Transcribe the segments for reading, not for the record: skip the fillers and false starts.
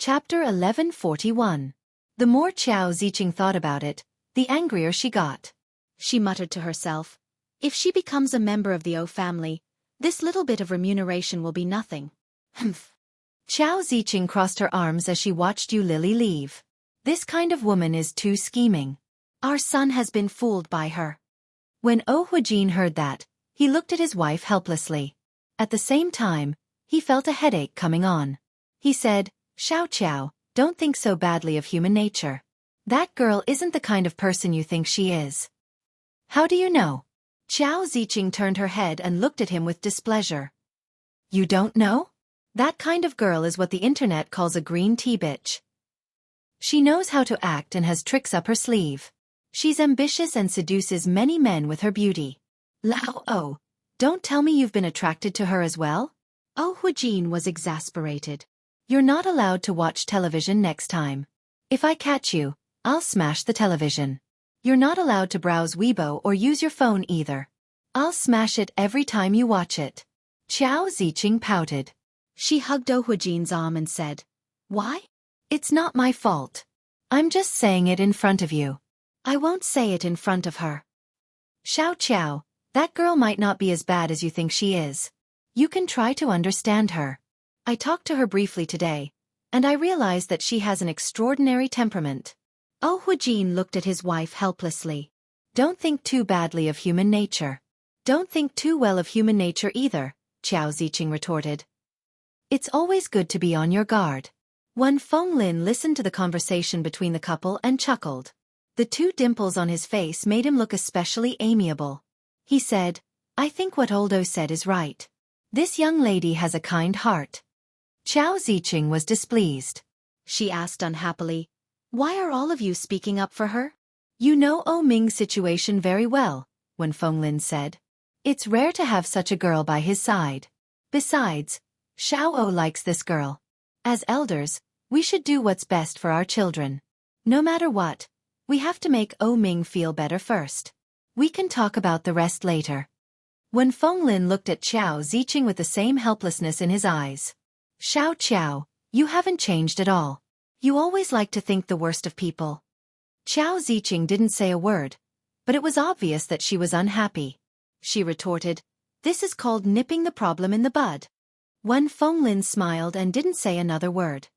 Chapter 1141. The more Xiao Ziqing thought about it, the angrier she got. She muttered to herself, if she becomes a member of the O family, this little bit of remuneration will be nothing. Humph. Xiao Ziqing crossed her arms as she watched Yu Lili leave. This kind of woman is too scheming. Our son has been fooled by her. When O Huijin heard that, he looked at his wife helplessly. At the same time, he felt a headache coming on. He said, Xiao Qiao, don't think so badly of human nature. That girl isn't the kind of person you think she is. How do you know? Xiao Ziqing turned her head and looked at him with displeasure. You don't know? That kind of girl is what the internet calls a green tea bitch. She knows how to act and has tricks up her sleeve. She's ambitious and seduces many men with her beauty. Lao O, don't tell me you've been attracted to her as well? O Huijin was exasperated. You're not allowed to watch television next time. If I catch you, I'll smash the television. You're not allowed to browse Weibo or use your phone either. I'll smash it every time you watch it. Xiao Ziqing pouted. She hugged O Huijin's arm and said, Why? It's not my fault. I'm just saying it in front of you. I won't say it in front of her. Xiao Qiao, that girl might not be as bad as you think she is. You can try to understand her. I talked to her briefly today, and I realized that she has an extraordinary temperament. O Huijin looked at his wife helplessly. Don't think too badly of human nature. Don't think too well of human nature either, Xiao Ziqing retorted. It's always good to be on your guard. Wen Fenglin listened to the conversation between the couple and chuckled. The two dimples on his face made him look especially amiable. He said, I think what Oldo said is right. This young lady has a kind heart. Xiao Ziqing was displeased. She asked unhappily, Why are all of you speaking up for her? You know O Ming's situation very well, Wen Fenglin said. It's rare to have such a girl by his side. Besides, Xiao O likes this girl. As elders, we should do what's best for our children. No matter what, we have to make O Ming feel better first. We can talk about the rest later. Wen Fenglin looked at Xiao Ziqing with the same helplessness in his eyes. Xiao Qiao, you haven't changed at all. You always like to think the worst of people. Xiao Ziqing didn't say a word, but it was obvious that she was unhappy. She retorted, This is called nipping the problem in the bud. Wen Fenglin smiled and didn't say another word.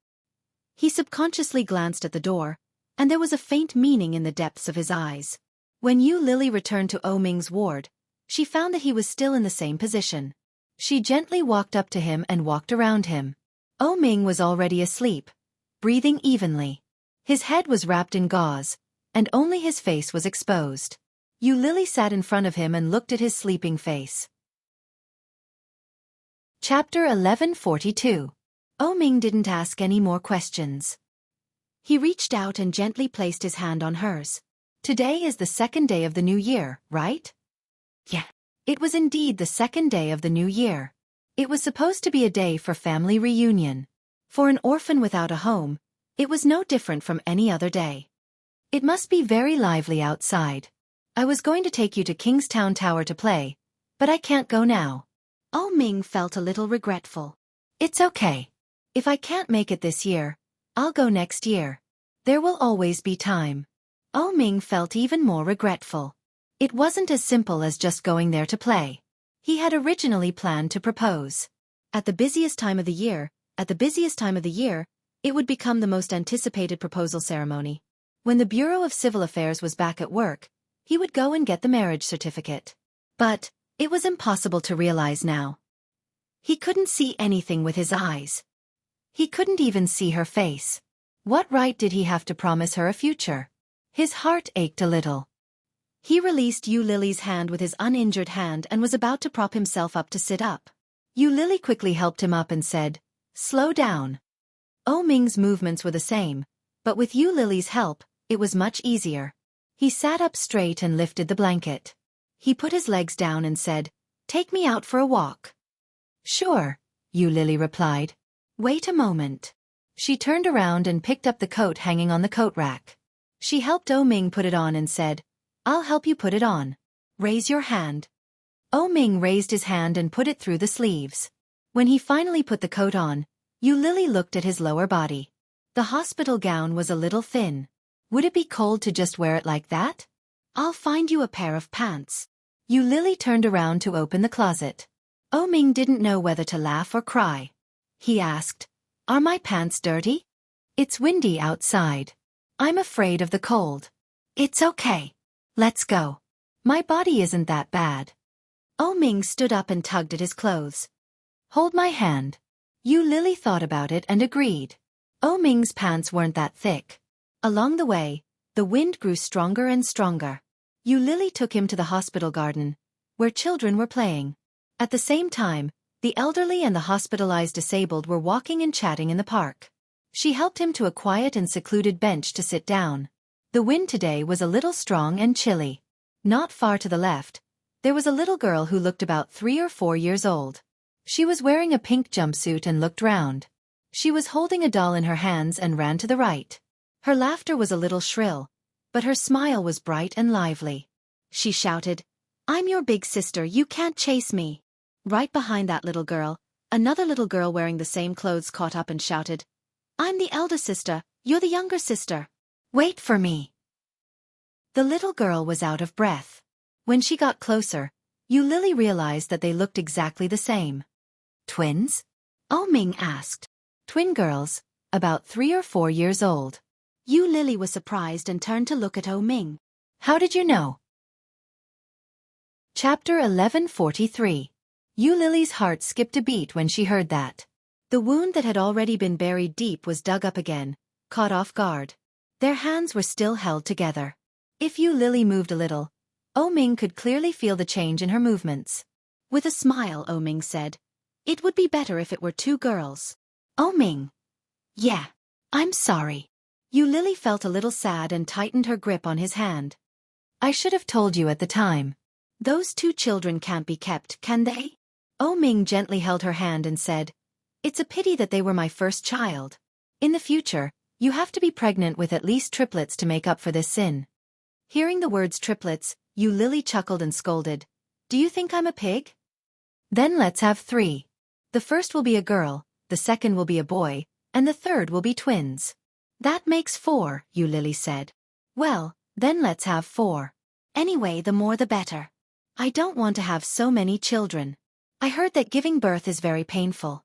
He subconsciously glanced at the door, and there was a faint meaning in the depths of his eyes. When Yu Lili returned to O Ming's ward, she found that he was still in the same position. She gently walked up to him and walked around him. O Ming was already asleep, breathing evenly. His head was wrapped in gauze, and only his face was exposed. Yu Lili sat in front of him and looked at his sleeping face. Chapter 1142. O Ming didn't ask any more questions. He reached out and gently placed his hand on hers. Today is the second day of the new year, right? Yeah. It was indeed the second day of the new year. It was supposed to be a day for family reunion. For an orphan without a home, it was no different from any other day. It must be very lively outside. I was going to take you to Kingstown Tower to play, but I can't go now. O Ming felt a little regretful. It's okay. If I can't make it this year, I'll go next year. There will always be time. O Ming felt even more regretful. It wasn't as simple as just going there to play. He had originally planned to propose. At the busiest time of the year, it would become the most anticipated proposal ceremony. When the Bureau of Civil Affairs was back at work, he would go and get the marriage certificate. But it was impossible to realize now. He couldn't see anything with his eyes. He couldn't even see her face. What right did he have to promise her a future? His heart ached a little. He released Yu Lili's hand with his uninjured hand and was about to prop himself up to sit up. Yu Lili quickly helped him up and said, Slow down. O Ming's movements were the same, but with Yu Lili's help, it was much easier. He sat up straight and lifted the blanket. He put his legs down and said, Take me out for a walk. Sure, Yu Lili replied. Wait a moment. She turned around and picked up the coat hanging on the coat rack. She helped O Ming put it on and said, I'll help you put it on. Raise your hand. O Ming raised his hand and put it through the sleeves. When he finally put the coat on, Yu Lili looked at his lower body. The hospital gown was a little thin. Would it be cold to just wear it like that? I'll find you a pair of pants. Yu Lily turned around to open the closet. Ming didn't know whether to laugh or cry. He asked, "Are my pants dirty?" "It's windy outside. I'm afraid of the cold." "It's okay. Let's go. My body isn't that bad." Ming stood up and tugged at his clothes. "Hold my hand." Yu Lily thought about it and agreed. Ming's pants weren't that thick. Along the way, the wind grew stronger and stronger. Yu Lily took him to the hospital garden, where children were playing. At the same time, the elderly and the hospitalized disabled were walking and chatting in the park. She helped him to a quiet and secluded bench to sit down. The wind today was a little strong and chilly. Not far to the left, there was a little girl who looked about 3 or 4 years old. She was wearing a pink jumpsuit and looked round. She was holding a doll in her hands and ran to the right. Her laughter was a little shrill, but her smile was bright and lively. She shouted, "I'm your big sister, you can't chase me." Right behind that little girl, another little girl wearing the same clothes caught up and shouted, "I'm the elder sister, you're the younger sister. Wait for me." The little girl was out of breath. When she got closer, Yu Lily realized that they looked exactly the same. "Twins?" Ming asked. "Twin girls, about 3 or 4 years old." Yu Lily was surprised and turned to look at Ming. "How did you know?" Chapter 1143. Yu Lily's heart skipped a beat when she heard that. The wound that had already been buried deep was dug up again, caught off guard. Their hands were still held together. If Yu Lily moved a little, Ming could clearly feel the change in her movements. With a smile, Ming said, "It would be better if it were 2 girls." Ming. "Yeah. I'm sorry." Yu Lily felt a little sad and tightened her grip on his hand. "I should have told you at the time. Those 2 children can't be kept, can they?" Ming gently held her hand and said, "It's a pity that they were my first child. In the future, you have to be pregnant with at least triplets to make up for this sin." Hearing the words triplets, Yu Lily chuckled and scolded, "Do you think I'm a pig? Then let's have 3. The first will be a girl, the second will be a boy, and the third will be twins." "That makes 4, Yu Lily said. "Well, then let's have 4. Anyway, the more the better. I don't want to have so many children. I heard that giving birth is very painful."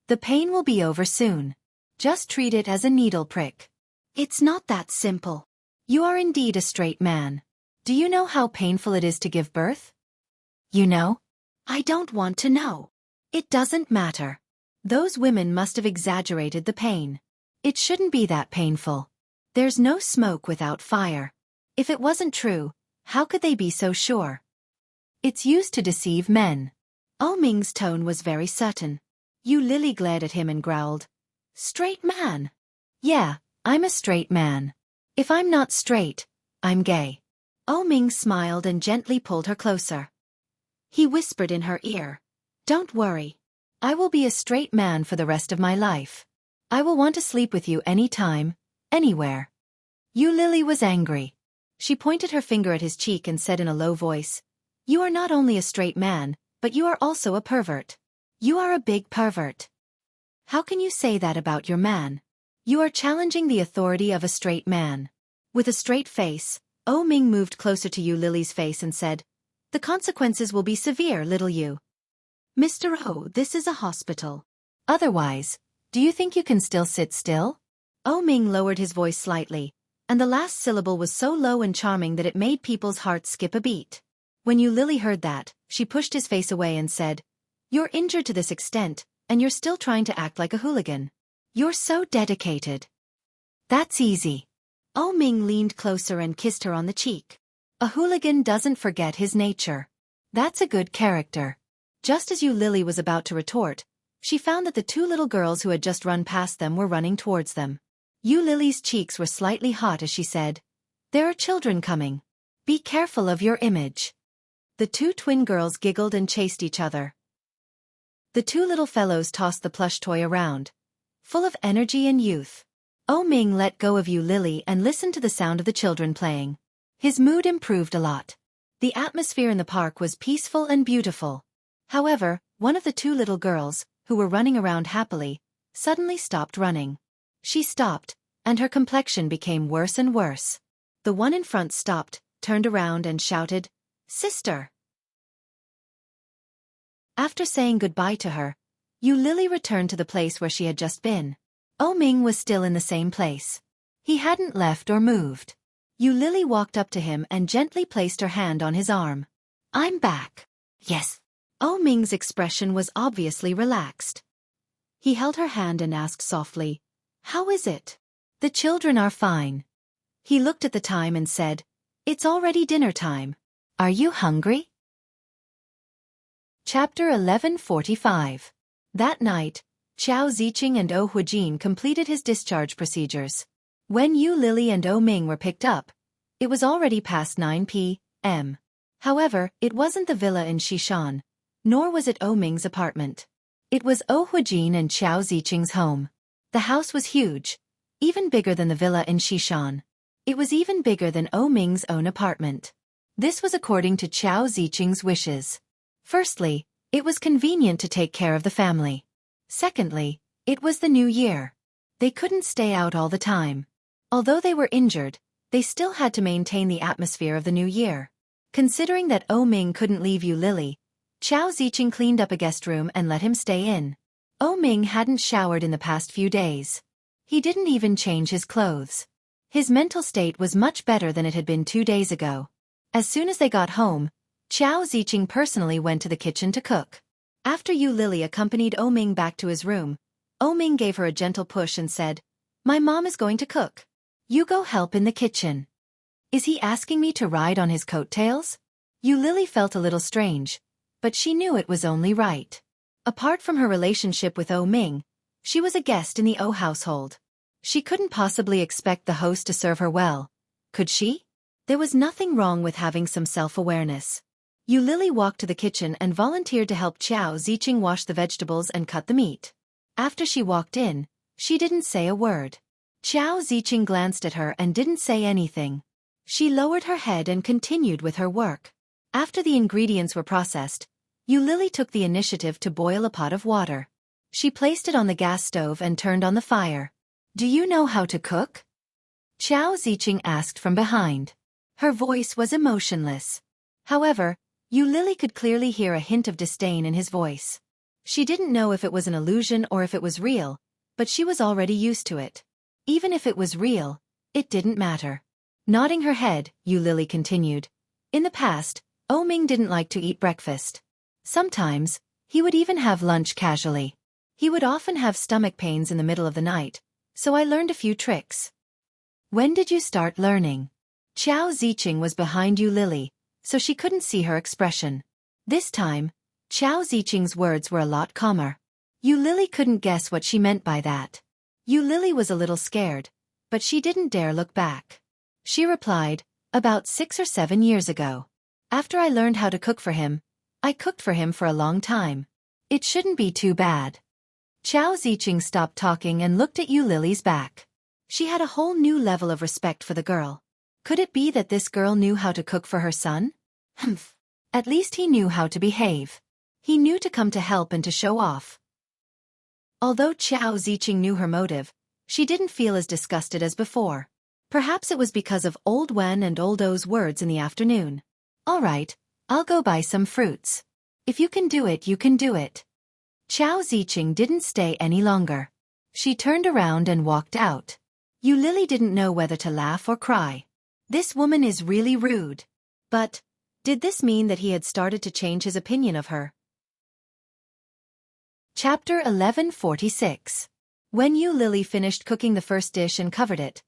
"The pain will be over soon. Just treat it as a needle prick." "It's not that simple." "You are indeed a straight man. Do you know how painful it is to give birth?" "You know?" "I don't want to know. It doesn't matter. Those women must have exaggerated the pain. It shouldn't be that painful. There's no smoke without fire. If it wasn't true, how could they be so sure? It's used to deceive men." Ming's tone was very certain. Yu Lily glared at him and growled, "Straight man?" "Yeah, I'm a straight man. If I'm not straight, I'm gay." Ming smiled and gently pulled her closer. He whispered in her ear, "Don't worry. I will be a straight man for the rest of my life. I will want to sleep with you anytime, anywhere." Yu Lily was angry. She pointed her finger at his cheek and said in a low voice, "You are not only a straight man, but you are also a pervert. You are a big pervert." "How can you say that about your man? You are challenging the authority of a straight man." With a straight face, Ming moved closer to Yu Lily's face and said, "The consequences will be severe, little Yu. Mr. This is a hospital. Otherwise, do you think you can still sit still?" Ming lowered his voice slightly, and the last syllable was so low and charming that it made people's hearts skip a beat. When Yu Lily heard that, she pushed his face away and said, "You're injured to this extent, and you're still trying to act like a hooligan. You're so dedicated." "That's easy." Ming leaned closer and kissed her on the cheek. "A hooligan doesn't forget his nature. That's a good character." Just as Yu Lily was about to retort, she found that the 2 little girls who had just run past them were running towards them. Yu Lily's cheeks were slightly hot as she said, "There are children coming. Be careful of your image." The 2 twin girls giggled and chased each other. The 2 little fellows tossed the plush toy around, full of energy and youth. Ming let go of Yu Lily and listened to the sound of the children playing. His mood improved a lot. The atmosphere in the park was peaceful and beautiful. However, one of the 2 little girls, who were running around happily, suddenly stopped running. She stopped, and her complexion became worse and worse. The one in front stopped, turned around and shouted, "Sister!" After saying goodbye to her, Yu Lily returned to the place where she had just been. Ming was still in the same place. He hadn't left or moved. Yu Lily walked up to him and gently placed her hand on his arm. "I'm back." "Yes." Ming's expression was obviously relaxed. He held her hand and asked softly, "How is it?" "The children are fine." He looked at the time and said, "It's already dinner time. Are you hungry?" Chapter 1145. That night, Qiao Ziqing and Huijin completed his discharge procedures. When Yu Lily and Ming were picked up, it was already past 9 p.m. However, it wasn't the villa in Xishan, nor was it Ming's apartment. It was Huijin and Qiao Ziqing's home. The house was huge, even bigger than the villa in Xishan. It was even bigger than Ming's own apartment. This was according to Qiao Ziqing's wishes. Firstly, it was convenient to take care of the family. Secondly, it was the new year. They couldn't stay out all the time. Although they were injured, they still had to maintain the atmosphere of the new year. Considering that Ming couldn't leave Yu Lily, Qiao Ziqing cleaned up a guest room and let him stay in. Ming hadn't showered in the past few days. He didn't even change his clothes. His mental state was much better than it had been 2 days ago. As soon as they got home, Qiao Ziqing personally went to the kitchen to cook. After Yu Lily accompanied Ming back to his room, Ming gave her a gentle push and said, "My mom is going to cook. You go help in the kitchen." Is he asking me to ride on his coattails? Yu Lily felt a little strange, but she knew it was only right. Apart from her relationship with Ming, she was a guest in the household. She couldn't possibly expect the host to serve her well, could she? There was nothing wrong with having some self-awareness. Yu Lily walked to the kitchen and volunteered to help Qiao Ziqing wash the vegetables and cut the meat. After she walked in, she didn't say a word. Qiao Ziqing glanced at her and didn't say anything. She lowered her head and continued with her work. After the ingredients were processed, Yu Lily took the initiative to boil a pot of water. She placed it on the gas stove and turned on the fire. "Do you know how to cook?" Qiao Ziqing asked from behind. Her voice was emotionless. However, Yu Lily could clearly hear a hint of disdain in his voice. She didn't know if it was an illusion or if it was real, but she was already used to it. Even if it was real, it didn't matter. Nodding her head, Yu Lily continued. In the past, Ming didn't like to eat breakfast. Sometimes, he would even have lunch casually. He would often have stomach pains in the middle of the night, so I learned a few tricks. "When did you start learning?" Qiao Ziqing was behind Yu Lily, so she couldn't see her expression. This time, Qiao Ziqing's words were a lot calmer. Yu Lily couldn't guess what she meant by that. Yu Lily was a little scared, but she didn't dare look back. She replied, "About 6 or 7 years ago. After I learned how to cook for him, I cooked for him for a long time. It shouldn't be too bad." Qiao Ziqing stopped talking and looked at Yu Lily's back. She had a whole new level of respect for the girl. Could it be that this girl knew how to cook for her son? Humph. At least he knew how to behave. He knew to come to help and to show off. Although Qiao Ziqing knew her motive, she didn't feel as disgusted as before. Perhaps it was because of Old Wen and Old O's words in the afternoon. "All right, I'll go buy some fruits. If you can do it, you can do it." Qiao Ziqing didn't stay any longer. She turned around and walked out. Yu Lily didn't know whether to laugh or cry. This woman is really rude. But, did this mean that he had started to change his opinion of her? Chapter 1146. When Yu Lily finished cooking the first dish and covered it,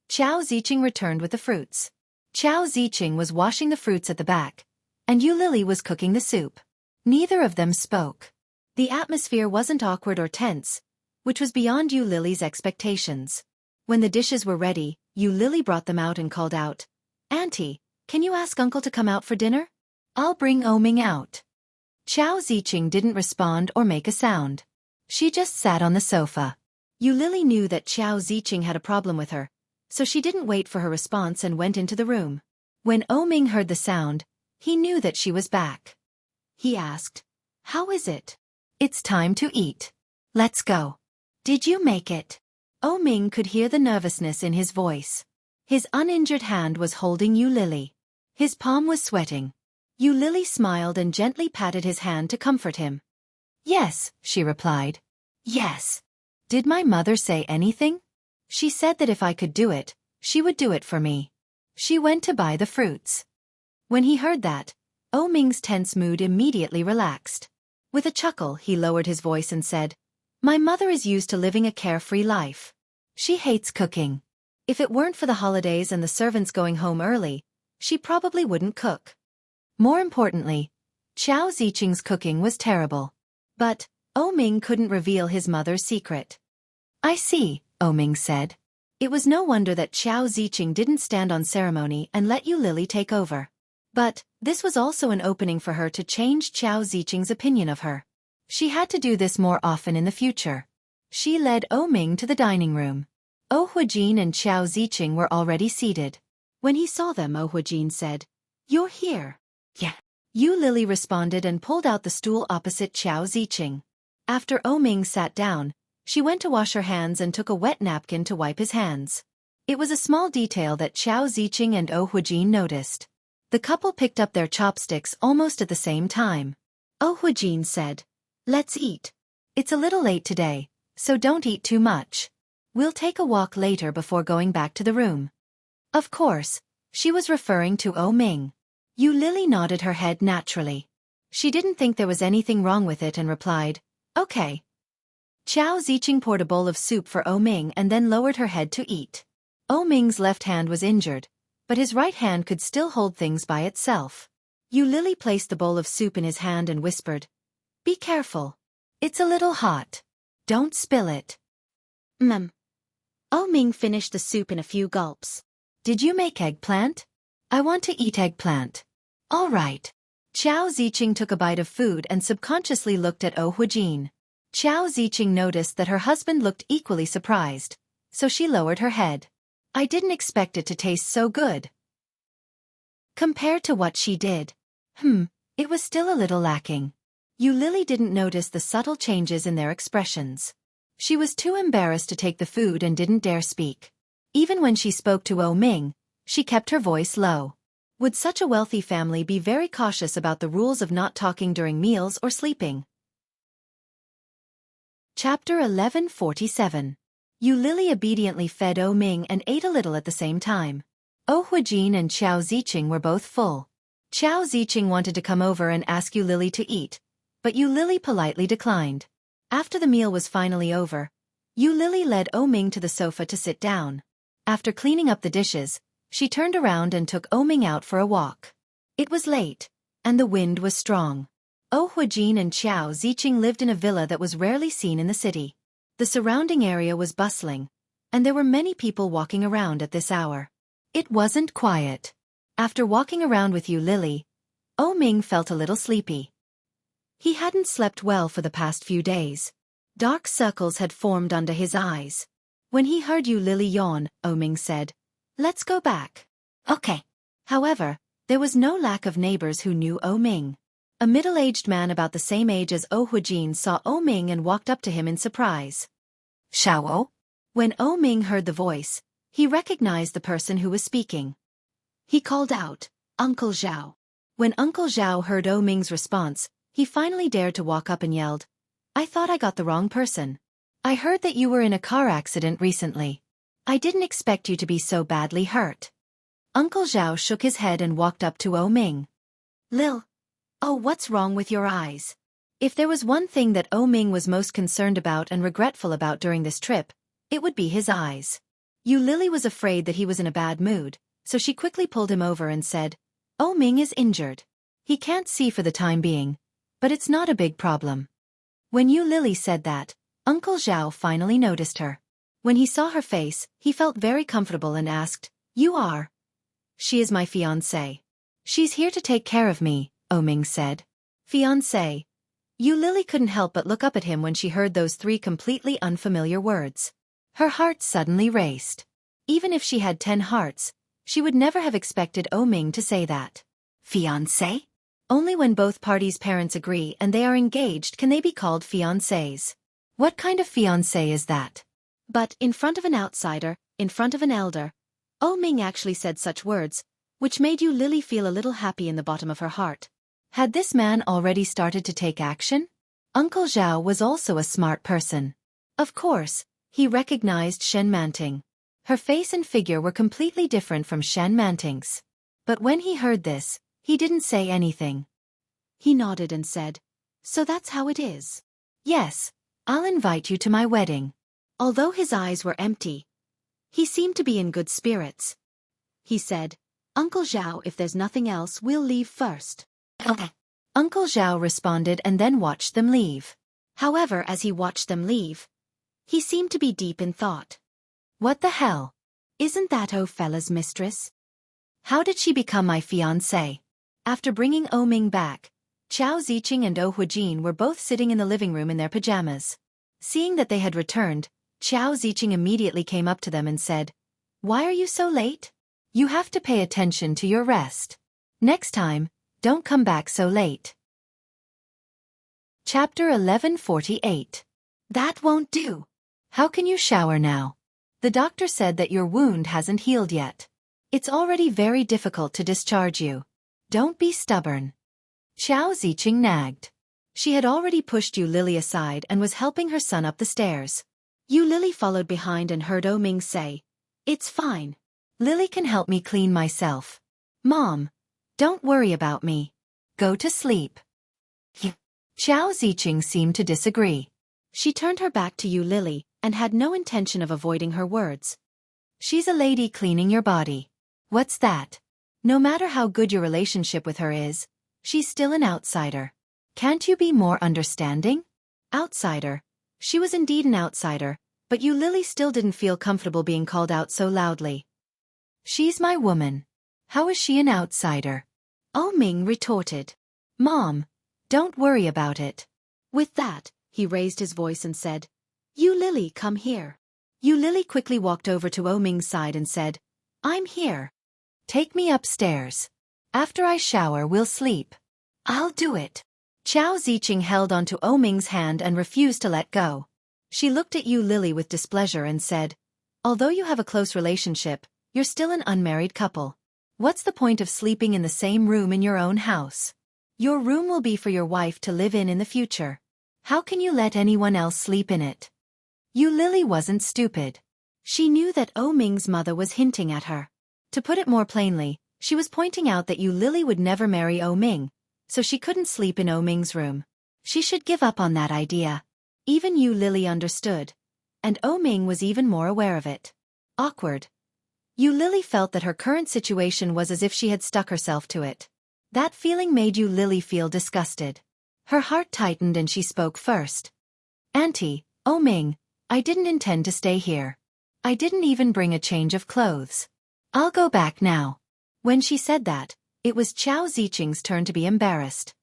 Qiao Ziqing returned with the fruits. Qiao Ziqing was washing the fruits at the back, and Yu Lily was cooking the soup. Neither of them spoke. The atmosphere wasn't awkward or tense, which was beyond Yu Lily's expectations. When the dishes were ready, Yu Lily brought them out and called out, "Auntie, can you ask Uncle to come out for dinner? I'll bring Ming out." Qiao Ziqing didn't respond or make a sound. She just sat on the sofa. Yu Lily knew that Qiao Ziqing had a problem with her, so she didn't wait for her response and went into the room. When Ming heard the sound, he knew that she was back. He asked, "How is it?" "It's time to eat. Let's go." "Did you make it?" Oh Ming could hear the nervousness in his voice. His uninjured hand was holding Yu Lily. His palm was sweating. Yu Lily smiled and gently patted his hand to comfort him. Yes, she replied. Yes. Did my mother say anything? She said that if I could do it, she would do it for me. She went to buy the fruits. When he heard that, Oh Ming's tense mood immediately relaxed. With a chuckle, he lowered his voice and said, My mother is used to living a carefree life. She hates cooking. If it weren't for the holidays and the servants going home early, she probably wouldn't cook. More importantly, Xiao Ziqing's cooking was terrible. But Oh Ming couldn't reveal his mother's secret. I see, Oh Ming said. It was no wonder that Xiao Ziqing didn't stand on ceremony and let Yu Lily take over. But this was also an opening for her to change Xiao Ziqing's opinion of her. She had to do this more often in the future. She led Oh Ming to the dining room. Oh Huijin and Xiao Ziqing were already seated. When he saw them, Oh Huijin said, You're here. Yeah. Yu Lily responded and pulled out the stool opposite Xiao Ziqing. After Oh Ming sat down, she went to wash her hands and took a wet napkin to wipe his hands. It was a small detail that Xiao Ziqing and Oh Huijin noticed. The couple picked up their chopsticks almost at the same time. Oh Huijin said, Let's eat. It's a little late today, so don't eat too much. We'll take a walk later before going back to the room. Of course, she was referring to Oh Ming. Yu Lily nodded her head naturally. She didn't think there was anything wrong with it and replied, Okay. Xiao Ziqing poured a bowl of soup for Oh Ming and then lowered her head to eat. Oh Ming's left hand was injured, but his right hand could still hold things by itself. Yu Lily placed the bowl of soup in his hand and whispered, Be careful. It's a little hot. Don't spill it. Oh Ming finished the soup in a few gulps. Did you make eggplant? I want to eat eggplant. All right. Xiao Ziqing took a bite of food and subconsciously looked at Oh Huijin. Xiao Ziqing noticed that her husband looked equally surprised, so she lowered her head. I didn't expect it to taste so good. Compared to what she did. It was still a little lacking. Yu Lily didn't notice the subtle changes in their expressions. She was too embarrassed to take the food and didn't dare speak. Even when she spoke to Oh Ming, she kept her voice low. Would such a wealthy family be very cautious about the rules of not talking during meals or sleeping? Chapter 1147. Yu Lily obediently fed Oh Ming and ate a little at the same time. Oh Huijin and Xiao Ziqing were both full. Xiao Ziqing wanted to come over and ask Yu Lily to eat, but Yu Lily politely declined. After the meal was finally over, Yu Lily led Oh Ming to the sofa to sit down. After cleaning up the dishes, she turned around and took Oh Ming out for a walk. It was late, and the wind was strong. Oh Huijin and Xiao Ziqing lived in a villa that was rarely seen in the city. The surrounding area was bustling, and there were many people walking around at this hour. It wasn't quiet. After walking around with Yu Lily, Oh Ming felt a little sleepy. He hadn't slept well for the past few days. Dark circles had formed under his eyes. When he heard Yu Lily yawn, Oh Ming said, Let's go back. Okay. However, there was no lack of neighbors who knew Oh Ming. A middle-aged man about the same age as Oh Huijin saw Oh Ming and walked up to him in surprise. Xiao? When Oh Ming heard the voice, he recognized the person who was speaking. He called out, Uncle Zhao. When Uncle Zhao heard Oh Ming's response, he finally dared to walk up and yelled, I thought I got the wrong person. I heard that you were in a car accident recently. I didn't expect you to be so badly hurt. Uncle Zhao shook his head and walked up to Oh Ming. Lil. Oh, what's wrong with your eyes? If there was one thing that Oh Ming was most concerned about and regretful about during this trip, it would be his eyes. Yu Lily was afraid that he was in a bad mood, so she quickly pulled him over and said, Oh Ming is injured. He can't see for the time being, but it's not a big problem. When Yu Lily said that, Uncle Zhao finally noticed her. When he saw her face, he felt very comfortable and asked, You are? She is my fiancée. She's here to take care of me, Oh Ming said. Fiancé. Yu Lily couldn't help but look up at him when she heard those three completely unfamiliar words. Her heart suddenly raced. Even if she had 10 hearts, she would never have expected Oh Ming to say that. Fiancé? Only when both parties' parents agree and they are engaged can they be called fiancés. What kind of fiancé is that? But in front of an outsider, in front of an elder, Ming actually said such words, which made Yu Lily feel a little happy in the bottom of her heart. Had this man already started to take action? Uncle Zhao was also a smart person. Of course, he recognized Shen Manting. Her face and figure were completely different from Shen Manting's. But when he heard this, he didn't say anything. He nodded and said, "So that's how it is." "Yes, I'll invite you to my wedding." Although his eyes were empty, he seemed to be in good spirits. He said, "Uncle Zhao, if there's nothing else, we'll leave first." Okay. Uncle Zhao responded and then watched them leave. However, as he watched them leave, he seemed to be deep in thought. What the hell? Isn't that fella's mistress? How did she become my fiancée? After bringing Ming back, Chao Ziqing and Huijin were both sitting in the living room in their pajamas. Seeing that they had returned, Chao Ziqing immediately came up to them and said, "Why are you so late? You have to pay attention to your rest. Next time, don't come back so late." Chapter 1148. That won't do. How can you shower now? The doctor said that your wound hasn't healed yet. It's already very difficult to discharge you. Don't be stubborn. Chao Ziqing nagged. She had already pushed Yu Lily aside and was helping her son up the stairs. Yu Lily followed behind and heard Ming say, "It's fine. Lily can help me clean myself. Mom, don't worry about me. Go to sleep." Chao Ziqing seemed to disagree. She turned her back to Yu Lily and had no intention of avoiding her words. "She's a lady cleaning your body. What's that? No matter how good your relationship with her is, she's still an outsider. Can't you be more understanding?" Outsider. She was indeed an outsider, but Yu Lily still didn't feel comfortable being called out so loudly. "She's my woman. How is she an outsider?" Ming retorted. "Mom, don't worry about it." With that, he raised his voice and said, "Yu Lily, come here." Yu Lily quickly walked over to Ming's side and said, "I'm here. Take me upstairs. After I shower, we'll sleep." "I'll do it." Chao Ziqing held onto Ming's hand and refused to let go. She looked at Yu Lily with displeasure and said, "Although you have a close relationship, you're still an unmarried couple. What's the point of sleeping in the same room in your own house? Your room will be for your wife to live in the future. How can you let anyone else sleep in it?" Yu Lily wasn't stupid. She knew that Ming's mother was hinting at her. To put it more plainly, she was pointing out that Yu Lily would never marry Ming, so she couldn't sleep in Ming's room. She should give up on that idea. Even Yu Lily understood, and Ming was even more aware of it. Awkward. Yu Lily felt that her current situation was as if she had stuck herself to it. That feeling made Yu Lily feel disgusted. Her heart tightened and she spoke first. "Auntie, Ming, I didn't intend to stay here. I didn't even bring a change of clothes. I'll go back now." When she said that, it was Chao Ziqing's turn to be embarrassed.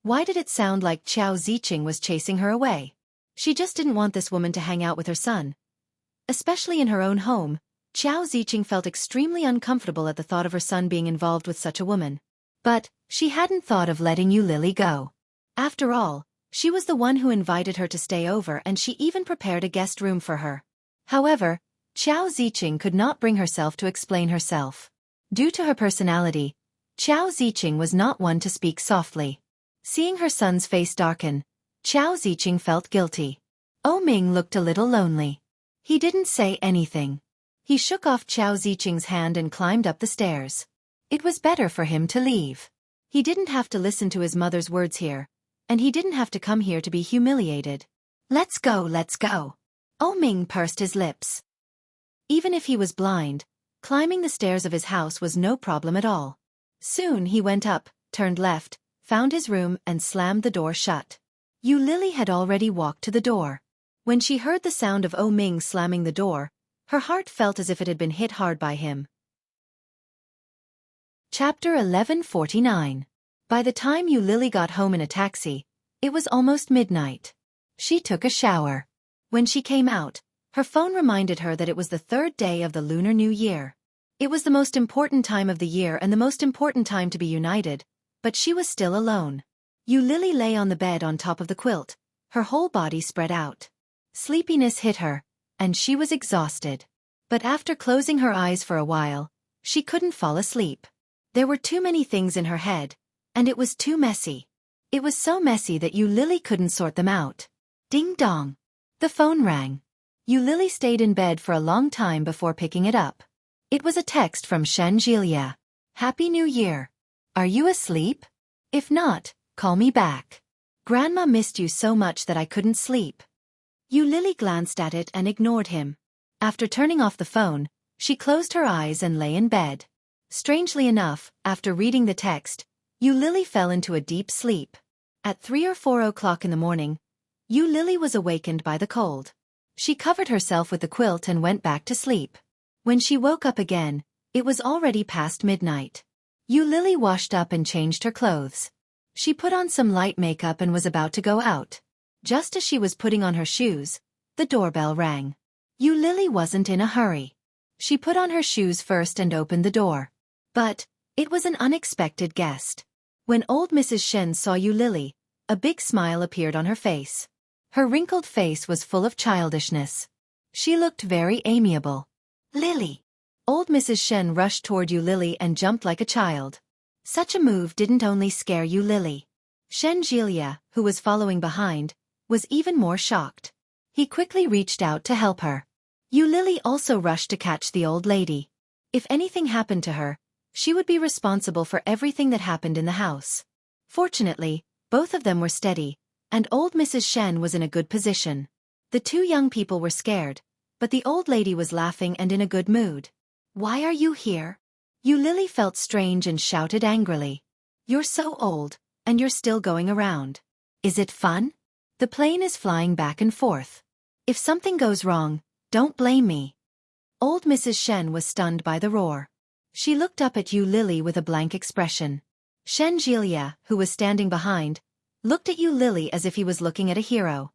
Why did it sound like Chao Ziqing was chasing her away? She just didn't want this woman to hang out with her son. Especially in her own home, Chao Ziqing felt extremely uncomfortable at the thought of her son being involved with such a woman. But she hadn't thought of letting Yu Lily go. After all, she was the one who invited her to stay over and she even prepared a guest room for her. However, Chao Ziqing could not bring herself to explain herself. Due to her personality, Chao Ziqing was not one to speak softly. Seeing her son's face darken, Chao Ziqing felt guilty. Ming looked a little lonely. He didn't say anything. He shook off Chao Ziqing's hand and climbed up the stairs. It was better for him to leave. He didn't have to listen to his mother's words here, and he didn't have to come here to be humiliated. Let's go, let's go." Ming pursed his lips. Even if he was blind, climbing the stairs of his house was no problem at all. Soon he went up, turned left, found his room and slammed the door shut. Yu Lily had already walked to the door. When she heard the sound of Ming slamming the door, her heart felt as if it had been hit hard by him. Chapter 1149. By the time Yu Lily got home in a taxi, it was almost midnight. She took a shower. When she came out, her phone reminded her that it was the third day of the Lunar New Year. It was the most important time of the year and the most important time to be united, but she was still alone. Yu Lily lay on the bed on top of the quilt, her whole body spread out. Sleepiness hit her, and she was exhausted. But after closing her eyes for a while, she couldn't fall asleep. There were too many things in her head, and it was too messy. It was so messy that Lily couldn't sort them out. Ding dong. The phone rang. Lily stayed in bed for a long time before picking it up. It was a text from Xiaofan. Happy New Year. Are you asleep? If not, call me back. Grandma missed you so much that I couldn't sleep. Lily glanced at it and ignored him. After turning off the phone, she closed her eyes and lay in bed. Strangely enough, after reading the text, Lily fell into a deep sleep. At 3 or 4 o'clock in the morning, Lily was awakened by the cold. She covered herself with the quilt and went back to sleep. When she woke up again, it was already past midnight. Lily washed up and changed her clothes. She put on some light makeup and was about to go out. Just as she was putting on her shoes, the doorbell rang. Lily wasn't in a hurry. She put on her shoes first and opened the door. But it was an unexpected guest. When old Mrs. Shen saw Lily, a big smile appeared on her face. Her wrinkled face was full of childishness. She looked very amiable. Lily! Old Mrs. Shen rushed toward Lily and jumped like a child. Such a move didn't only scare Lily. Shen Jilia, who was following behind, was even more shocked. He quickly reached out to help her. Lily also rushed to catch the old lady. If anything happened to her, she would be responsible for everything that happened in the house. Fortunately, both of them were steady, and old Mrs. Shen was in a good position. The two young people were scared, but the old lady was laughing and in a good mood. Why are you here? Lily felt strange and shouted angrily. You're so old, and you're still going around. Is it fun? The plane is flying back and forth. If something goes wrong, don't blame me. Old Mrs. Shen was stunned by the roar. She looked up at Lily with a blank expression. Shen Jilia, who was standing behind, looked at Lily as if he was looking at a hero.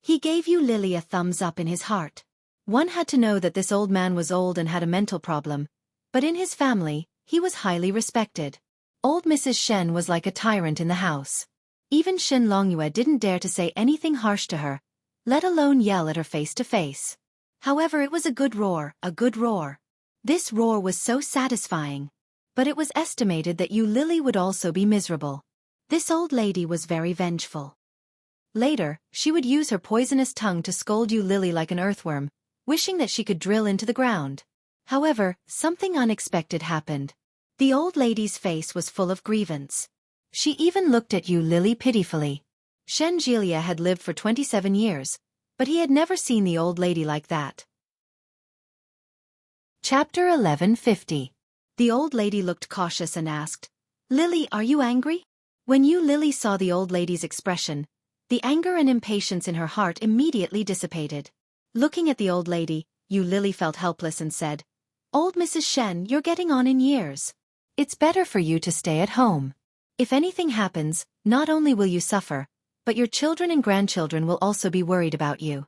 He gave Lily a thumbs up in his heart. One had to know that this old man was old and had a mental problem, but in his family, he was highly respected. Old Mrs. Shen was like a tyrant in the house. Even Shen Longyue didn't dare to say anything harsh to her, let alone yell at her face to face. However, it was a good roar, a good roar. This roar was so satisfying. But it was estimated that Lily would also be miserable. This old lady was very vengeful. Later, she would use her poisonous tongue to scold Lily like an earthworm, wishing that she could drill into the ground. However, something unexpected happened. The old lady's face was full of grievance. She even looked at Lily pitifully. Shen Jilia had lived for 27 years, but he had never seen the old lady like that. Chapter 1150. The old lady looked cautious and asked, Lily, are you angry? When Lily saw the old lady's expression, the anger and impatience in her heart immediately dissipated. Looking at the old lady, Lily felt helpless and said, Old Mrs. Shen, you're getting on in years. It's better for you to stay at home. If anything happens, not only will you suffer, but your children and grandchildren will also be worried about you.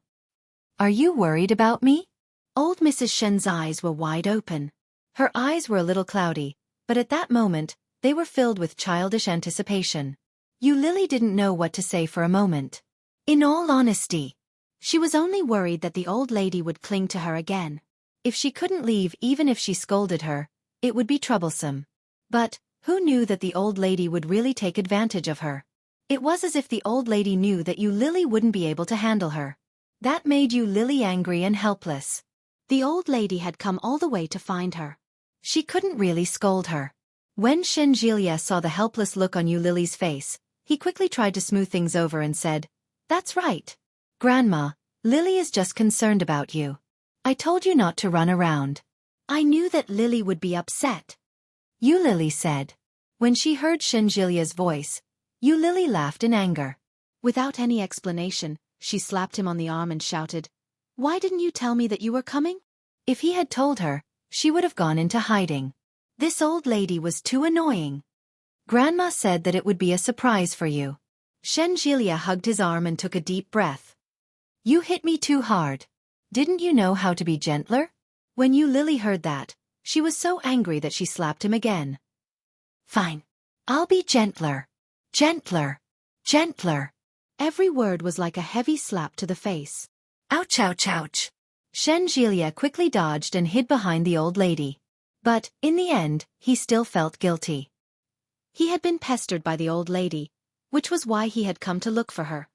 Are you worried about me? Old Mrs. Shen's eyes were wide open. Her eyes were a little cloudy, but at that moment, they were filled with childish anticipation. Lily didn't know what to say for a moment. In all honesty, she was only worried that the old lady would cling to her again. If she couldn't leave even if she scolded her, it would be troublesome. But, who knew that the old lady would really take advantage of her? It was as if the old lady knew that Lily wouldn't be able to handle her. That made Lily angry and helpless. The old lady had come all the way to find her. She couldn't really scold her. When Shen Jilia saw the helpless look on Lily's face, he quickly tried to smooth things over and said, That's right. Grandma, Lily is just concerned about you. I told you not to run around. I knew that Lily would be upset. Lily said. When she heard Shen Jilia's voice, Lily laughed in anger. Without any explanation, she slapped him on the arm and shouted, Why didn't you tell me that you were coming? If he had told her, she would have gone into hiding. This old lady was too annoying. Grandma said that it would be a surprise for you. Shen Jilia hugged his arm and took a deep breath. You hit me too hard. Didn't you know how to be gentler? When Lily heard that, she was so angry that she slapped him again. Fine. I'll be gentler. Gentler. Gentler. Every word was like a heavy slap to the face. Ouch, ouch, ouch. Shen Jielia quickly dodged and hid behind the old lady. But, in the end, he still felt guilty. He had been pestered by the old lady, which was why he had come to look for her.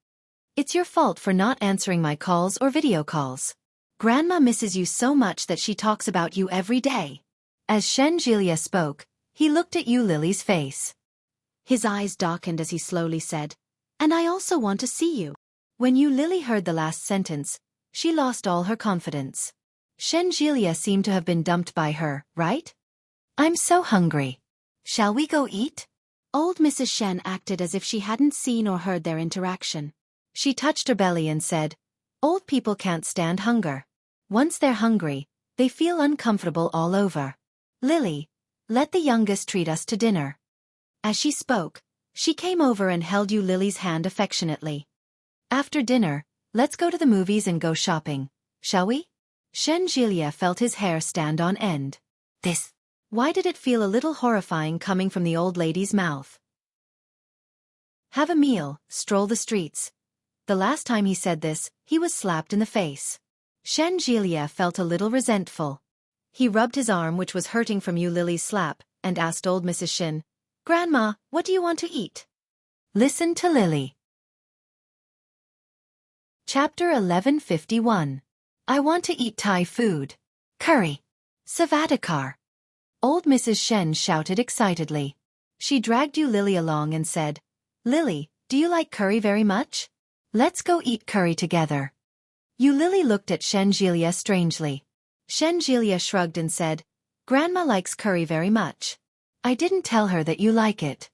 It's your fault for not answering my calls or video calls. Grandma misses you so much that she talks about you every day. As Shen Jielia spoke, he looked at Yu Lily's face. His eyes darkened as he slowly said, "And I also want to see you." When Yu Lily heard the last sentence, she lost all her confidence. Shen Jielia seemed to have been dumped by her, right? "I'm so hungry. Shall we go eat?" Old Mrs. Shen acted as if she hadn't seen or heard their interaction. She touched her belly and said, "Old people can't stand hunger. Once they're hungry, they feel uncomfortable all over. Lily, let the youngest treat us to dinner." As she spoke, she came over and held Yu Lily's hand affectionately. "After dinner, let's go to the movies and go shopping, shall we?" Shen Jielia felt his hair stand on end. Why did it feel a little horrifying coming from the old lady's mouth? Have a meal, stroll the streets. The last time he said this, he was slapped in the face. Shen Jielia felt a little resentful. He rubbed his arm, which was hurting from Yu Lily's slap, and asked old Mrs. Shen, "Grandma, what do you want to eat?" Listen to Lily. Chapter 1151. I want to eat Thai food. Curry. Savadakar. Old Mrs. Shen shouted excitedly. She dragged Yu Lily along and said, "Lily, do you like curry very much? Let's go eat curry together." Yu Lily looked at Shen Jielia strangely. Shen Jielia shrugged and said, "Grandma likes curry very much. I didn't tell her that you like it."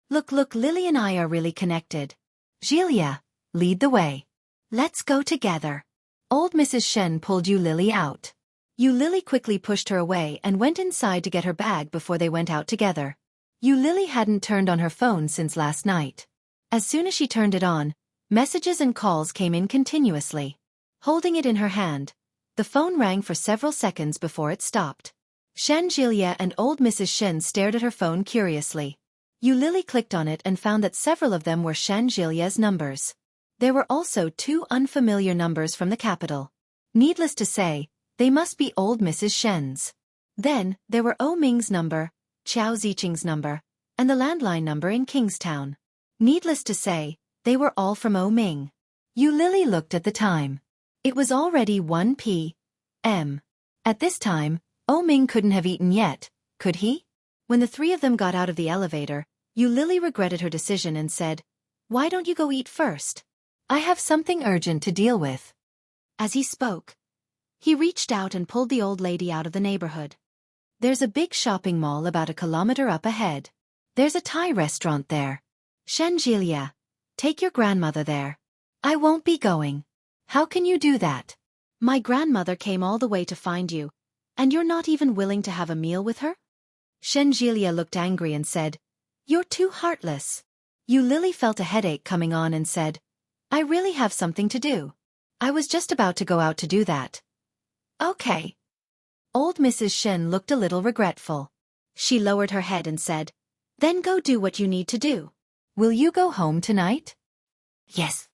Look, Lily and I are really connected. Jielia, lead the way. Let's go together." Old Mrs. Shen pulled Yu Lily out. Yu Lily quickly pushed her away and went inside to get her bag before they went out together. Yu Lily hadn't turned on her phone since last night. As soon as she turned it on, messages and calls came in continuously. Holding it in her hand, the phone rang for several seconds before it stopped. Shen Jielia and old Mrs. Shen stared at her phone curiously. Yu Lily clicked on it and found that several of them were Shen Jilia's numbers. There were also 2 unfamiliar numbers from the capital. Needless to say, they must be old Mrs. Shen's. Then, there were O Ming's number, Qiao Ziqing's number, and the landline number in Kingstown. Needless to say, they were all from O Ming. Yu Lily looked at the time. It was already 1 p.m. At this time, O Ming couldn't have eaten yet, could he? When the 3 of them got out of the elevator, Yu Lily regretted her decision and said, "Why don't you go eat first? I have something urgent to deal with." As he spoke, he reached out and pulled the old lady out of the neighborhood. "There's a big shopping mall about a kilometer up ahead. There's a Thai restaurant there. Shen Jielia, take your grandmother there." "I won't be going." "How can you do that? My grandmother came all the way to find you, and you're not even willing to have a meal with her?" Shen Jielia looked angry and said, "You're too heartless." Yu Lily felt a headache coming on and said, "I really have something to do. I was just about to go out to do that." "Okay." Old Mrs. Shen looked a little regretful. She lowered her head and said, "Then go do what you need to do." "Will you go home tonight?" "Yes."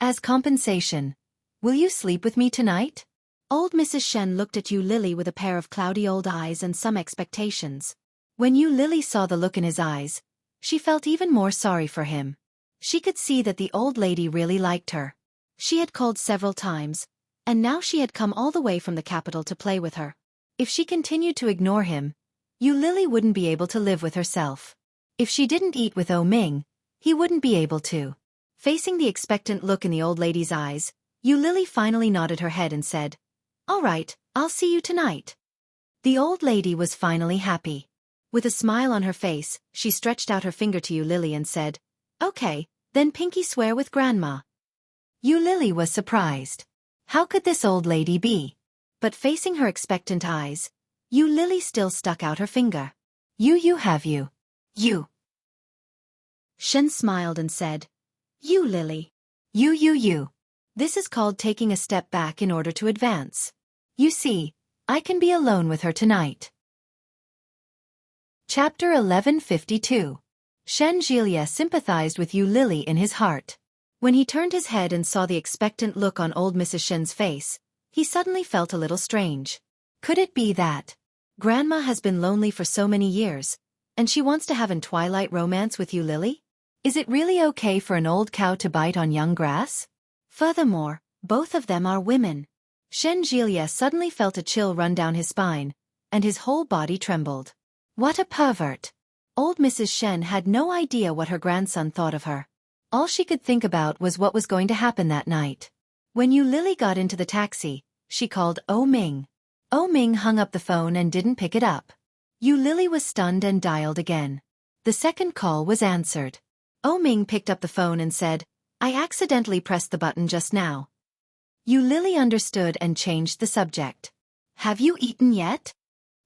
"As compensation, will you sleep with me tonight?" Old Mrs. Shen looked at Yu Lily with a pair of cloudy old eyes and some expectations. When Yu Lily saw the look in his eyes, she felt even more sorry for him. She could see that the old lady really liked her. She had called several times, and now she had come all the way from the capital to play with her. If she continued to ignore him, Yu Lily wouldn't be able to live with herself. If she didn't eat with O Ming, he wouldn't be able to. Facing the expectant look in the old lady's eyes, Yu Lily finally nodded her head and said, "All right, I'll see you tonight." The old lady was finally happy. With a smile on her face, she stretched out her finger to Yu Lily and said, "Okay, then pinky swear with Grandma." Yu Lily was surprised. How could this old lady be? But facing her expectant eyes, Yu Lily still stuck out her finger. You have you. You." Shen smiled and said, "You Lily. You. This is called taking a step back in order to advance. You see, I can be alone with her tonight." Chapter 1152. Shen Jielia sympathized with Yu Lily in his heart. When he turned his head and saw the expectant look on old Mrs. Shen's face, He suddenly felt a little strange. Could it be that Grandma has been lonely for so many years, and she wants to have a twilight romance with you, Lily? Is it really okay for an old cow to bite on young grass? Furthermore, both of them are women. Shen Jielia suddenly felt a chill run down his spine, and his whole body trembled. What a pervert! Old Mrs. Shen had no idea what her grandson thought of her. All she could think about was what was going to happen that night. When Lily got into the taxi, she called Oh Ming. Oh Ming hung up the phone and didn't pick it up. Lily was stunned and dialed again. The second call was answered. Oh Ming picked up the phone and said, I accidentally pressed the button just now. Lily understood and changed the subject. Have you eaten yet?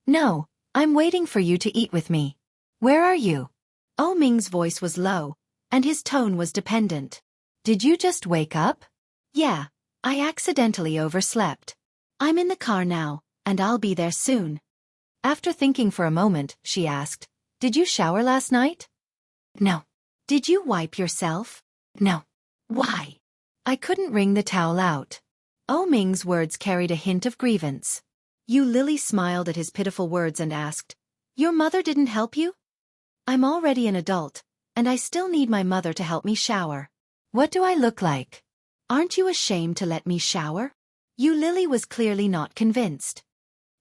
No, I'm waiting for you to eat with me. Where are you? Oh Ming's voice was low, and his tone was dependent. Did you just wake up? Yeah, I accidentally overslept. I'm in the car now, and I'll be there soon. After thinking for a moment, she asked, Did you shower last night? No. Did you wipe yourself? No. Why? I couldn't wring the towel out. Oh Ming's words carried a hint of grievance. Lily smiled at his pitiful words and asked, Your mother didn't help you? I'm already an adult, and I still need my mother to help me shower. What do I look like? Aren't you ashamed to let me shower? Lily was clearly not convinced.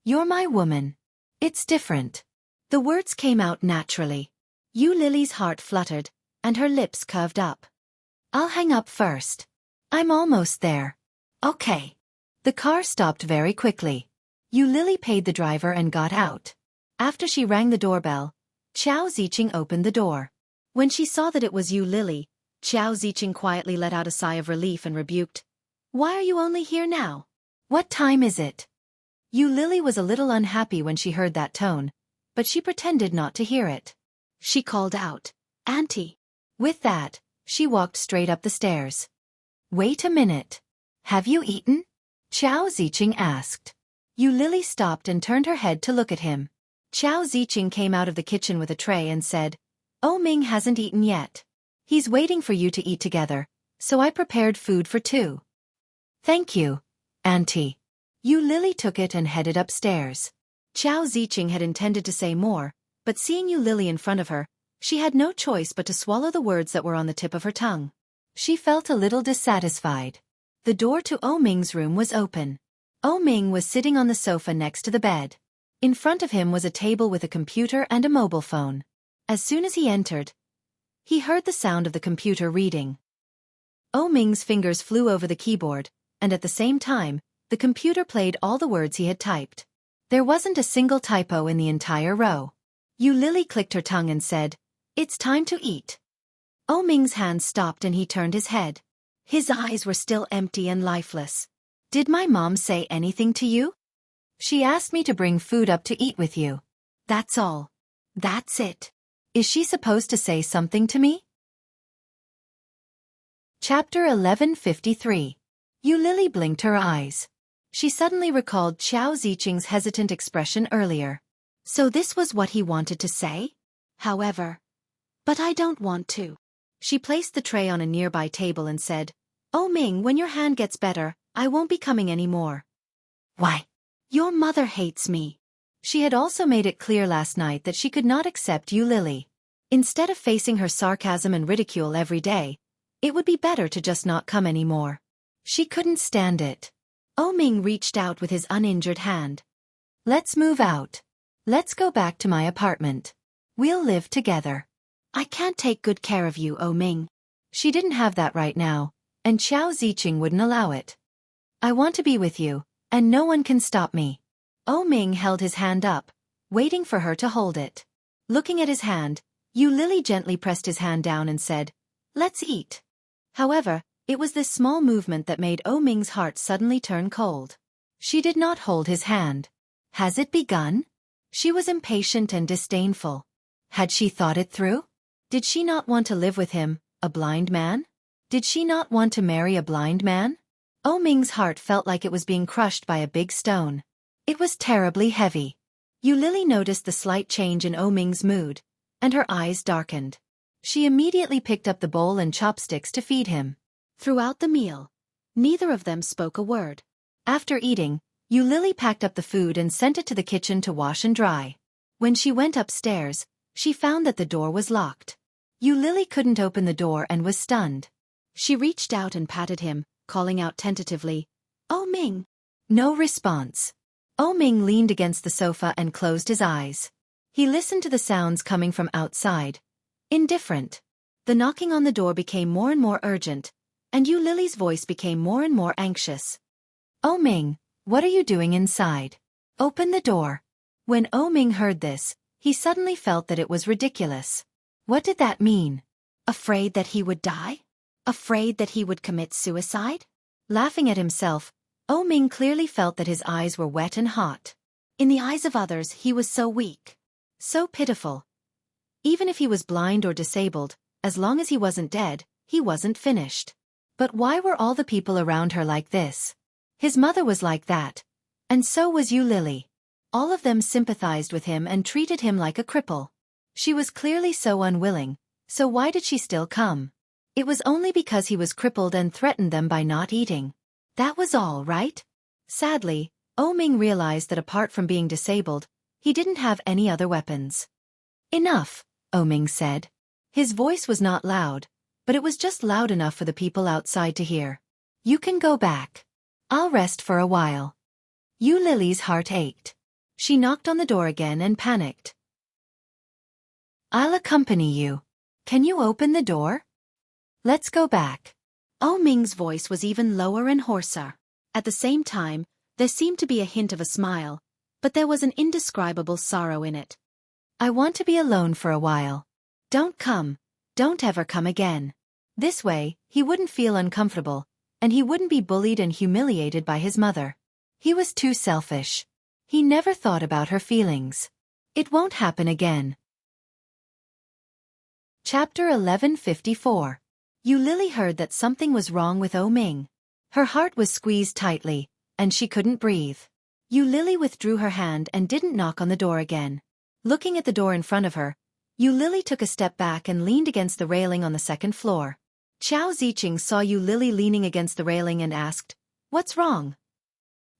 You're my woman. It's different. The words came out naturally. Lily's heart fluttered, and her lips curved up. I'll hang up first. I'm almost there. Okay. The car stopped very quickly. Lily paid the driver and got out. After she rang the doorbell, Xiao Ziqing opened the door. When she saw that it was Lily, Xiao Ziqing quietly let out a sigh of relief and rebuked. Why are you only here now? What time is it? Lily was a little unhappy when she heard that tone, but she pretended not to hear it. She called out, Auntie. With that, she walked straight up the stairs. Wait a minute. Have you eaten? Xiao Ziqing asked. Lily stopped and turned her head to look at him. Xiao Ziqing came out of the kitchen with a tray and said, Oh Ming hasn't eaten yet. He's waiting for you to eat together, so I prepared food for two. Thank you, Auntie. Lily took it and headed upstairs. Xiao Ziqing had intended to say more, but seeing Lily in front of her, she had no choice but to swallow the words that were on the tip of her tongue. She felt a little dissatisfied. The door to Oh Ming's room was open. Oh Ming was sitting on the sofa next to the bed. In front of him was a table with a computer and a mobile phone. As soon as he entered, he heard the sound of the computer reading. Oh Ming's fingers flew over the keyboard, and at the same time, the computer played all the words he had typed. There wasn't a single typo in the entire row. Lily clicked her tongue and said, It's time to eat. Oh Ming's hand stopped and he turned his head. His eyes were still empty and lifeless. Did my mom say anything to you? She asked me to bring food up to eat with you. That's all. That's it. Is she supposed to say something to me? Chapter 1153. Lily blinked her eyes. She suddenly recalled Xiao Ziqing's hesitant expression earlier. So this was what he wanted to say? However, but I don't want to. She placed the tray on a nearby table and said, Oh Ming, when your hand gets better, I won't be coming anymore. Why? Your mother hates me. She had also made it clear last night that she could not accept Lily. Instead of facing her sarcasm and ridicule every day, it would be better to just not come anymore. She couldn't stand it. Oh Ming reached out with his uninjured hand. Let's move out. Let's go back to my apartment. We'll live together. I can't take good care of you, Oh Ming. She didn't have that right now, and Xiao Ziqing wouldn't allow it. I want to be with you, and no one can stop me. Oh Ming held his hand up, waiting for her to hold it. Looking at his hand, Lily gently pressed his hand down and said, Let's eat. However, it was this small movement that made Oh Ming's heart suddenly turn cold. She did not hold his hand. Has it begun? She was impatient and disdainful. Had she thought it through? Did she not want to live with him, a blind man? Did she not want to marry a blind man? Oh Ming's heart felt like it was being crushed by a big stone. It was terribly heavy. Lily noticed the slight change in Oh Ming's mood, and her eyes darkened. She immediately picked up the bowl and chopsticks to feed him. Throughout the meal, neither of them spoke a word. After eating, Yu Lily packed up the food and sent it to the kitchen to wash and dry. When she went upstairs, she found that the door was locked. Yu Lily couldn't open the door and was stunned. She reached out and patted him, calling out tentatively, "Oh Ming." No response. Oh Ming leaned against the sofa and closed his eyes. He listened to the sounds coming from outside. Indifferent. The knocking on the door became more and more urgent, and Yu Lily's voice became more and more anxious. "Oh Ming, what are you doing inside? Open the door." When Oh Ming heard this, he suddenly felt that it was ridiculous. What did that mean? Afraid that he would die? Afraid that he would commit suicide? Laughing at himself, Oh Ming clearly felt that his eyes were wet and hot. In the eyes of others, he was so weak. So pitiful. Even if he was blind or disabled, as long as he wasn't dead, he wasn't finished. But why were all the people around her like this? His mother was like that. And so was Yu Lily. All of them sympathized with him and treated him like a cripple. She was clearly so unwilling, so why did she still come? It was only because he was crippled and threatened them by not eating. That was all, right? Sadly, Oh Ming realized that apart from being disabled, he didn't have any other weapons. "Enough," Oh Ming said. His voice was not loud, but it was just loud enough for the people outside to hear. "You can go back. I'll rest for a while." Yu Lily's heart ached. She knocked on the door again and panicked. "I'll accompany you. Can you open the door? Let's go back." Oh Ming's voice was even lower and hoarser. At the same time, there seemed to be a hint of a smile, but there was an indescribable sorrow in it. "I want to be alone for a while. Don't come. Don't ever come again." This way, he wouldn't feel uncomfortable, and he wouldn't be bullied and humiliated by his mother. He was too selfish. He never thought about her feelings. It won't happen again. Chapter 1154. Yu Lily heard that something was wrong with Oh Ming. Her heart was squeezed tightly, and she couldn't breathe. Yu Lily withdrew her hand and didn't knock on the door again. Looking at the door in front of her, Yu Lily took a step back and leaned against the railing on the second floor. Xiao Ziqing saw Yu Lily leaning against the railing and asked, "What's wrong?"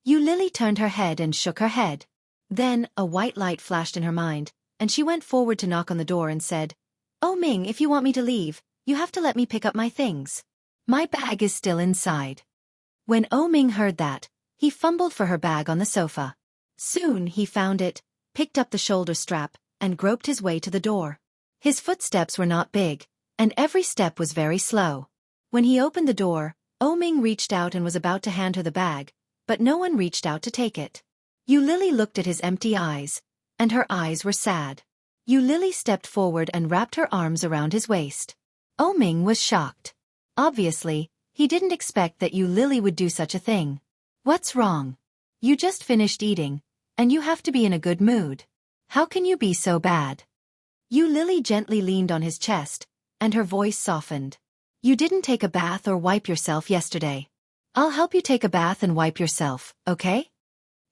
Yu Lily turned her head and shook her head. Then, a white light flashed in her mind, and she went forward to knock on the door and said, "Oh Ming, if you want me to leave, you have to let me pick up my things. My bag is still inside." When Oh Ming heard that, he fumbled for her bag on the sofa. Soon he found it, picked up the shoulder strap, and groped his way to the door. His footsteps were not big, and every step was very slow. When he opened the door, Oh Ming reached out and was about to hand her the bag, but no one reached out to take it. Yu Lily looked at his empty eyes, and her eyes were sad. Yu Lily stepped forward and wrapped her arms around his waist. Oh Ming was shocked. Obviously, he didn't expect that Yu Lily would do such a thing. "What's wrong? You just finished eating, and you have to be in a good mood. How can you be so bad?" Yu Lily gently leaned on his chest, and her voice softened. "You didn't take a bath or wipe yourself yesterday. I'll help you take a bath and wipe yourself, okay?"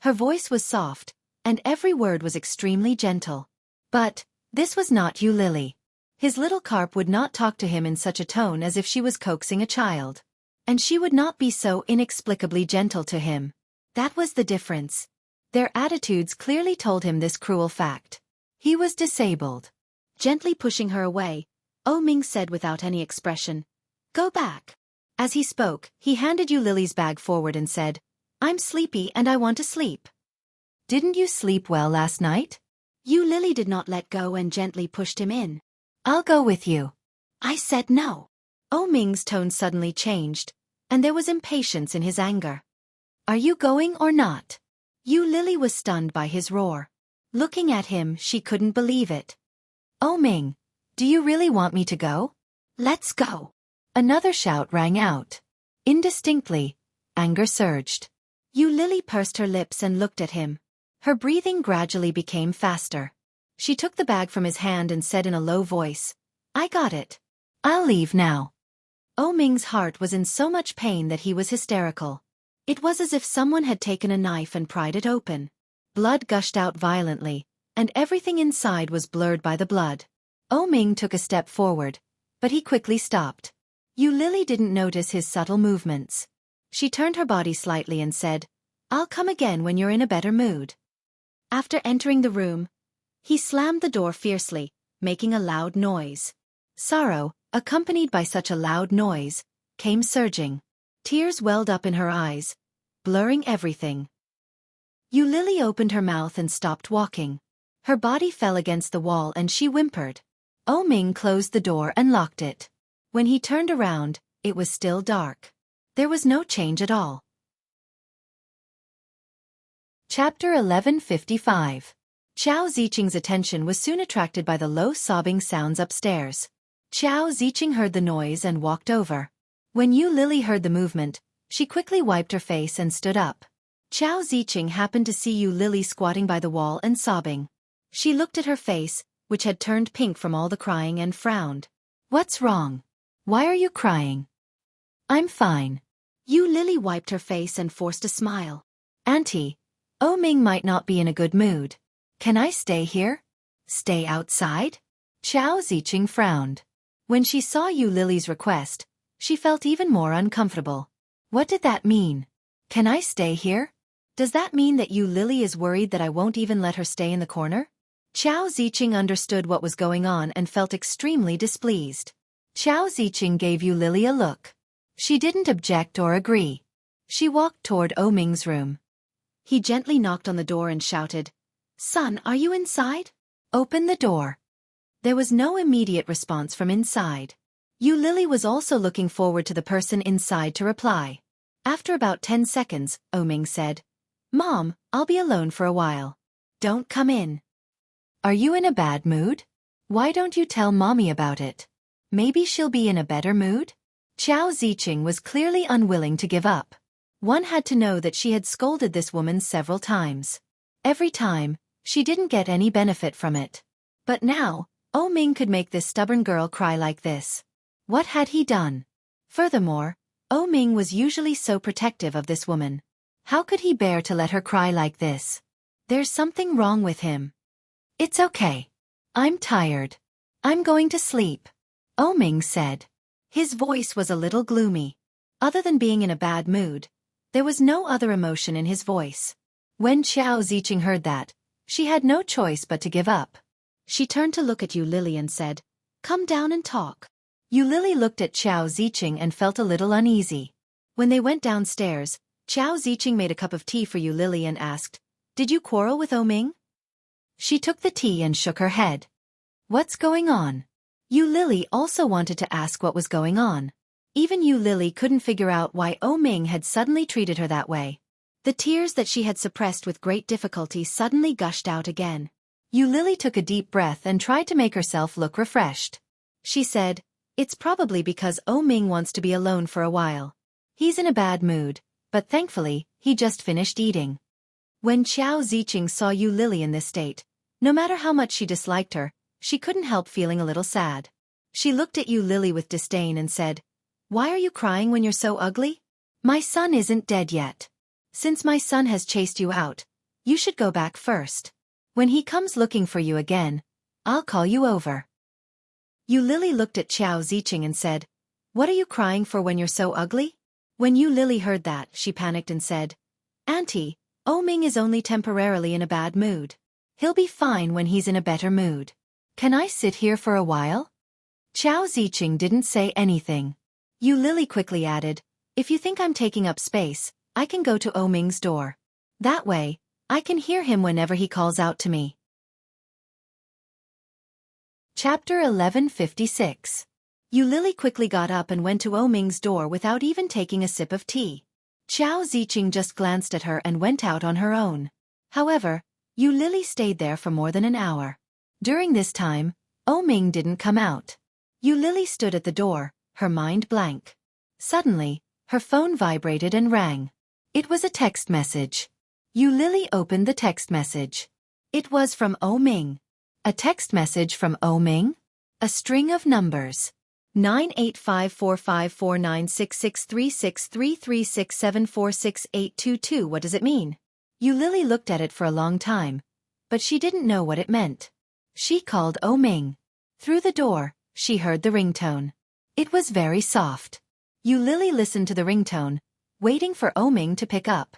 Her voice was soft, and every word was extremely gentle. But this was not Yu Lily. His little carp would not talk to him in such a tone as if she was coaxing a child. And she would not be so inexplicably gentle to him. That was the difference. Their attitudes clearly told him this cruel fact. He was disabled. Gently pushing her away, Oh Ming said without any expression, "Go back." As he spoke, he handed Yu Lily's bag forward and said, "I'm sleepy and I want to sleep." "Didn't you sleep well last night?" Yu Lily did not let go and gently pushed him in. "I'll go with you." "I said no." Oh Ming's tone suddenly changed, and there was impatience in his anger. "Are you going or not?" Yu Lily was stunned by his roar. Looking at him, she couldn't believe it. "Oh Ming, do you really want me to go?" "Let's go." Another shout rang out. Indistinctly, anger surged. Yu Lily pursed her lips and looked at him. Her breathing gradually became faster. She took the bag from his hand and said in a low voice, "I got it. I'll leave now." Oh Ming's heart was in so much pain that he was hysterical. It was as if someone had taken a knife and pried it open. Blood gushed out violently, and everything inside was blurred by the blood. Oh Ming took a step forward, but he quickly stopped. Yu Lily didn't notice his subtle movements. She turned her body slightly and said, I'll come again when you're in a better mood. After entering the room, he slammed the door fiercely, making a loud noise. Sorrow, accompanied by such a loud noise, came surging. Tears welled up in her eyes, blurring everything. Lily opened her mouth and stopped walking. Her body fell against the wall and she whimpered. Ming closed the door and locked it. When he turned around, it was still dark. There was no change at all. Chapter 1155. Xiao Ziqing's attention was soon attracted by the low sobbing sounds upstairs. Xiao Ziqing heard the noise and walked over. When Lily heard the movement, she quickly wiped her face and stood up. Xiao Ziqing happened to see Lily squatting by the wall and sobbing. She looked at her face, which had turned pink from all the crying, and frowned. What's wrong? Why are you crying? I'm fine. Lily wiped her face and forced a smile. Auntie, Ming might not be in a good mood. Can I stay here? Stay outside? Xiao Ziqing frowned. When she saw Lily's request, she felt even more uncomfortable. What did that mean? Can I stay here? Does that mean that Lily is worried that I won't even let her stay in the corner? Xiao Ziqing understood what was going on and felt extremely displeased. Xiao Ziqing gave Lily a look. She didn't object or agree. She walked toward Ming's room. He gently knocked on the door and shouted, Son, are you inside? Open the door. There was no immediate response from inside. Lily was also looking forward to the person inside to reply. After about 10 seconds, Ming said, Mom, I'll be alone for a while. Don't come in. Are you in a bad mood? Why don't you tell Mommy about it? Maybe she'll be in a better mood? Xiao Ziqing was clearly unwilling to give up. One had to know that she had scolded this woman several times. Every time, she didn't get any benefit from it. But now, Ming could make this stubborn girl cry like this. What had he done? Furthermore, Ming was usually so protective of this woman. How could he bear to let her cry like this? There's something wrong with him. It's okay. I'm tired. I'm going to sleep, Ming said. His voice was a little gloomy. Other than being in a bad mood, there was no other emotion in his voice. When Xiao Ziqing heard that, she had no choice but to give up. She turned to look at Lily and said, Come down and talk. Lily looked at Xiao Ziqing and felt a little uneasy. When they went downstairs, Xiao Ziqing made a cup of tea for Lily and asked, Did you quarrel with Ming? She took the tea and shook her head. What's going on? Lily also wanted to ask what was going on. Even Lily couldn't figure out why Ming had suddenly treated her that way. The tears that she had suppressed with great difficulty suddenly gushed out again. Lily took a deep breath and tried to make herself look refreshed. She said, It's probably because Ming wants to be alone for a while. He's in a bad mood, but thankfully, he just finished eating. When Xiao Ziqing saw Lily in this state, no matter how much she disliked her, she couldn't help feeling a little sad. She looked at Lily with disdain and said, Why are you crying when you're so ugly? My son isn't dead yet. Since my son has chased you out, you should go back first. When he comes looking for you again, I'll call you over. Lily looked at Xiao Ziqing and said, What are you crying for when you're so ugly? When Lily heard that, she panicked and said, Auntie, Ming is only temporarily in a bad mood. He'll be fine when he's in a better mood. Can I sit here for a while? Xiao Ziqing didn't say anything. Lily quickly added, If you think I'm taking up space, I can go to Ming's door. That way, I can hear him whenever he calls out to me. Chapter 1156. Lily quickly got up and went to Ming's door without even taking a sip of tea. Xiao Ziqing just glanced at her and went out on her own. However, Lily stayed there for more than an hour. During this time, Ming didn't come out. Lily stood at the door, her mind blank. Suddenly, her phone vibrated and rang. It was a text message. Lily opened the text message. It was from Ming. A text message from Ming? A string of numbers. 985454966363367468222. What does it mean? Lily looked at it for a long time, but she didn't know what it meant. She called Ming. Through the door, she heard the ringtone. It was very soft. Lily listened to the ringtone, waiting for Ming to pick up.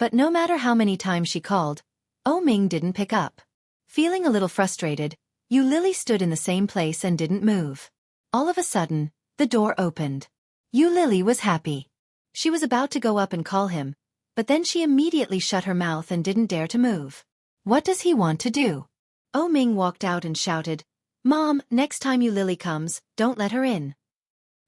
But no matter how many times she called, Ming didn't pick up. Feeling a little frustrated, Yu Lily stood in the same place and didn't move. All of a sudden, the door opened. Yu Lily was happy. She was about to go up and call him, but then she immediately shut her mouth and didn't dare to move. What does he want to do? Ming walked out and shouted, "Mom, next time Yu Lily comes, don't let her in."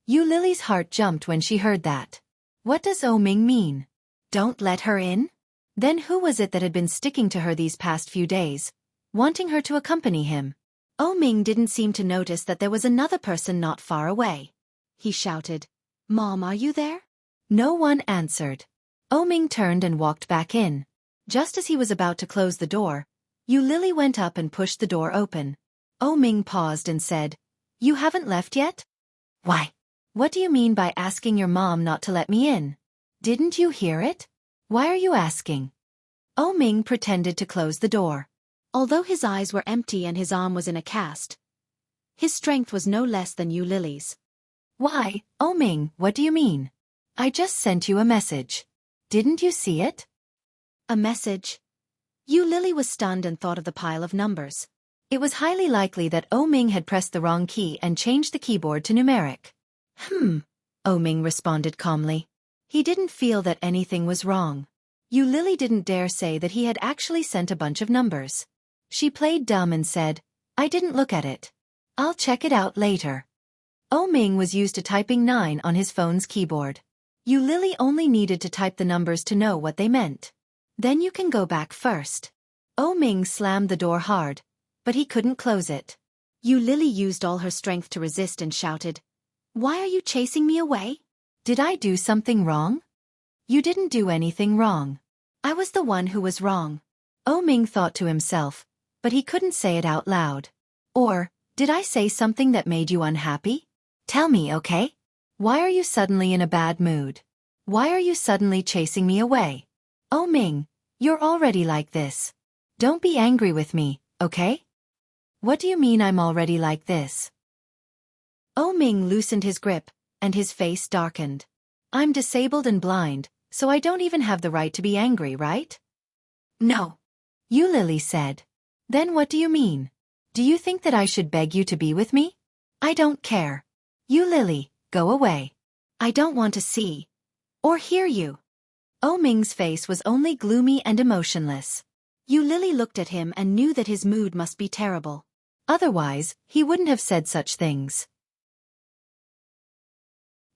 Yu Lily's heart jumped when she heard that. What does Ming mean? Don't let her in? Then who was it that had been sticking to her these past few days, wanting her to accompany him? Ming didn't seem to notice that there was another person not far away. He shouted, "Mom, are you there?" No one answered. Ming turned and walked back in. Just as he was about to close the door, Yu Lily went up and pushed the door open. Ming paused and said, "You haven't left yet?" "Why? What do you mean by asking your mom not to let me in? Didn't you hear it? Why are you asking?" Ming pretended to close the door. Although his eyes were empty and his arm was in a cast, his strength was no less than Yu Lily's. "Why, Ming, what do you mean? I just sent you a message. Didn't you see it?" A message? Yu Lily was stunned and thought of the pile of numbers. It was highly likely that Ming had pressed the wrong key and changed the keyboard to numeric. Ming responded calmly. He didn't feel that anything was wrong. Yu Lily didn't dare say that he had actually sent a bunch of numbers. She played dumb and said, "I didn't look at it. I'll check it out later." Ming was used to typing 9 on his phone's keyboard. Yu Lily only needed to type the numbers to know what they meant. "Then you can go back first." Ming slammed the door hard, but he couldn't close it. Yu Lily used all her strength to resist and shouted, "Why are you chasing me away? Did I do something wrong?" "You didn't do anything wrong. I was the one who was wrong." Ming thought to himself, but he couldn't say it out loud. "Or, did I say something that made you unhappy? Tell me, okay? Why are you suddenly in a bad mood? Why are you suddenly chasing me away? Ming, you're already like this. Don't be angry with me, okay? What do you mean I'm already like this?" Ming loosened his grip, and his face darkened. "I'm disabled and blind, so I don't even have the right to be angry, right?" "No," Yu Lily said. "Then what do you mean? Do you think that I should beg you to be with me? I don't care. Yu Lily, go away. I don't want to see or hear you." Ming's face was only gloomy and emotionless. Yu Lily looked at him and knew that his mood must be terrible. Otherwise, he wouldn't have said such things.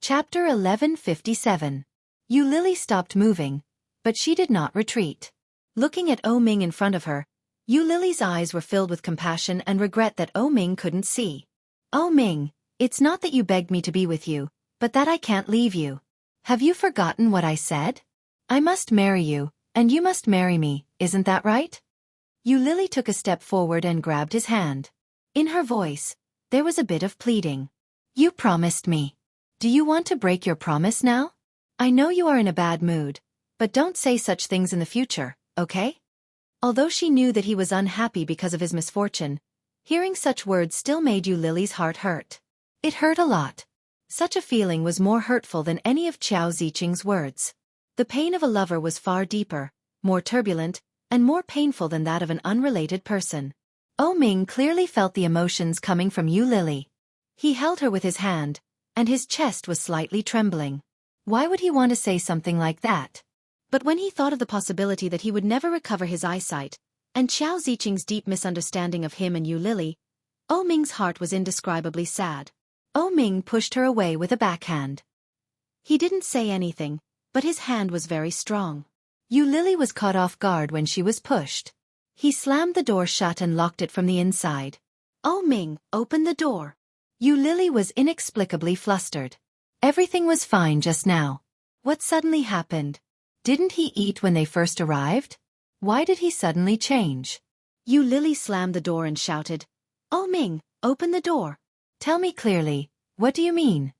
Chapter 1157. Yu Lily stopped moving, but she did not retreat. Looking at Ming in front of her, Yu Lily's eyes were filled with compassion and regret that Ming couldn't see. "Ming, it's not that you begged me to be with you, but that I can't leave you. Have you forgotten what I said? I must marry you, and you must marry me, isn't that right?" Yu Lily took a step forward and grabbed his hand. In her voice, there was a bit of pleading. "You promised me. Do you want to break your promise now? I know you are in a bad mood, but don't say such things in the future, okay?" Although she knew that he was unhappy because of his misfortune, hearing such words still made Yu Lily's heart hurt. It hurt a lot. Such a feeling was more hurtful than any of Xiao Ziqing's words. The pain of a lover was far deeper, more turbulent, and more painful than that of an unrelated person. Ming clearly felt the emotions coming from Yu Lily. He held her with his hand, and his chest was slightly trembling. Why would he want to say something like that? But when he thought of the possibility that he would never recover his eyesight, and Xiao Ziqing's deep misunderstanding of him and Yu Lily, Ming's heart was indescribably sad. Ming pushed her away with a backhand. He didn't say anything, but his hand was very strong. Yu Lily was caught off guard when she was pushed. He slammed the door shut and locked it from the inside. Ming, open the door." Yu Lily was inexplicably flustered. Everything was fine just now. What suddenly happened? Didn't he eat when they first arrived? Why did he suddenly change? Yu Lily slammed the door and shouted, "Ming, open the door. Tell me clearly, what do you mean?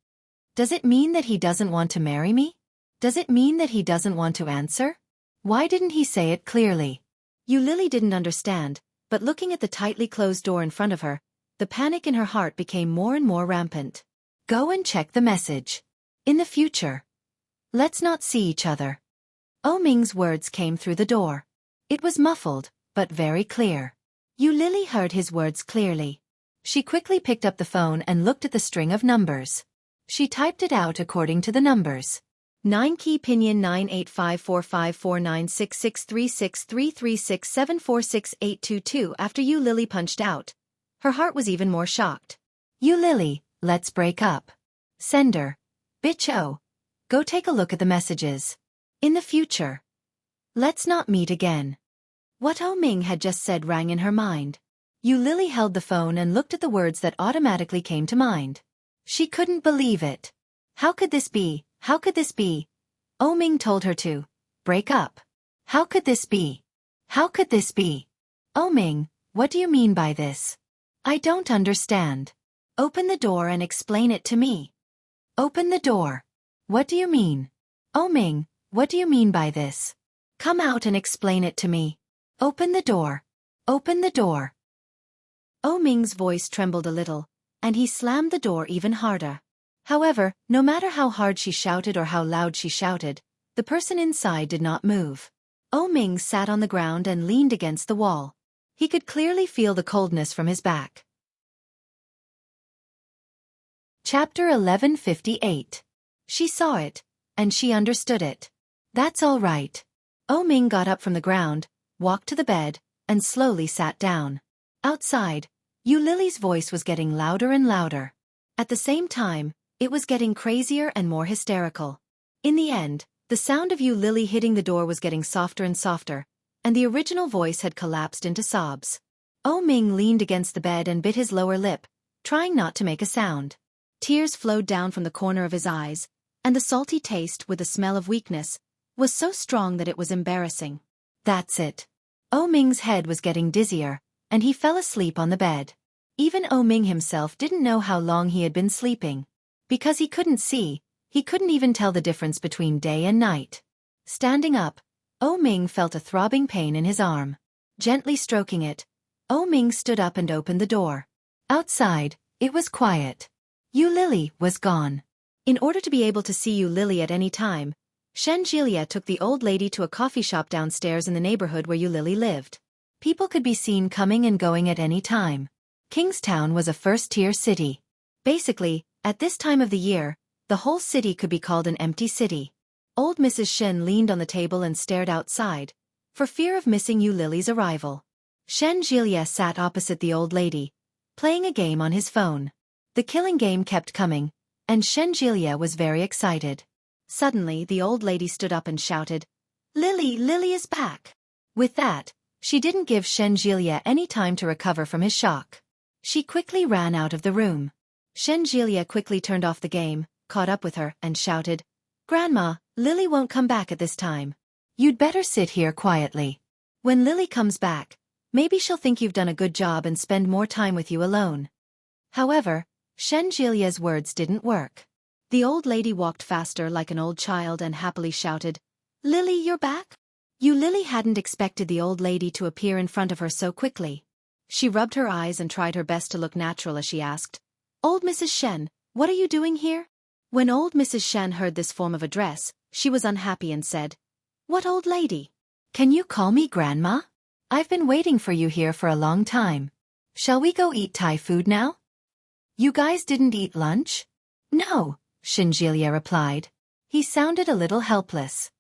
Does it mean that he doesn't want to marry me? Does it mean that he doesn't want to answer? Why didn't he say it clearly?" Yu Lily didn't understand, but looking at the tightly closed door in front of her, the panic in her heart became more and more rampant. "Go and check the message. In the future, let's not see each other." Ming's words came through the door. It was muffled, but very clear. Yu Lili heard his words clearly. She quickly picked up the phone and looked at the string of numbers. She typed it out according to the numbers. 9 key pinyin 985454966363367468222. After Yu Lili punched out, her heart was even more shocked. Yu Lili, let's break up. Sender. Bitch oh. Go take a look at the messages. In the future. Let's not meet again. What Ming had just said rang in her mind. Yu Lili held the phone and looked at the words that automatically came to mind. She couldn't believe it. How could this be? How could this be? Ming told her to break up. How could this be? How could this be? Ming, what do you mean by this? I don't understand. Open the door and explain it to me. Open the door. What do you mean? Ming, what do you mean by this? Come out and explain it to me. Open the door. Open the door. Ming's voice trembled a little, and he slammed the door even harder. However, no matter how hard she shouted or how loud she shouted, the person inside did not move. Ming sat on the ground and leaned against the wall. He could clearly feel the coldness from his back. Chapter 1158. She saw it, and she understood it. That's all right. Ming got up from the ground, walked to the bed, and slowly sat down. Outside, Yu Lili's voice was getting louder and louder. At the same time, it was getting crazier and more hysterical. In the end, the sound of Yu Lili hitting the door was getting softer and softer, and the original voice had collapsed into sobs. Ming leaned against the bed and bit his lower lip, trying not to make a sound. Tears flowed down from the corner of his eyes, and the salty taste with the smell of weakness was so strong that it was embarrassing. That's it. Ming's head was getting dizzier, and he fell asleep on the bed. Even Ming himself didn't know how long he had been sleeping. Because he couldn't see, he couldn't even tell the difference between day and night. Standing up, Ming felt a throbbing pain in his arm. Gently stroking it, Ming stood up and opened the door. Outside, it was quiet. Yu Lili was gone. In order to be able to see Yu Lili at any time, Shen Jilia took the old lady to a coffee shop downstairs in the neighborhood where Yu Lili lived. People could be seen coming and going at any time. Kingstown was a first-tier city. Basically, at this time of the year, the whole city could be called an empty city. Old Mrs. Shen leaned on the table and stared outside, for fear of missing Yu Lili's arrival. Shen Jilia sat opposite the old lady, playing a game on his phone. The killing game kept coming, and Shen Jilia was very excited. Suddenly, the old lady stood up and shouted, "Lili, Lili is back!" With that, she didn't give Shen Jilia any time to recover from his shock. She quickly ran out of the room. Shen Jilia quickly turned off the game, caught up with her, and shouted, "Grandma, Lili won't come back at this time. You'd better sit here quietly. When Lili comes back, maybe she'll think you've done a good job and spend more time with you alone." However, Shen Jilia's words didn't work. The old lady walked faster like an old child and happily shouted, "Lili, you're back?" Yu Lili hadn't expected the old lady to appear in front of her so quickly. She rubbed her eyes and tried her best to look natural as she asked, "Old Mrs. Shen, what are you doing here?" When old Mrs. Shen heard this form of address, she was unhappy and said, "What old lady? Can you call me Grandma? I've been waiting for you here for a long time. Shall we go eat Thai food now?" "You guys didn't eat lunch?" "No," Shinjilia replied. He sounded a little helpless.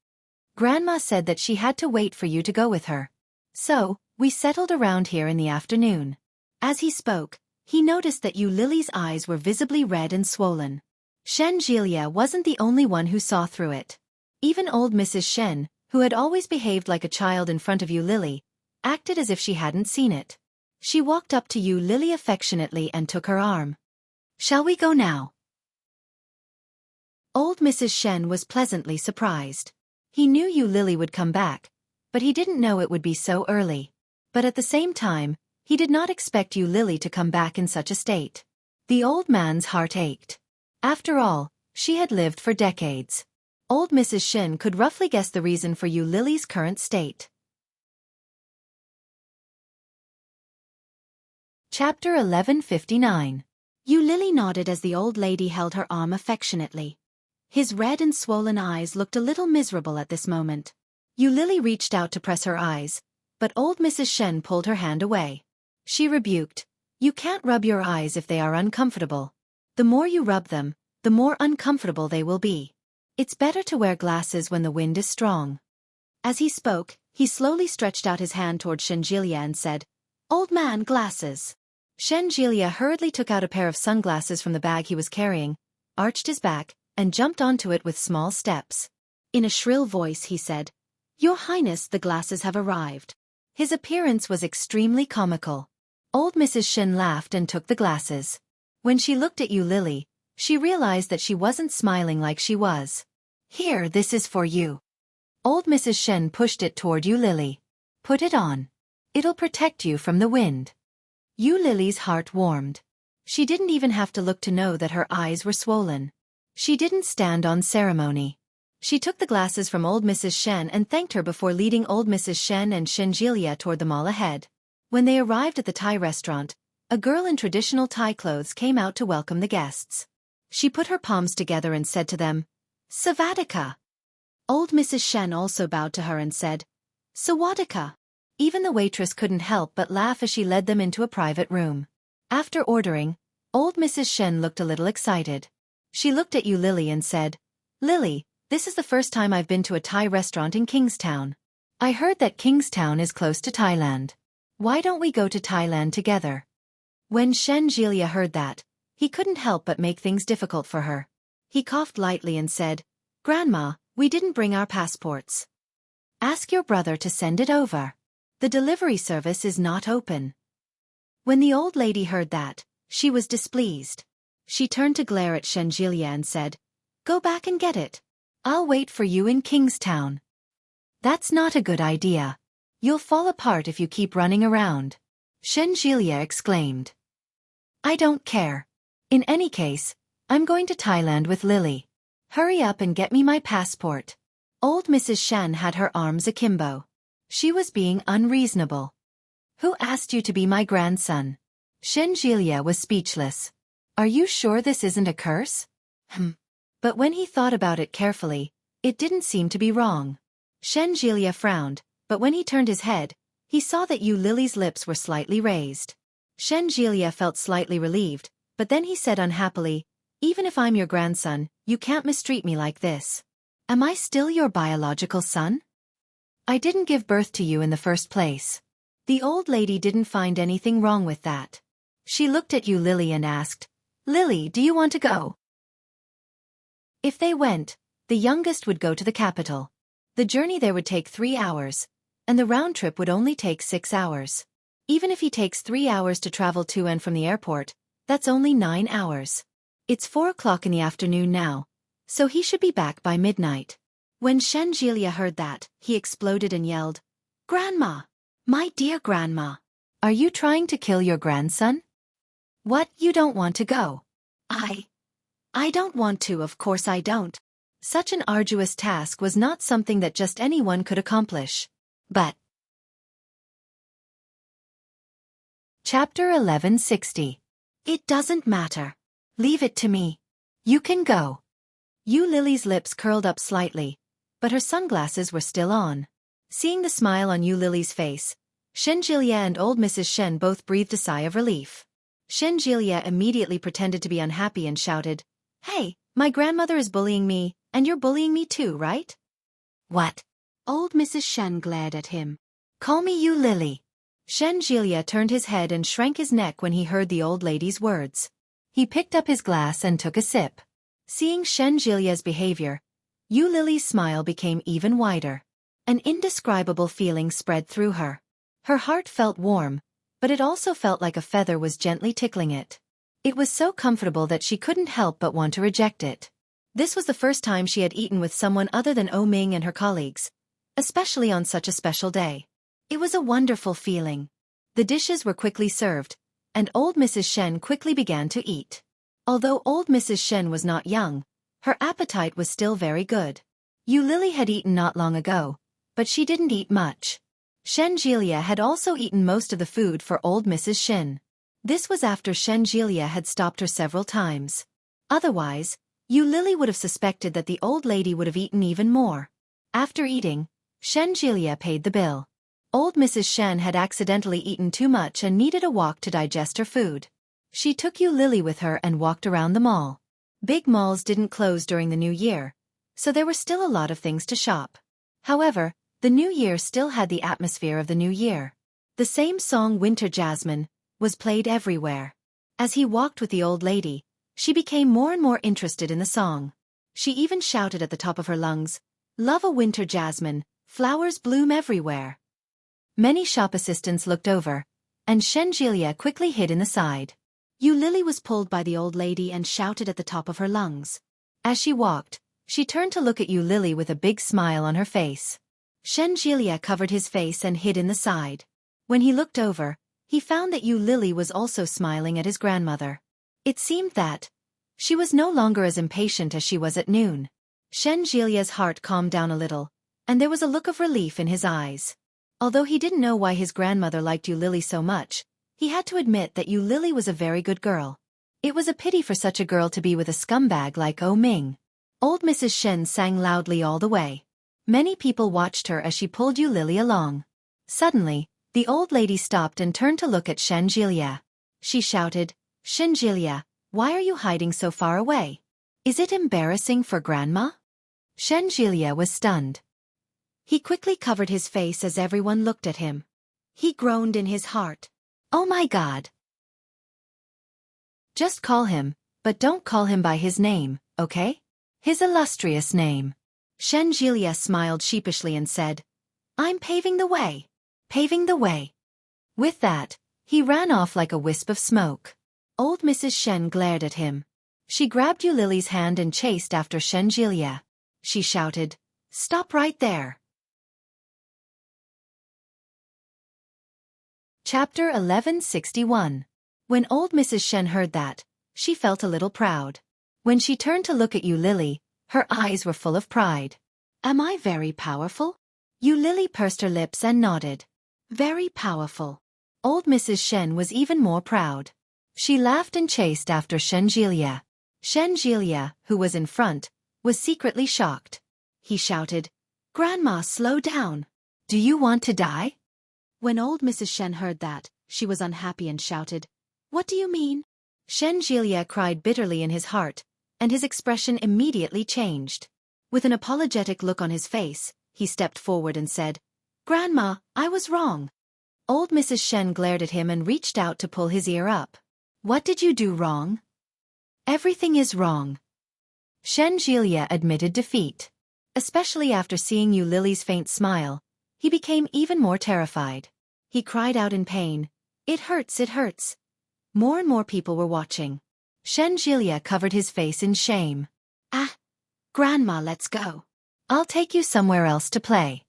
"Grandma said that she had to wait for you to go with her. So, we settled around here in the afternoon." As he spoke, he noticed that Yu Lili's eyes were visibly red and swollen. Shen Jilia wasn't the only one who saw through it. Even old Mrs. Shen, who had always behaved like a child in front of Yu Lili, acted as if she hadn't seen it. She walked up to Yu Lili affectionately and took her arm. "Shall we go now?" Old Mrs. Shen was pleasantly surprised. He knew Yu Lili would come back, but he didn't know it would be so early. But at the same time, he did not expect Yu Lili to come back in such a state. The old man's heart ached. After all, she had lived for decades. Old Mrs. Shen could roughly guess the reason for Yu Lili's current state. Chapter 1159. Yu Lili nodded as the old lady held her arm affectionately. His red and swollen eyes looked a little miserable at this moment. Yu Lily reached out to press her eyes, but old Mrs. Shen pulled her hand away. She rebuked, "You can't rub your eyes if they are uncomfortable. The more you rub them, the more uncomfortable they will be. It's better to wear glasses when the wind is strong." As he spoke, he slowly stretched out his hand toward Shenjilia and said, "Old man, glasses." Shenjilia hurriedly took out a pair of sunglasses from the bag he was carrying, arched his back, and jumped onto it with small steps. In a shrill voice he said, "Your Highness, the glasses have arrived." His appearance was extremely comical. Old Mrs. Shen laughed and took the glasses. When she looked at Yu Lily, she realized that she wasn't smiling like she was. "Here, this is for you." Old Mrs. Shen pushed it toward Yu Lily. "Put it on. It'll protect you from the wind." Yu Lily's heart warmed. She didn't even have to look to know that her eyes were swollen. She didn't stand on ceremony. She took the glasses from old Mrs. Shen and thanked her before leading old Mrs. Shen and Shenjilia toward the mall ahead. When they arrived at the Thai restaurant, a girl in traditional Thai clothes came out to welcome the guests. She put her palms together and said to them, "Savadika." Old Mrs. Shen also bowed to her and said, "Sawadika." Even the waitress couldn't help but laugh as she led them into a private room. After ordering, old Mrs. Shen looked a little excited. She looked at Yu Lily and said, "Lily, this is the first time I've been to a Thai restaurant in Kingstown. I heard that Kingstown is close to Thailand. Why don't we go to Thailand together?" When Shenjilia heard that, he couldn't help but make things difficult for her. He coughed lightly and said, "Grandma, we didn't bring our passports. Ask your brother to send it over. The delivery service is not open." When the old lady heard that, she was displeased. She turned to glare at Shenjilia and said, "Go back and get it. I'll wait for you in Kingstown." "That's not a good idea. You'll fall apart if you keep running around," Shenjilia exclaimed. "I don't care. In any case, I'm going to Thailand with Lily. Hurry up and get me my passport." Old Mrs. Shan had her arms akimbo. She was being unreasonable. "Who asked you to be my grandson?" Shenjilia was speechless. "Are you sure this isn't a curse?" But when he thought about it carefully, it didn't seem to be wrong. Shenjilia frowned, but when he turned his head, he saw that Yu Lily's lips were slightly raised. Shenjilia felt slightly relieved, but then he said unhappily, "Even if I'm your grandson, you can't mistreat me like this. Am I still your biological son? I didn't give birth to you in the first place." The old lady didn't find anything wrong with that. She looked at Yu Lily and asked, "Lily, do you want to go?" If they went, the youngest would go to the capital. The journey there would take 3 hours, and the round trip would only take 6 hours. Even if he takes 3 hours to travel to and from the airport, that's only 9 hours. It's 4 o'clock in the afternoon now, so he should be back by midnight. When Shenjilia heard that, he exploded and yelled, "Grandma! My dear grandma! Are you trying to kill your grandson? What, you don't want to go?" I don't want to, of course I don't." Such an arduous task was not something that just anyone could accomplish. But Chapter 1160. It doesn't matter. Leave it to me. You can go. Yu Lily's lips curled up slightly, but her sunglasses were still on. Seeing the smile on Yu Lily's face, Shenjilia and old Mrs. Shen both breathed a sigh of relief. Shenjilia immediately pretended to be unhappy and shouted, "Hey, my grandmother is bullying me, and you're bullying me too, right?" "What?" Old Mrs. Shen glared at him. "Call me Yu Lily." Shenjilia turned his head and shrank his neck when he heard the old lady's words. He picked up his glass and took a sip. Seeing Shenjilia's behavior, Yu Lily's smile became even wider. An indescribable feeling spread through her. Her heart felt warm, but it also felt like a feather was gently tickling it. It was so comfortable that she couldn't help but want to reject it. This was the first time she had eaten with someone other than O Ming and her colleagues, especially on such a special day. It was a wonderful feeling. The dishes were quickly served, and old Mrs. Shen quickly began to eat. Although old Mrs. Shen was not young, her appetite was still very good. Yu Lily had eaten not long ago, but she didn't eat much. Shenjilia had also eaten most of the food for old Mrs. Shen. This was after Shenjilia had stopped her several times. Otherwise, Yu Lily would have suspected that the old lady would have eaten even more. After eating, Shen Jilia paid the bill. Old Mrs. Shen had accidentally eaten too much and needed a walk to digest her food. She took Yu Lily with her and walked around the mall. Big malls didn't close during the New Year, so there were still a lot of things to shop. However, the New Year still had the atmosphere of the New Year. The same song, Winter Jasmine, was played everywhere. As he walked with the old lady, she became more and more interested in the song. She even shouted at the top of her lungs, "Love a winter jasmine, flowers bloom everywhere." Many shop assistants looked over, and Shen Jilia quickly hid in the side. Yu Lily was pulled by the old lady and shouted at the top of her lungs. As she walked, she turned to look at Yu Lily with a big smile on her face. Shen Jilia covered his face and hid in the side. When he looked over, he found that Yu Lily was also smiling at his grandmother. It seemed that she was no longer as impatient as she was at noon. Shen Jilia's heart calmed down a little, and there was a look of relief in his eyes. Although he didn't know why his grandmother liked Yu Lily so much, he had to admit that Yu Lily was a very good girl. It was a pity for such a girl to be with a scumbag like Oh Ming. Old Mrs. Shen sang loudly all the way. Many people watched her as she pulled Yu Lily along. Suddenly, the old lady stopped and turned to look at Shen Jilia. She shouted, "Shen Jilia, why are you hiding so far away? Is it embarrassing for Grandma?" Shen Jilia was stunned. He quickly covered his face as everyone looked at him. He groaned in his heart. "Oh my God. Just call him, but don't call him by his name, okay? His illustrious name." Shen Jilia smiled sheepishly and said, "I'm paving the way. Paving the way." With that, he ran off like a wisp of smoke. Old Mrs. Shen glared at him. She grabbed Yu Lily's hand and chased after Shen Jilia. She shouted, "Stop right there." Chapter 1161. When old Mrs. Shen heard that, she felt a little proud. When she turned to look at Yu Lily, her eyes were full of pride. "Am I very powerful?" Yu Lily pursed her lips and nodded. "Very powerful." Old Mrs. Shen was even more proud. She laughed and chased after Shen Jilia. Shen Jilia, who was in front, was secretly shocked. He shouted, "Grandma, slow down. Do you want to die?" When old Mrs. Shen heard that, she was unhappy and shouted, "What do you mean?" Shen Jilia cried bitterly in his heart, and his expression immediately changed. With an apologetic look on his face, he stepped forward and said, "Grandma, I was wrong." Old Mrs. Shen glared at him and reached out to pull his ear up. "What did you do wrong?" "Everything is wrong." Shen Jilia admitted defeat. Especially after seeing Yu Lily's faint smile, he became even more terrified. He cried out in pain, "It hurts, it hurts." More and more people were watching. Shen Jilia covered his face in shame. "Ah, Grandma, let's go. I'll take you somewhere else to play."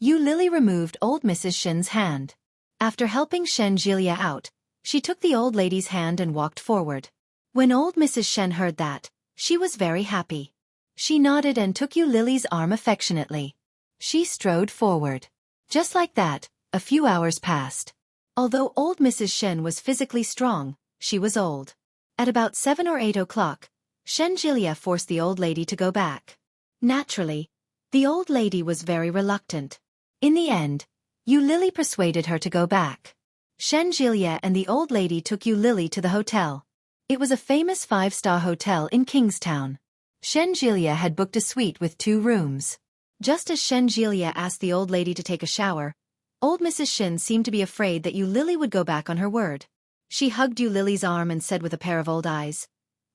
Yu Lily removed old Mrs. Shen's hand. After helping Shen Jilia out, she took the old lady's hand and walked forward. When old Mrs. Shen heard that, she was very happy. She nodded and took Yu Lily's arm affectionately. She strode forward. Just like that, a few hours passed. Although old Mrs. Shen was physically strong, she was old. At about 7 or 8 o'clock, Shen Jilia forced the old lady to go back. Naturally, the old lady was very reluctant. In the end, Yu Lily persuaded her to go back. Shen Jilia and the old lady took Yu Lily to the hotel. It was a famous 5-star hotel in Kingstown. Shen Jilia had booked a suite with 2 rooms. Just as Shen Jilia asked the old lady to take a shower, old Mrs. Shen seemed to be afraid that Yu Lily would go back on her word. She hugged Yu Lily's arm and said with a pair of old eyes,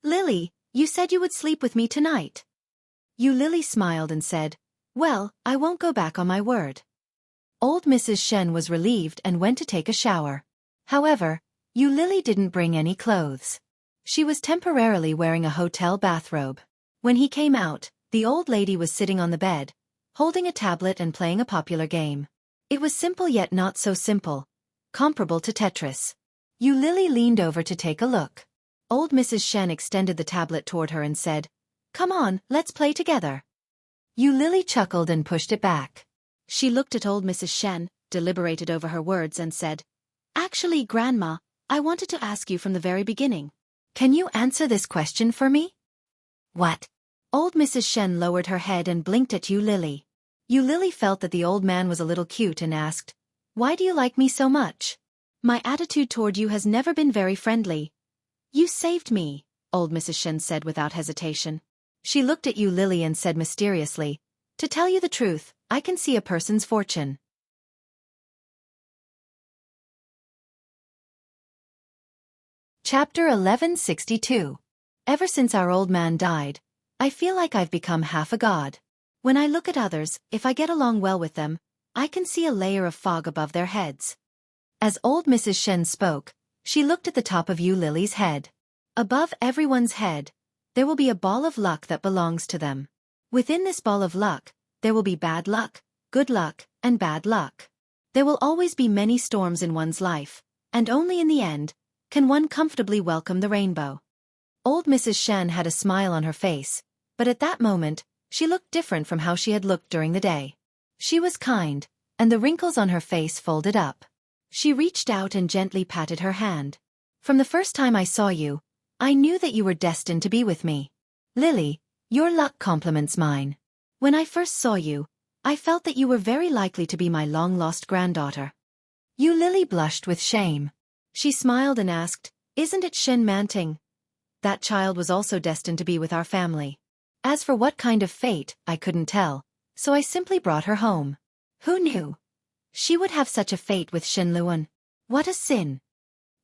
"Lily, you said you would sleep with me tonight." Yu Lily smiled and said, "Well, I won't go back on my word." Old Mrs. Shen was relieved and went to take a shower. However, Yu Lily didn't bring any clothes. She was temporarily wearing a hotel bathrobe. When he came out, the old lady was sitting on the bed, holding a tablet and playing a popular game. It was simple yet not so simple, comparable to Tetris. Yu Lily leaned over to take a look. Old Mrs. Shen extended the tablet toward her and said, "Come on, let's play together." Yu Lily chuckled and pushed it back. She looked at old Mrs. Shen, deliberated over her words and said, "Actually, Grandma, I wanted to ask you from the very beginning. Can you answer this question for me?" "What?" Old Mrs. Shen lowered her head and blinked at Yu Lily. Yu Lily felt that the old man was a little cute and asked, "Why do you like me so much? My attitude toward you has never been very friendly." "You saved me," old Mrs. Shen said without hesitation. She looked at Yu Lily and said mysteriously, "To tell you the truth, I can see a person's fortune." Chapter 1162. Ever since our old man died, I feel like I've become half a god. When I look at others, if I get along well with them, I can see a layer of fog above their heads. As old Mrs. Shen spoke, she looked at the top of Yu Lily's head. Above everyone's head, there will be a ball of luck that belongs to them. Within this ball of luck, there will be bad luck, good luck, and bad luck. There will always be many storms in one's life, and only in the end can one comfortably welcome the rainbow. Old Mrs. Shen had a smile on her face, but at that moment, she looked different from how she had looked during the day. She was kind, and the wrinkles on her face folded up. She reached out and gently patted her hand. "From the first time I saw you, I knew that you were destined to be with me. Lily, your luck compliments mine. When I first saw you, I felt that you were very likely to be my long-lost granddaughter." Yu Lily blushed with shame. She smiled and asked, "Isn't it Shen Manting? That child was also destined to be with our family. As for what kind of fate, I couldn't tell, so I simply brought her home. Who knew? She would have such a fate with Shen Luan. What a sin."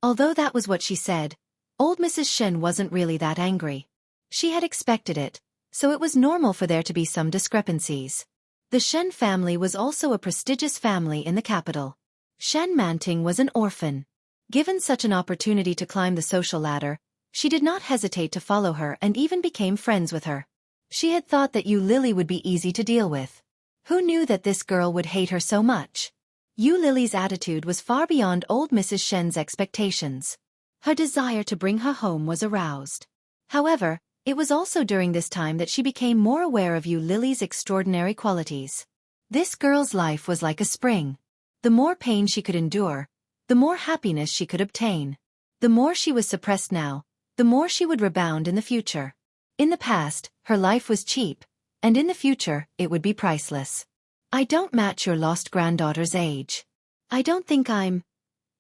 Although that was what she said, old Mrs. Shen wasn't really that angry. She had expected it, so it was normal for there to be some discrepancies. The Shen family was also a prestigious family in the capital. Shen Manting was an orphan. Given such an opportunity to climb the social ladder, she did not hesitate to follow her and even became friends with her. She had thought that Yu Lily would be easy to deal with. Who knew that this girl would hate her so much? Yu Lily's attitude was far beyond old Mrs. Shen's expectations. Her desire to bring her home was aroused. However, it was also during this time that she became more aware of Yu Lily's extraordinary qualities. This girl's life was like a spring. The more pain she could endure, the more happiness she could obtain. The more she was suppressed now, the more she would rebound in the future. In the past, her life was cheap, and in the future, it would be priceless. "I don't match your lost granddaughter's age. I don't think I'm...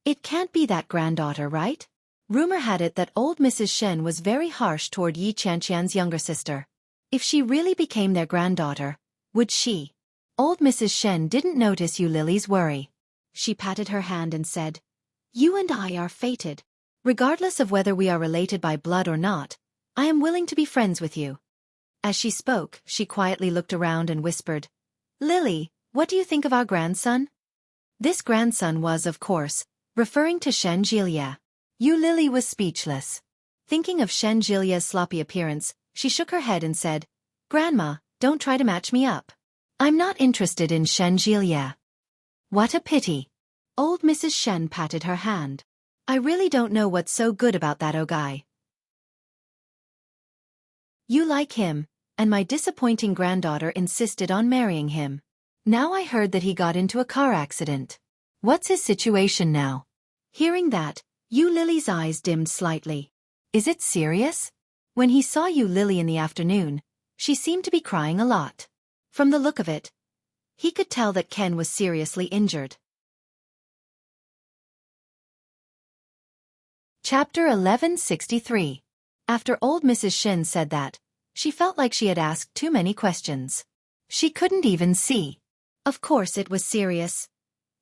It can't be that granddaughter, right?" Rumor had it that old Mrs. Shen was very harsh toward Yi Qianqian's younger sister. If she really became their granddaughter, would she? Old Mrs. Shen didn't notice Yu Lily's worry. She patted her hand and said, "You and I are fated. Regardless of whether we are related by blood or not, I am willing to be friends with you." As she spoke, she quietly looked around and whispered, "Lily, what do you think of our grandson?" This grandson was, of course, referring to Shen Jielia. Yu Lily was speechless. Thinking of Shen Jilia's sloppy appearance, she shook her head and said, "Grandma, don't try to match me up. I'm not interested in Shen Jilia." "What a pity." Old Mrs. Shen patted her hand. "I really don't know what's so good about that guy. You like him, and my disappointing granddaughter insisted on marrying him. Now I heard that he got into a car accident. What's his situation now?" Hearing that, Yu Lily's eyes dimmed slightly. "Is it serious?" When he saw Yu Lily in the afternoon, she seemed to be crying a lot. From the look of it, he could tell that Ken was seriously injured. Chapter 1163. After old Mrs. Shen said that, she felt like she had asked too many questions. She couldn't even see. Of course it was serious.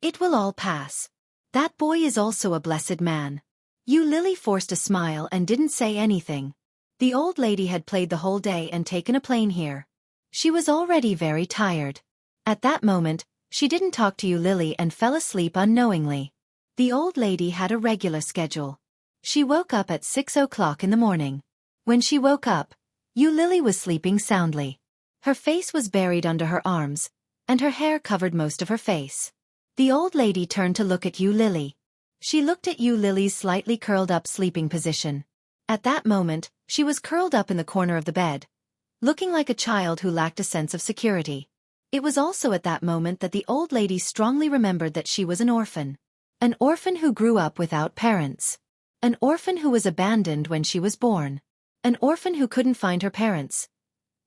It will all pass. That boy is also a blessed man. Yu Lily forced a smile and didn't say anything. The old lady had played the whole day and taken a plane here. She was already very tired. At that moment, she didn't talk to Yu Lily and fell asleep unknowingly. The old lady had a regular schedule. She woke up at 6 o'clock in the morning. When she woke up, Yu Lily was sleeping soundly. Her face was buried under her arms, and her hair covered most of her face. The old lady turned to look at Yu Lily. She looked at Yu Lily's slightly curled up sleeping position. At that moment, she was curled up in the corner of the bed, looking like a child who lacked a sense of security. It was also at that moment that the old lady strongly remembered that she was an orphan. An orphan who grew up without parents. An orphan who was abandoned when she was born. An orphan who couldn't find her parents.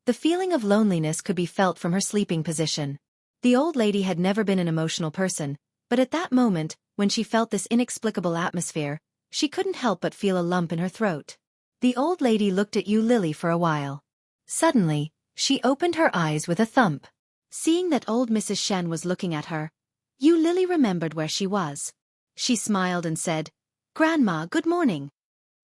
The feeling of loneliness could be felt from her sleeping position. The old lady had never been an emotional person, but at that moment, when she felt this inexplicable atmosphere, she couldn't help but feel a lump in her throat. The old lady looked at Yu Lily for a while. Suddenly, she opened her eyes with a thump. Seeing that old Mrs. Shen was looking at her, Yu Lily remembered where she was. She smiled and said, "Grandma, good morning."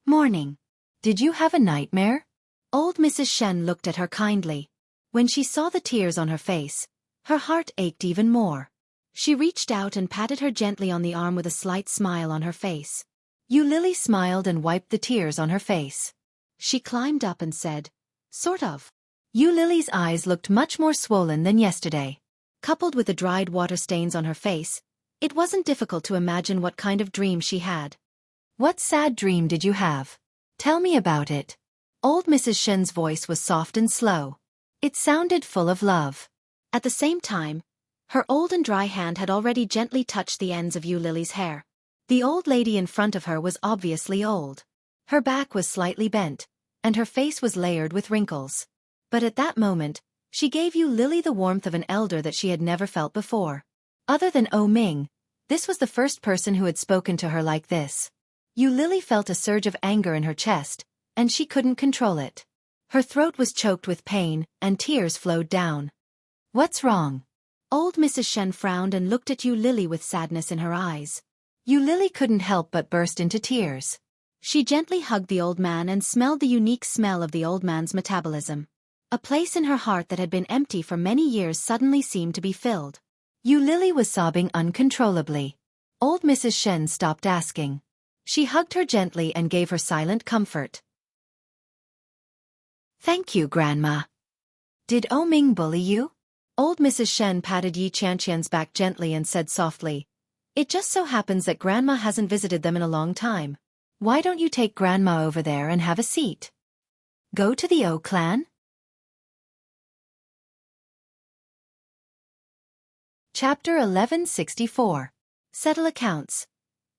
"Morning. Did you have a nightmare?" Old Mrs. Shen looked at her kindly. When she saw the tears on her face, her heart ached even more. She reached out and patted her gently on the arm with a slight smile on her face. Yu Lily smiled and wiped the tears on her face. She climbed up and said, "Sort of." Yu Lily's eyes looked much more swollen than yesterday. Coupled with the dried water stains on her face, it wasn't difficult to imagine what kind of dream she had. "What sad dream did you have? Tell me about it." Old Mrs. Shen's voice was soft and slow. It sounded full of love. At the same time, her old and dry hand had already gently touched the ends of Yu Lily's hair. The old lady in front of her was obviously old. Her back was slightly bent, and her face was layered with wrinkles. But at that moment, she gave Yu Lily the warmth of an elder that she had never felt before. Other than Ming, this was the first person who had spoken to her like this. Yu Lily felt a surge of anger in her chest, and she couldn't control it. Her throat was choked with pain, and tears flowed down. "What's wrong?" Old Mrs. Shen frowned and looked at Yu Lily with sadness in her eyes. Yu Lily couldn't help but burst into tears. She gently hugged the old man and smelled the unique smell of the old man's metabolism. A place in her heart that had been empty for many years suddenly seemed to be filled. Yu Lily was sobbing uncontrollably. Old Mrs. Shen stopped asking. She hugged her gently and gave her silent comfort. "Thank you, Grandma." "Did Ming bully you?" Old Mrs. Shen patted Yi Qianqian's back gently and said softly, "It just so happens that Grandma hasn't visited them in a long time. Why don't you take Grandma over there and have a seat? Go to the O clan?" Chapter 1164. Settle Accounts.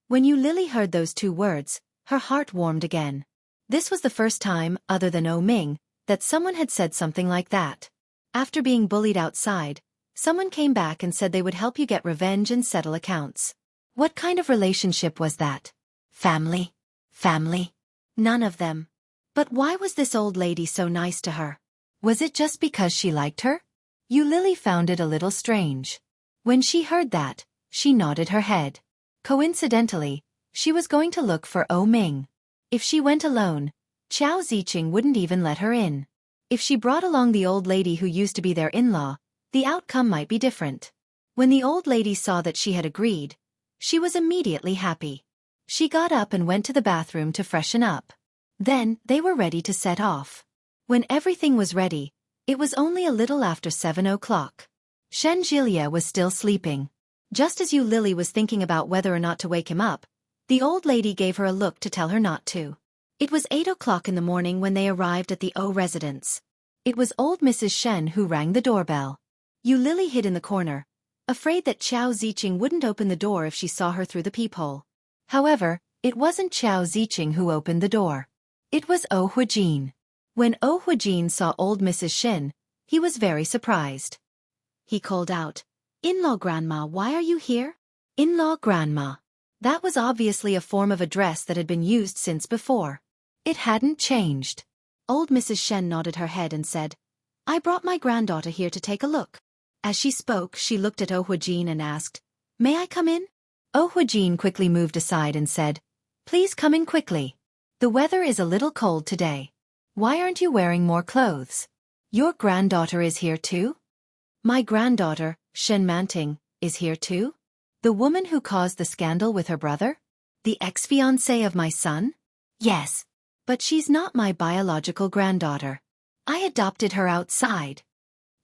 When Yu Lily heard those two words, her heart warmed again. This was the first time, other than Ming, that someone had said something like that. After being bullied outside, someone came back and said they would help you get revenge and settle accounts. What kind of relationship was that? Family? Family? None of them. But why was this old lady so nice to her? Was it just because she liked her? Yu Lily found it a little strange. When she heard that, she nodded her head. Coincidentally, she was going to look for Ming. If she went alone, Qiao Ziqing wouldn't even let her in. If she brought along the old lady who used to be their in-law, the outcome might be different. When the old lady saw that she had agreed, she was immediately happy. She got up and went to the bathroom to freshen up. Then, they were ready to set off. When everything was ready, it was only a little after 7 o'clock. Shen Jilia was still sleeping. Just as Yu Lily was thinking about whether or not to wake him up, the old lady gave her a look to tell her not to. It was 8 o'clock in the morning when they arrived at the O residence. It was old Mrs. Shen who rang the doorbell. Yu Lily hid in the corner, afraid that Qiao Ziqing wouldn't open the door if she saw her through the peephole. However, it wasn't Qiao Ziqing who opened the door. It was Huijin. When Huijin saw old Mrs. Shen, he was very surprised. He called out, "In-law Grandma, why are you here?" In-law Grandma. That was obviously a form of address that had been used since before. It hadn't changed. Old Mrs. Shen nodded her head and said, "I brought my granddaughter here to take a look." As she spoke, she looked at Huijin and asked, "May I come in?" Huijin quickly moved aside and said, "Please come in quickly. The weather is a little cold today. Why aren't you wearing more clothes? Your granddaughter is here too?" "My granddaughter, Shen Manting, is here too? The woman who caused the scandal with her brother? The ex-fiancée of my son? Yes. But she's not my biological granddaughter. I adopted her outside."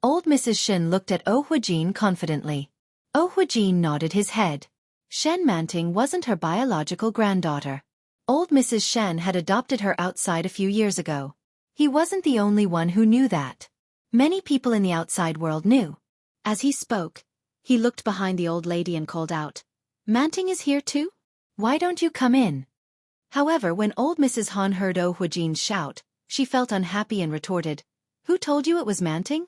Old Mrs. Shen looked at Huijin confidently. Huijin nodded his head. Shen Manting wasn't her biological granddaughter. Old Mrs. Shen had adopted her outside a few years ago. He wasn't the only one who knew that. Many people in the outside world knew. As he spoke, he looked behind the old lady and called out, "Manting is here too? Why don't you come in?" However, when old Mrs. Han heard Huijin's shout, she felt unhappy and retorted, "Who told you it was Manting?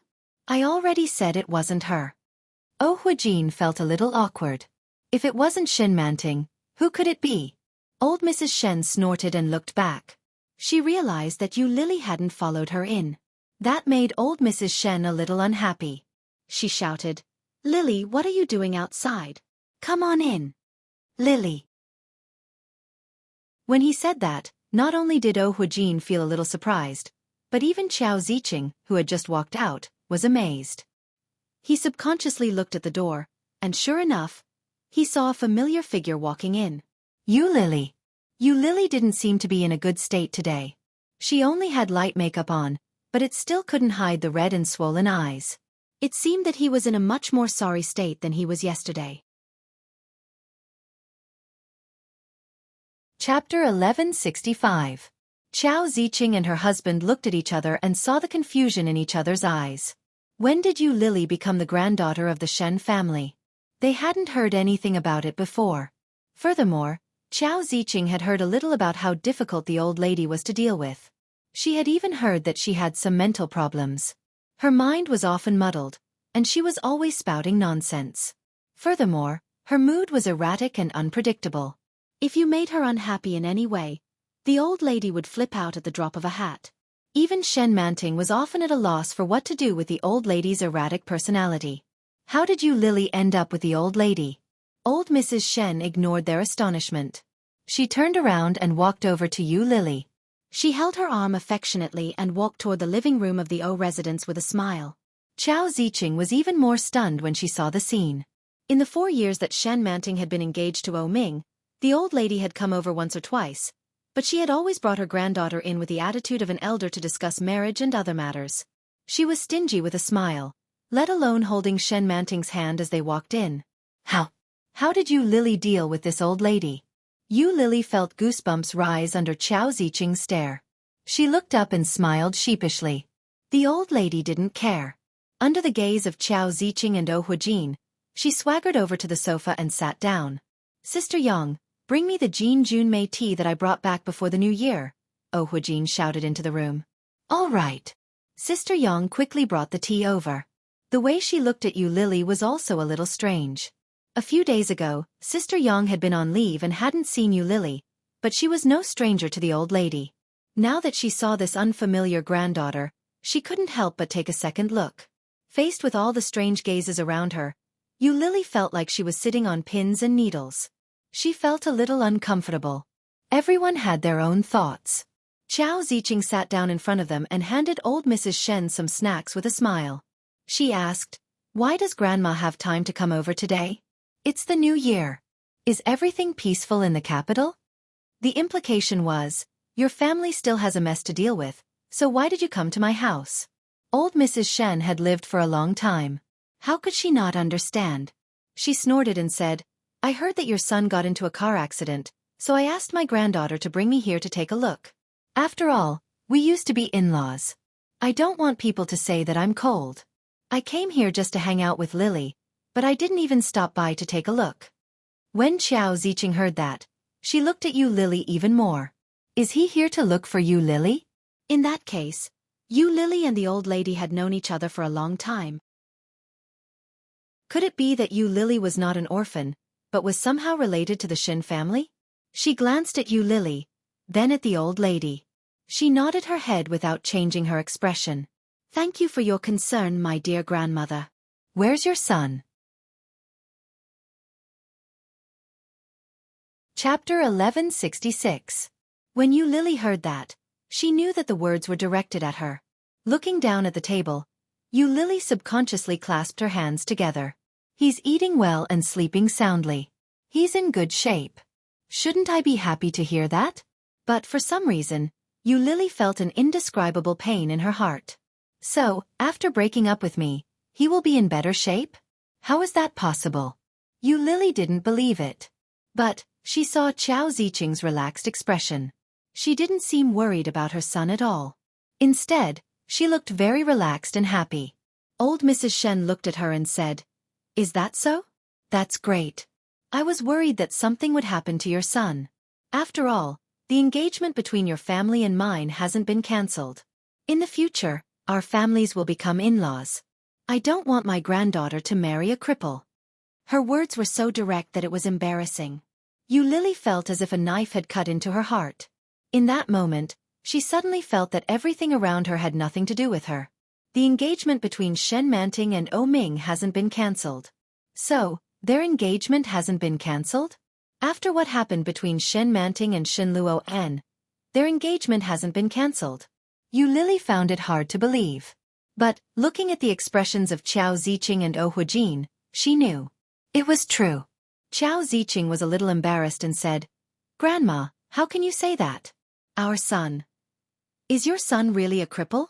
I already said it wasn't her." Oh Huijin felt a little awkward. If it wasn't Shen Manting, who could it be? Old Mrs. Shen snorted and looked back. She realized that Yu Lily hadn't followed her in. That made old Mrs. Shen a little unhappy. She shouted, "Lily, what are you doing outside? Come on in. Lily." When he said that, not only did Oh Huijin feel a little surprised, but even Qiao Ziqing, who had just walked out, was amazed. He subconsciously looked at the door, and sure enough, he saw a familiar figure walking in. Yu Lily. Yu Lily didn't seem to be in a good state today. She only had light makeup on, but it still couldn't hide the red and swollen eyes. It seemed that he was in a much more sorry state than he was yesterday. Chapter 1165. Qiao Ziqing and her husband looked at each other and saw the confusion in each other's eyes. When did Yu Lily become the granddaughter of the Shen family? They hadn't heard anything about it before. Furthermore, Qiao Ziqing had heard a little about how difficult the old lady was to deal with. She had even heard that she had some mental problems. Her mind was often muddled, and she was always spouting nonsense. Furthermore, her mood was erratic and unpredictable. If you made her unhappy in any way, the old lady would flip out at the drop of a hat. Even Shen Manting was often at a loss for what to do with the old lady's erratic personality. How did Yu Lily end up with the old lady? Old Mrs. Shen ignored their astonishment. She turned around and walked over to Yu Lily. She held her arm affectionately and walked toward the living room of the O residence with a smile. Qiao Ziqing was even more stunned when she saw the scene. In the 4 years that Shen Manting had been engaged to O Ming, the old lady had come over once or twice, but she had always brought her granddaughter in with the attitude of an elder to discuss marriage and other matters. She was stingy with a smile, let alone holding Shen Manting's hand as they walked in. How did Yu Lily deal with this old lady? Yu Lily felt goosebumps rise under Qiao Ziqing's stare. She looked up and smiled sheepishly. The old lady didn't care. Under the gaze of Qiao Ziqing and Oh Huijin, she swaggered over to the sofa and sat down. "Sister Yang, bring me the Jin Junmei tea that I brought back before the new year," Oh Huijin shouted into the room. "All right." Sister Yang quickly brought the tea over. The way she looked at Yu Lily was also a little strange. A few days ago, Sister Yang had been on leave and hadn't seen Yu Lily, but she was no stranger to the old lady. Now that she saw this unfamiliar granddaughter, she couldn't help but take a second look. Faced with all the strange gazes around her, Yu Lily felt like she was sitting on pins and needles. She felt a little uncomfortable. Everyone had their own thoughts. Qiao Ziqing sat down in front of them and handed old Mrs. Shen some snacks with a smile. She asked, "Why does Grandma have time to come over today? It's the new year. Is everything peaceful in the capital?" The implication was, "Your family still has a mess to deal with, so why did you come to my house?" Old Mrs. Shen had lived for a long time. How could she not understand? She snorted and said, "I heard that your son got into a car accident, so I asked my granddaughter to bring me here to take a look. After all, we used to be in-laws. I don't want people to say that I'm cold. I came here just to hang out with Lily, but I didn't even stop by to take a look." When Qiao Ziqing heard that, she looked at Yu Lily even more. "Is he here to look for Yu Lily?" In that case, Yu Lily and the old lady had known each other for a long time. Could it be that Yu Lily was not an orphan, but was somehow related to the Shen family? She glanced at Yu Lily, then at the old lady. She nodded her head without changing her expression. "Thank you for your concern, my dear grandmother. Where's your son?" Chapter 1166. When Yu Lily heard that, she knew that the words were directed at her. Looking down at the table, Yu Lily subconsciously clasped her hands together. "He's eating well and sleeping soundly. He's in good shape. Shouldn't I be happy to hear that?" But for some reason, Yu Lily felt an indescribable pain in her heart. "So, after breaking up with me, he will be in better shape? How is that possible?" Yu Lily didn't believe it. But she saw Qiao Ziqing's relaxed expression. She didn't seem worried about her son at all. Instead, she looked very relaxed and happy. Old Mrs. Shen looked at her and said, "Is that so? That's great. I was worried that something would happen to your son. After all, the engagement between your family and mine hasn't been cancelled. In the future, our families will become in-laws. I don't want my granddaughter to marry a cripple. Her words were so direct that it was embarrassing. Yu Lily felt as if a knife had cut into her heart. In that moment, she suddenly felt that everything around her had nothing to do with her. The engagement between Shen Manting and O Ming hasn't been cancelled. So, their engagement hasn't been cancelled? After what happened between Shen Manting and Shen Luo N, their engagement hasn't been cancelled. Yu Lily found it hard to believe. But, looking at the expressions of Qiao Ziqing and O Huijin, she knew. It was true. Qiao Ziqing was a little embarrassed and said, "Grandma, how can you say that? Our son. Is your son really a cripple?"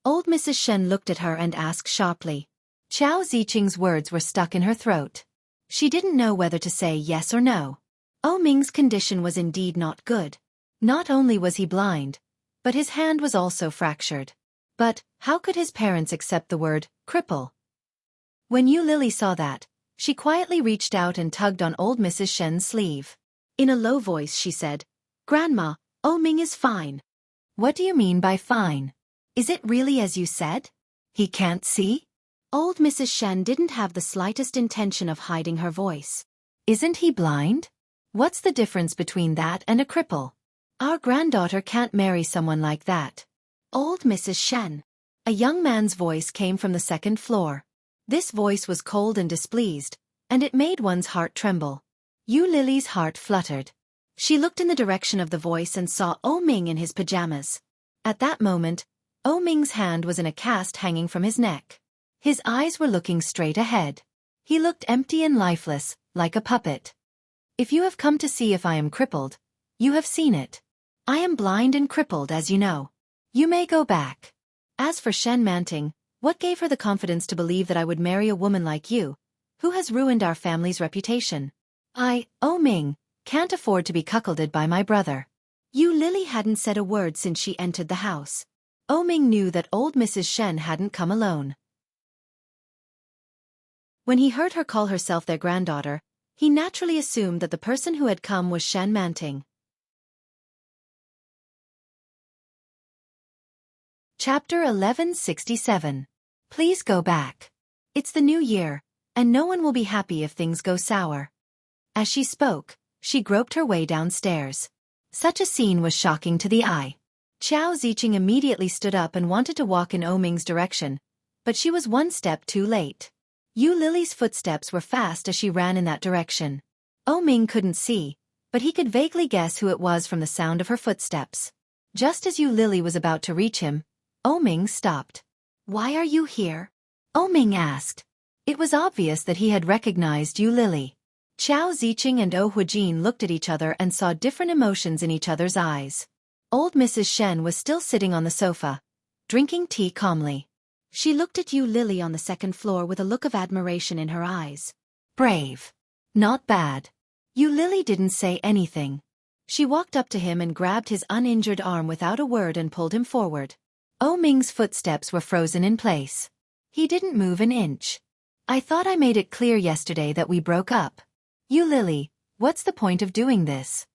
Old Mrs. Shen looked at her and asked sharply. Qiao Ziqing's words were stuck in her throat. She didn't know whether to say yes or no. O Ming's condition was indeed not good. Not only was he blind, but his hand was also fractured. But, how could his parents accept the word, cripple? When Yu Lily saw that, she quietly reached out and tugged on old Mrs. Shen's sleeve. In a low voice she said, "Grandma, O Ming is fine." "What do you mean by fine? Is it really as you said? He can't see?" Old Mrs. Shen didn't have the slightest intention of hiding her voice. "Isn't he blind? What's the difference between that and a cripple? Our granddaughter can't marry someone like that." Old Mrs. Shen. A young man's voice came from the second floor. This voice was cold and displeased, and it made one's heart tremble. Yu Lily's heart fluttered. She looked in the direction of the voice and saw O Ming in his pajamas. At that moment, O Ming's hand was in a cast hanging from his neck. His eyes were looking straight ahead. He looked empty and lifeless, like a puppet. "If you have come to see if I am crippled, you have seen it. I am blind and crippled, as you know. You may go back. As for Shen Manting, what gave her the confidence to believe that I would marry a woman like you, who has ruined our family's reputation? I, O Ming, can't afford to be cuckolded by my brother." Yu Lily hadn't said a word since she entered the house. O Ming knew that old Mrs. Shen hadn't come alone. When he heard her call herself their granddaughter, he naturally assumed that the person who had come was Shen Manting. Chapter 1167. Please go back. It's the new year, and no one will be happy if things go sour. As she spoke, she groped her way downstairs. Such a scene was shocking to the eye. Qiao Ziqing immediately stood up and wanted to walk in O Ming's direction, but she was one step too late. Yu Lily's footsteps were fast as she ran in that direction. O Ming couldn't see, but he could vaguely guess who it was from the sound of her footsteps. Just as Yu Lily was about to reach him, O Ming stopped. "Why are you here?" O Ming asked. It was obvious that he had recognized Yu Lily. Qiao Ziqing and O Huijin looked at each other and saw different emotions in each other's eyes. Old Mrs. Shen was still sitting on the sofa, drinking tea calmly. She looked at Yu Lily on the second floor with a look of admiration in her eyes. Brave. Not bad. Yu Lily didn't say anything. She walked up to him and grabbed his uninjured arm without a word and pulled him forward. O Ming's footsteps were frozen in place. He didn't move an inch. "I thought I made it clear yesterday that we broke up. Yu Lily, what's the point of doing this?"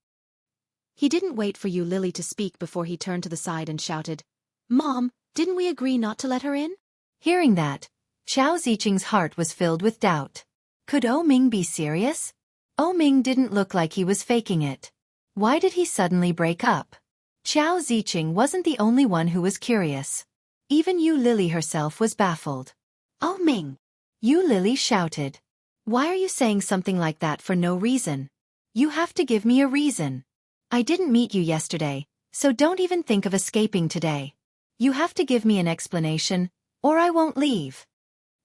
He didn't wait for Yu Lily to speak before he turned to the side and shouted, "Mom, didn't we agree not to let her in?" Hearing that, Qiao Ziqing's heart was filled with doubt. Could O Ming be serious? O Ming didn't look like he was faking it. Why did he suddenly break up? Qiao Ziqing wasn't the only one who was curious. Even Yu Lily herself was baffled. "O Ming!" Yu Lily shouted. "Why are you saying something like that for no reason? You have to give me a reason. I didn't meet you yesterday, so don't even think of escaping today. You have to give me an explanation, or I won't leave."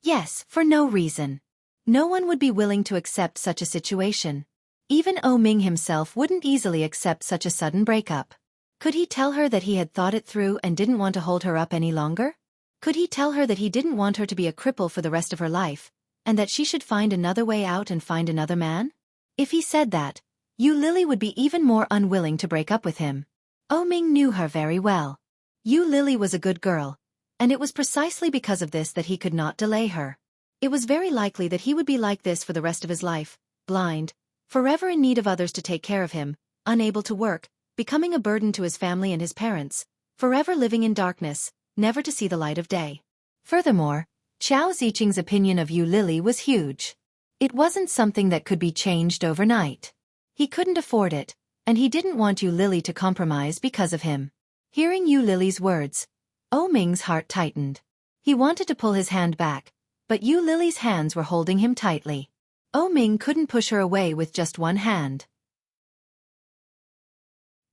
Yes, for no reason. No one would be willing to accept such a situation. Even O Ming himself wouldn't easily accept such a sudden breakup. Could he tell her that he had thought it through and didn't want to hold her up any longer? Could he tell her that he didn't want her to be a cripple for the rest of her life, and that she should find another way out and find another man? If he said that, Yu Lily would be even more unwilling to break up with him. O Ming knew her very well. Yu Lily was a good girl, and it was precisely because of this that he could not delay her. It was very likely that he would be like this for the rest of his life, blind, forever in need of others to take care of him, unable to work, becoming a burden to his family and his parents, forever living in darkness, never to see the light of day. Furthermore, Xiao Ziqing's opinion of Yu Lili was huge. It wasn't something that could be changed overnight. He couldn't afford it, and he didn't want Yu Lili to compromise because of him. Hearing Yu Lili's words, Ming's heart tightened. He wanted to pull his hand back, but Yu Lili's hands were holding him tightly. Ming couldn't push her away with just one hand.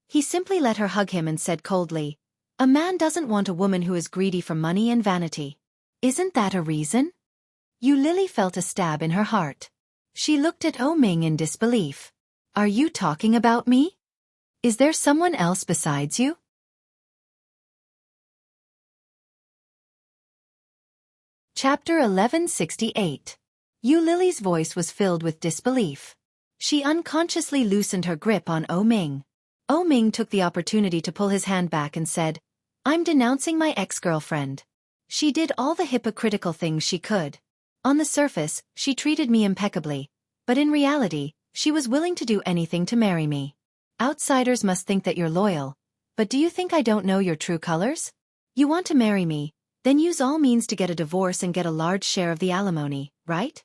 He simply let her hug him and said coldly, "A man doesn't want a woman who is greedy for money and vanity. Isn't that a reason?" Yu Lili felt a stab in her heart. She looked at Ming in disbelief. "Are you talking about me? Is there someone else besides you?" Chapter 1168. Yu Lili's voice was filled with disbelief. She unconsciously loosened her grip on Ming. Ming took the opportunity to pull his hand back and said, "I'm denouncing my ex-girlfriend. She did all the hypocritical things she could. On the surface, she treated me impeccably, but in reality, she was willing to do anything to marry me. Outsiders must think that you're loyal, but do you think I don't know your true colors? You want to marry me, then use all means to get a divorce and get a large share of the alimony, right?"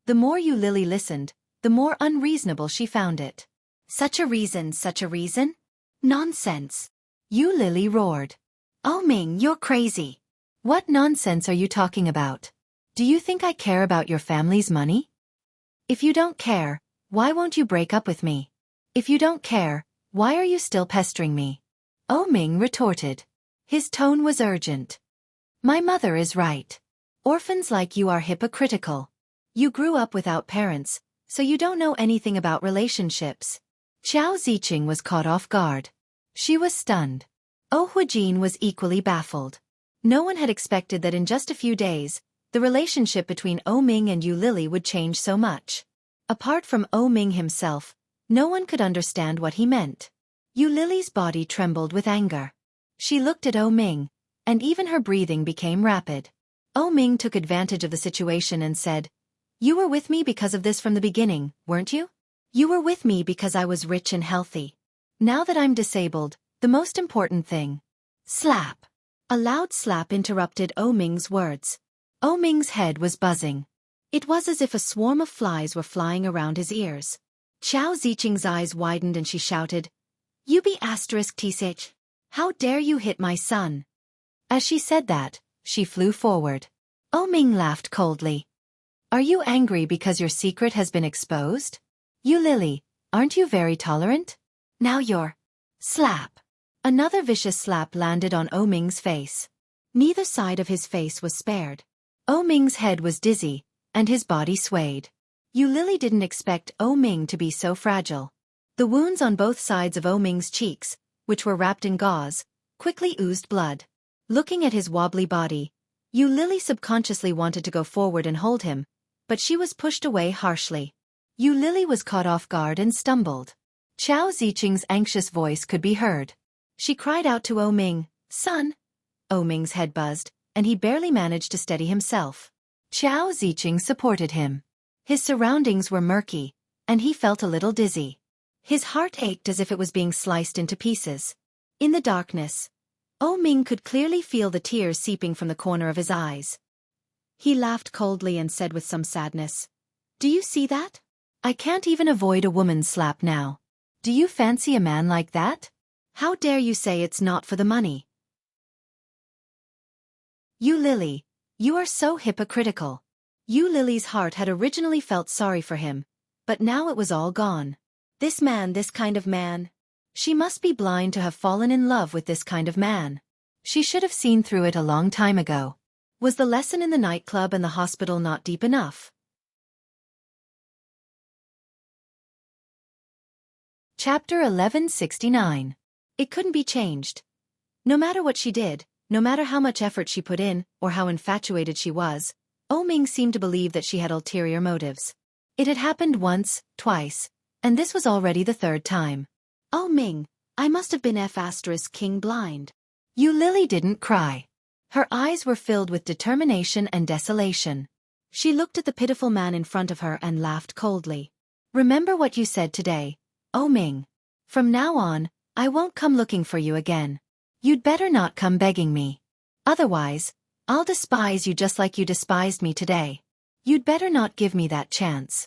The more Yu Lili listened, the more unreasonable she found it. Such a reason, such a reason? Nonsense! Yu Lili roared. Ming, you're crazy. What nonsense are you talking about? Do you think I care about your family's money? If you don't care, why won't you break up with me? If you don't care, why are you still pestering me? Ming retorted. His tone was urgent. My mother is right. Orphans like you are hypocritical. You grew up without parents, so you don't know anything about relationships. Xiao Ziqing was caught off guard. She was stunned. Huijin was equally baffled. No one had expected that in just a few days, the relationship between Ming and Yu Lili would change so much. Apart from Ming himself, no one could understand what he meant. Yu Lili's body trembled with anger. She looked at Ming, and even her breathing became rapid. Ming took advantage of the situation and said, "You were with me because of this from the beginning, weren't you? You were with me because I was rich and healthy. Now that I'm disabled, the most important thing." Slap! A loud slap interrupted Ming's words. Ming's head was buzzing. It was as if a swarm of flies were flying around his ears. Xiao Ziqing's eyes widened and she shouted, "You be *TH. How dare you hit my son?" As she said that, she flew forward. Ming laughed coldly. "Are you angry because your secret has been exposed? Yu Lili, aren't you very tolerant? Now you're..." Slap! Another vicious slap landed on Ming's face. Neither side of his face was spared. Ming's head was dizzy, and his body swayed. Yu Lili didn't expect Ming to be so fragile. The wounds on both sides of Ming's cheeks, which were wrapped in gauze, quickly oozed blood. Looking at his wobbly body, Yu Lili subconsciously wanted to go forward and hold him, but she was pushed away harshly. Yu Lili was caught off guard and stumbled. Xiao Ziqing's anxious voice could be heard. She cried out to Ming, "Son!" Ming's head buzzed, and he barely managed to steady himself. Xiao Ziqing supported him. His surroundings were murky, and he felt a little dizzy. His heart ached as if it was being sliced into pieces. In the darkness, Ming could clearly feel the tears seeping from the corner of his eyes. He laughed coldly and said with some sadness, "Do you see that? I can't even avoid a woman's slap now. Do you fancy a man like that? How dare you say it's not for the money? Yu Lili, you are so hypocritical." Yu Lili's heart had originally felt sorry for him, but now it was all gone. This man, this kind of man. She must be blind to have fallen in love with this kind of man. She should have seen through it a long time ago. Was the lesson in the nightclub and the hospital not deep enough? Chapter 1169. It couldn't be changed. No matter what she did, no matter how much effort she put in, or how infatuated she was, Ming seemed to believe that she had ulterior motives. It had happened once, twice, and this was already the third time. Ming, I must have been *king blind. Yu Lili didn't cry. Her eyes were filled with determination and desolation. She looked at the pitiful man in front of her and laughed coldly. "Remember what you said today, Ming. From now on, I won't come looking for you again. You'd better not come begging me. Otherwise, I'll despise you just like you despised me today. You'd better not give me that chance.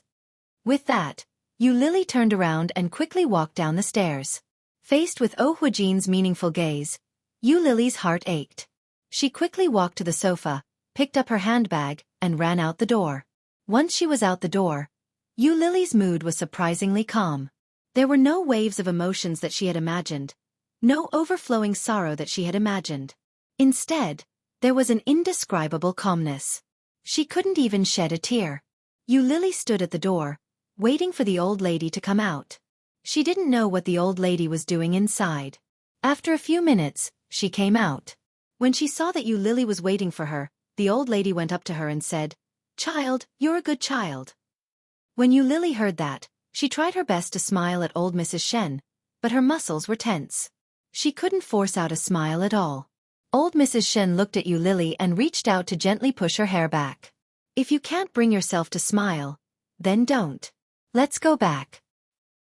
With that, Yu Lily turned around and quickly walked down the stairs. Faced with Oh Huijin's meaningful gaze, Yu Lily's heart ached. She quickly walked to the sofa, picked up her handbag, and ran out the door. Once she was out the door, Yu Lily's mood was surprisingly calm. There were no waves of emotions that she had imagined, no overflowing sorrow that she had imagined. Instead, there was an indescribable calmness. She couldn't even shed a tear. Yu Lily stood at the door, waiting for the old lady to come out. She didn't know what the old lady was doing inside. After a few minutes, she came out. When she saw that Yu Lily was waiting for her, the old lady went up to her and said, "Child, you're a good child." When Yu Lily heard that, she tried her best to smile at old Mrs. Shen, but her muscles were tense. She couldn't force out a smile at all. Old Mrs. Shen looked at Yu Lily and reached out to gently push her hair back. "If you can't bring yourself to smile, then don't. Let's go back."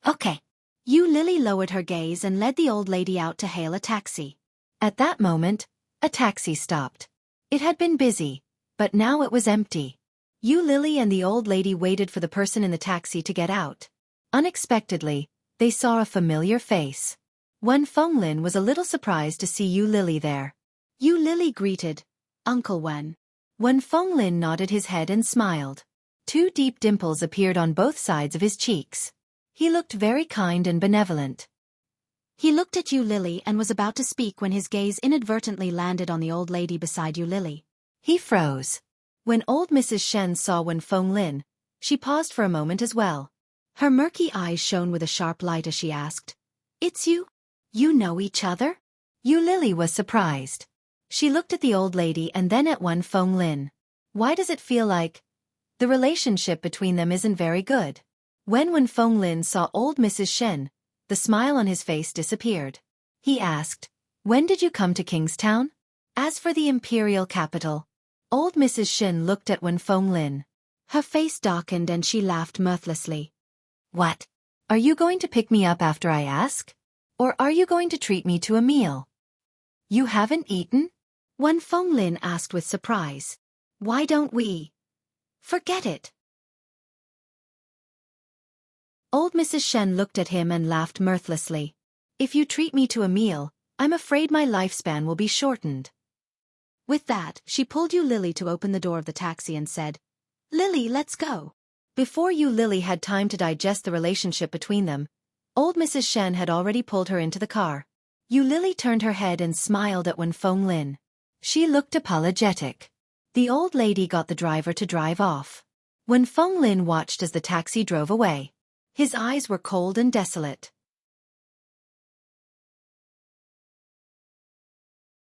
"Okay." Yu Lily lowered her gaze and led the old lady out to hail a taxi. At that moment, a taxi stopped. It had been busy, but now it was empty. Yu Lily and the old lady waited for the person in the taxi to get out. Unexpectedly, they saw a familiar face. Wen Fenglin was a little surprised to see Yu Lily there. Yu Lily greeted, "Uncle Wen." Wen Fenglin nodded his head and smiled. Two deep dimples appeared on both sides of his cheeks. He looked very kind and benevolent. He looked at Yu Lily and was about to speak when his gaze inadvertently landed on the old lady beside Yu Lily. He froze. When old Mrs. Shen saw Wen Fenglin, she paused for a moment as well. Her murky eyes shone with a sharp light as she asked, "It's you? You know each other?" Yu Lily was surprised. She looked at the old lady and then at Wen Fenglin. Why does it feel like the relationship between them isn't very good? When Wen Fenglin saw old Mrs. Shen, the smile on his face disappeared. He asked, "When did you come to Kingstown?" As for the imperial capital, old Mrs. Shen looked at Wen Fenglin. Her face darkened and she laughed mirthlessly. "What? Are you going to pick me up after I ask? Or are you going to treat me to a meal?" "You haven't eaten?" Wen Fenglin asked with surprise. "Why don't we? Forget it." Old Mrs. Shen looked at him and laughed mirthlessly. "If you treat me to a meal, I'm afraid my lifespan will be shortened." With that, she pulled Yu Lily to open the door of the taxi and said, "Lily, let's go." Before Yu Lily had time to digest the relationship between them, old Mrs. Shen had already pulled her into the car. Yu Lily turned her head and smiled at Wen Fenglin. She looked apologetic. The old lady got the driver to drive off. Wen Fenglin watched as the taxi drove away. His eyes were cold and desolate.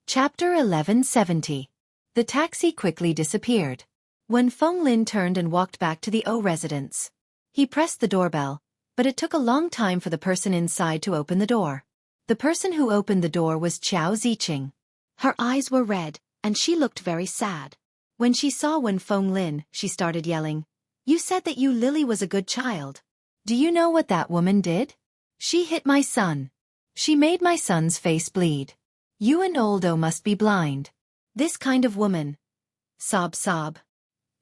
Chapter 1170. The taxi quickly disappeared. Wen Fenglin turned and walked back to the O residence. He pressed the doorbell, but it took a long time for the person inside to open the door. The person who opened the door was Qiao Ziqing. Her eyes were red, and she looked very sad. When she saw Wen Fenglin, she started yelling, "You said that Yu Lily was a good child. Do you know what that woman did? She hit my son. She made my son's face bleed. You and Oldo must be blind. This kind of woman." Sob sob.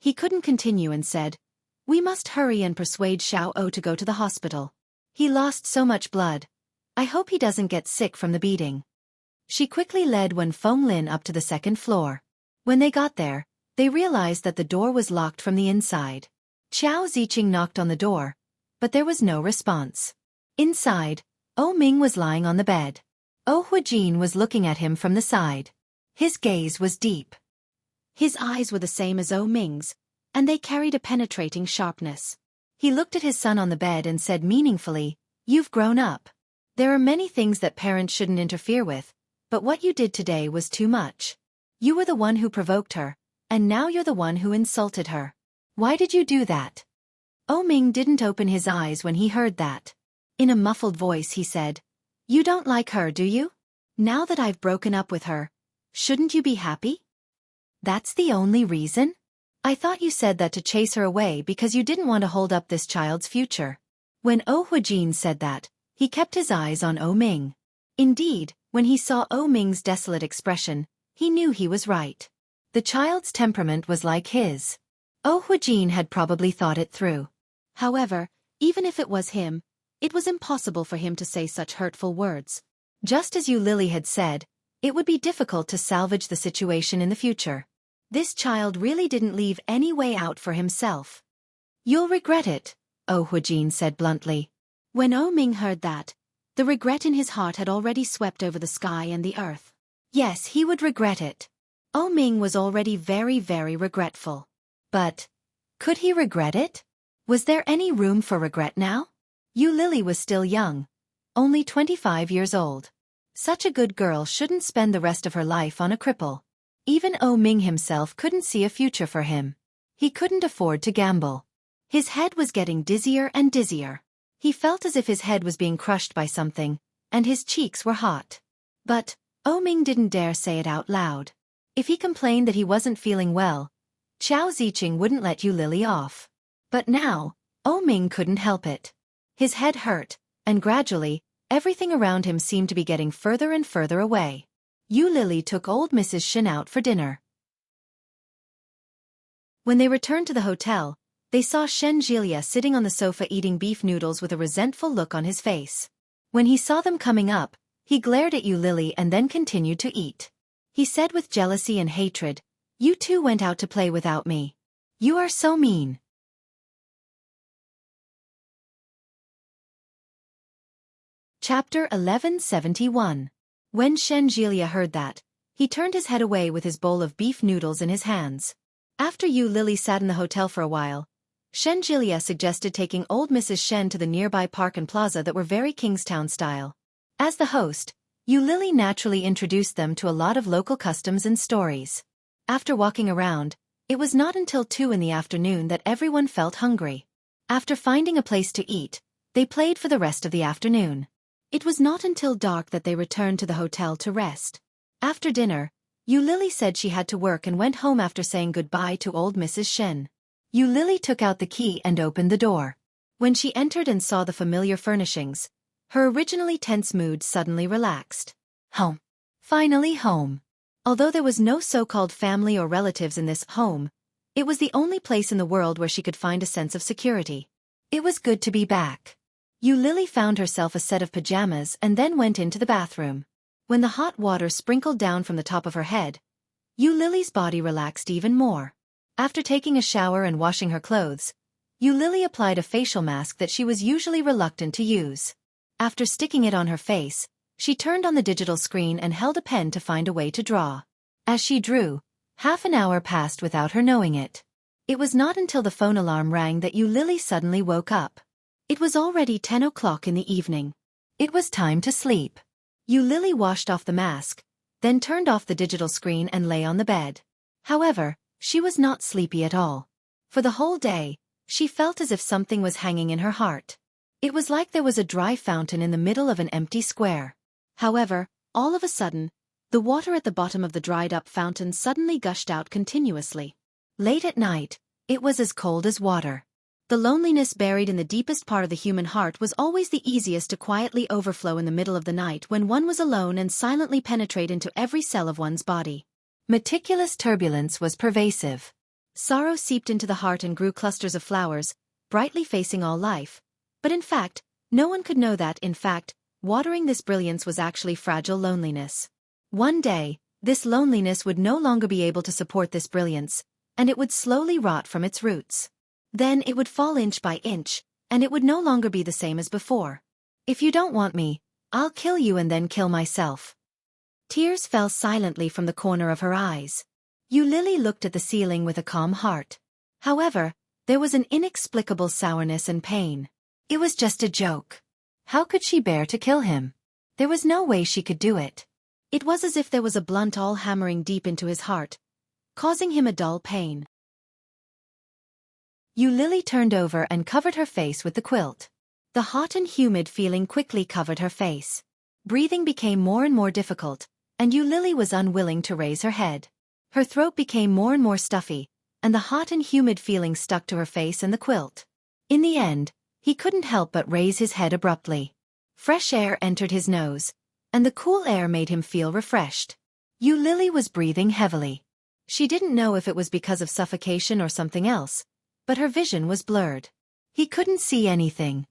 He couldn't continue and said, "We must hurry and persuade Xiao to go to the hospital. He lost so much blood. I hope he doesn't get sick from the beating." She quickly led Wen Fenglin up to the second floor. When they got there, they realized that the door was locked from the inside. Qiao Ziqing knocked on the door, but there was no response. Inside, O Ming was lying on the bed. Oh Huijin was looking at him from the side. His gaze was deep. His eyes were the same as O Ming's, and they carried a penetrating sharpness. He looked at his son on the bed and said meaningfully, "You've grown up. There are many things that parents shouldn't interfere with, but what you did today was too much. You were the one who provoked her, and now you're the one who insulted her. Why did you do that?" O Ming didn't open his eyes when he heard that. In a muffled voice he said, "You don't like her, do you? Now that I've broken up with her, shouldn't you be happy? That's the only reason? I thought you said that to chase her away because you didn't want to hold up this child's future." When O Huijin said that, he kept his eyes on O Ming. Indeed, when he saw O Ming's desolate expression, he knew he was right. The child's temperament was like his. Oh, Huijin had probably thought it through. However, even if it was him, it was impossible for him to say such hurtful words. Just as Yu Lily had said, it would be difficult to salvage the situation in the future. This child really didn't leave any way out for himself. You'll regret it, Oh Huijin said bluntly. When Oh Ming heard that, the regret in his heart had already swept over the sky and the earth. Yes, he would regret it. Oh Ming was already very, very regretful. But, could he regret it? Was there any room for regret now? Yu Lily was still young, only 25 years old. Such a good girl shouldn't spend the rest of her life on a cripple. Even Oh Ming himself couldn't see a future for him. He couldn't afford to gamble. His head was getting dizzier and dizzier. He felt as if his head was being crushed by something, and his cheeks were hot. But, Oh Ming didn't dare say it out loud. If he complained that he wasn't feeling well, Xiao Ziqing wouldn't let Yu Lily off. But now, Oh Ming couldn't help it. His head hurt, and gradually, everything around him seemed to be getting further and further away. Yu Lily took old Mrs. Shen out for dinner. When they returned to the hotel, they saw Shen Jilia sitting on the sofa eating beef noodles with a resentful look on his face. When he saw them coming up, he glared at Yu Lily and then continued to eat. He said with jealousy and hatred, "You two went out to play without me. You are so mean." Chapter 1171. When Shen Jilia heard that, he turned his head away with his bowl of beef noodles in his hands. After Yu Lily sat in the hotel for a while, Shen Jilia suggested taking old Mrs. Shen to the nearby park and plaza that were very Kingstown style. As the host, Yu Lily naturally introduced them to a lot of local customs and stories. After walking around, it was not until 2 in the afternoon that everyone felt hungry. After finding a place to eat, they played for the rest of the afternoon. It was not until dark that they returned to the hotel to rest. After dinner, Yu Lily said she had to work and went home after saying goodbye to old Mrs. Shen. Yu Lily took out the key and opened the door. When she entered and saw the familiar furnishings, her originally tense mood suddenly relaxed. Home. Finally home. Although there was no so-called family or relatives in this home, it was the only place in the world where she could find a sense of security. It was good to be back. Yu Lily found herself a set of pajamas and then went into the bathroom. When the hot water sprinkled down from the top of her head, Yu Lily's body relaxed even more. After taking a shower and washing her clothes, Yu Lily applied a facial mask that she was usually reluctant to use. After sticking it on her face, she turned on the digital screen and held a pen to find a way to draw. As she drew, half an hour passed without her knowing it. It was not until the phone alarm rang that Yu Lily suddenly woke up. It was already 10 o'clock in the evening. It was time to sleep. Yu Lily washed off the mask, then turned off the digital screen and lay on the bed. However, she was not sleepy at all. For the whole day, she felt as if something was hanging in her heart. It was like there was a dry fountain in the middle of an empty square. However, all of a sudden, the water at the bottom of the dried-up fountain suddenly gushed out continuously. Late at night, it was as cold as water. The loneliness buried in the deepest part of the human heart was always the easiest to quietly overflow in the middle of the night when one was alone and silently penetrate into every cell of one's body. Meticulous turbulence was pervasive. Sorrow seeped into the heart and grew clusters of flowers, brightly facing all life. But in fact, no one could know that, in fact, watering this brilliance was actually fragile loneliness. One day, this loneliness would no longer be able to support this brilliance, and it would slowly rot from its roots. Then it would fall inch by inch, and it would no longer be the same as before. If you don't want me, I'll kill you and then kill myself. Tears fell silently from the corner of her eyes. Yu Lily looked at the ceiling with a calm heart. However, there was an inexplicable sourness and pain. It was just a joke. How could she bear to kill him? There was no way she could do it. It was as if there was a blunt awl hammering deep into his heart, causing him a dull pain. Yu Lily turned over and covered her face with the quilt. The hot and humid feeling quickly covered her face. Breathing became more and more difficult, and Yu Lily was unwilling to raise her head. Her throat became more and more stuffy, and the hot and humid feeling stuck to her face and the quilt. In the end, he couldn't help but raise his head abruptly. Fresh air entered his nose, and the cool air made him feel refreshed. Yu Lily was breathing heavily. She didn't know if it was because of suffocation or something else, but her vision was blurred. He couldn't see anything.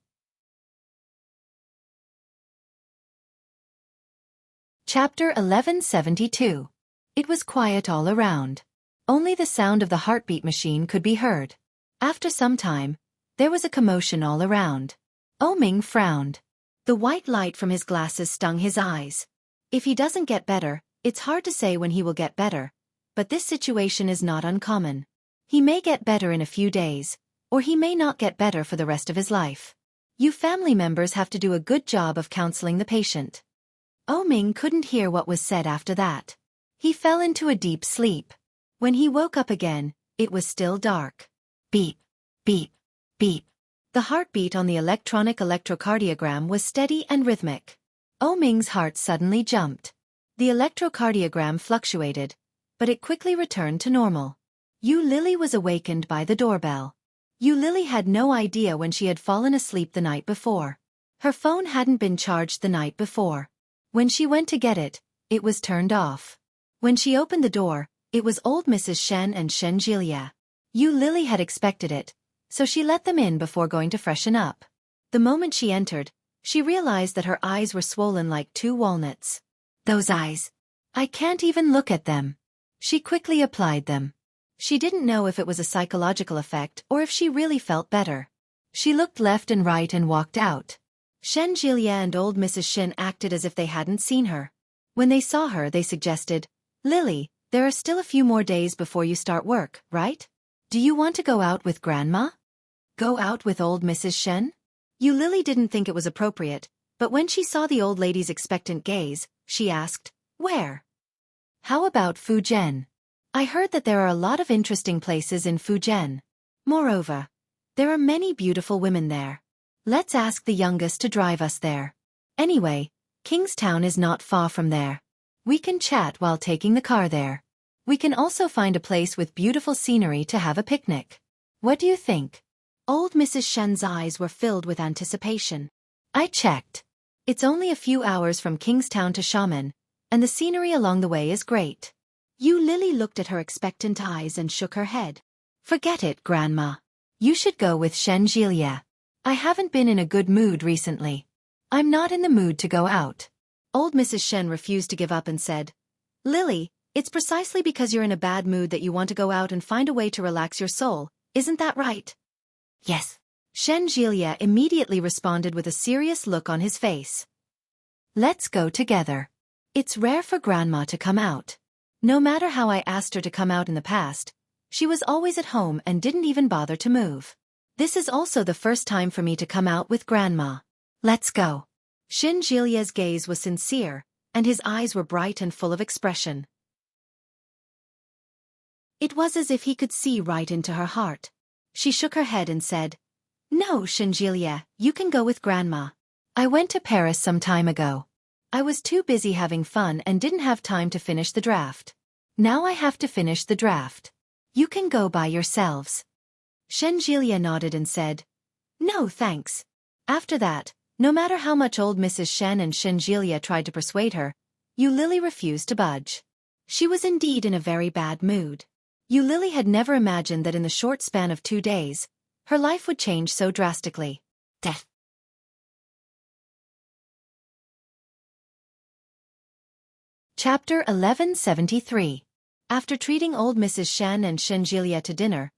Chapter 1172. It was quiet all around. Only the sound of the heartbeat machine could be heard. After some time, there was a commotion all around. Oming frowned. The white light from his glasses stung his eyes. If he doesn't get better, it's hard to say when he will get better, but this situation is not uncommon. He may get better in a few days, or he may not get better for the rest of his life. You family members have to do a good job of counseling the patient. Oming couldn't hear what was said after that. He fell into a deep sleep. When he woke up again, it was still dark. Beep, beep, beep. The heartbeat on the electronic electrocardiogram was steady and rhythmic. Oming's heart suddenly jumped. The electrocardiogram fluctuated, but it quickly returned to normal. Yu Lily was awakened by the doorbell. Yu Lily had no idea when she had fallen asleep the night before. Her phone hadn't been charged the night before. When she went to get it, it was turned off. When she opened the door, it was old Mrs. Shen and Shen Jilia. Yu Lily had expected it, so she let them in before going to freshen up. The moment she entered, she realized that her eyes were swollen like 2 walnuts. Those eyes! I can't even look at them. She quickly applied them. She didn't know if it was a psychological effect or if she really felt better. She looked left and right and walked out. Shen Jilia and old Mrs. Shen acted as if they hadn't seen her. When they saw her, they suggested, "Lily, there are still a few more days before you start work, right? Do you want to go out with Grandma?" Go out with old Mrs. Shen? Yu Lily didn't think it was appropriate, but when she saw the old lady's expectant gaze, she asked, "Where?" "How about Fujian? I heard that there are a lot of interesting places in Fujian. Moreover, there are many beautiful women there. Let's ask the youngest to drive us there. Anyway, Kingstown is not far from there. We can chat while taking the car there. We can also find a place with beautiful scenery to have a picnic. What do you think?" Old Mrs. Shen's eyes were filled with anticipation. "I checked. It's only a few hours from Kingstown to Xiamen, and the scenery along the way is great." Yu Lily looked at her expectant eyes and shook her head. "Forget it, Grandma. You should go with Shen Jilia. I haven't been in a good mood recently. I'm not in the mood to go out." Old Mrs. Shen refused to give up and said, "Lily, it's precisely because you're in a bad mood that you want to go out and find a way to relax your soul, isn't that right?" "Yes." Shen Jilia immediately responded with a serious look on his face. "Let's go together. It's rare for Grandma to come out. No matter how I asked her to come out in the past, she was always at home and didn't even bother to move. This is also the first time for me to come out with Grandma. Let's go." Shen Jilia's gaze was sincere, and his eyes were bright and full of expression. It was as if he could see right into her heart. She shook her head and said, "No, Shen Jilia, you can go with Grandma. I went to Paris some time ago. I was too busy having fun and didn't have time to finish the draft. Now I have to finish the draft. You can go by yourselves." Shen Jilia nodded and said, "No thanks." After that, no matter how much old Mrs. Shen and Shen Jilia tried to persuade her, Yu Lily refused to budge. She was indeed in a very bad mood. Yu Lily had never imagined that in the short span of 2 days, her life would change so drastically. Death. Chapter 1173. After treating old Mrs. Shen and Shen Jilia to dinner,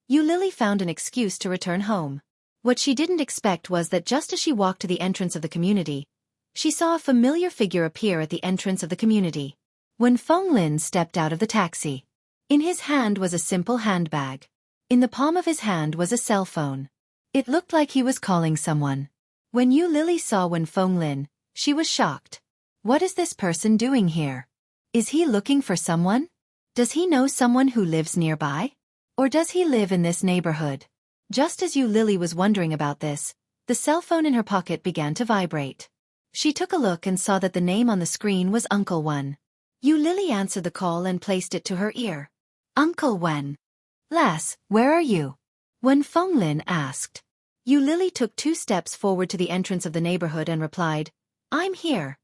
Yu Lily found an excuse to return home. What she didn't expect was that just as she walked to the entrance of the community, she saw a familiar figure appear at the entrance of the community. When Feng Lin stepped out of the taxi, in his hand was a simple handbag. In the palm of his hand was a cell phone. It looked like he was calling someone. When Yu Lily saw Wen Feng Lin, she was shocked. What is this person doing here? Is he looking for someone? Does he know someone who lives nearby? Or does he live in this neighborhood? Just as Yu Lily was wondering about this, the cell phone in her pocket began to vibrate. She took a look and saw that the name on the screen was Uncle Wen. Yu Lily answered the call and placed it to her ear. "Uncle Wen. Lass, where are you?" Wen Feng Lin asked. Yu Lily took 2 steps forward to the entrance of the neighborhood and replied, "I'm here."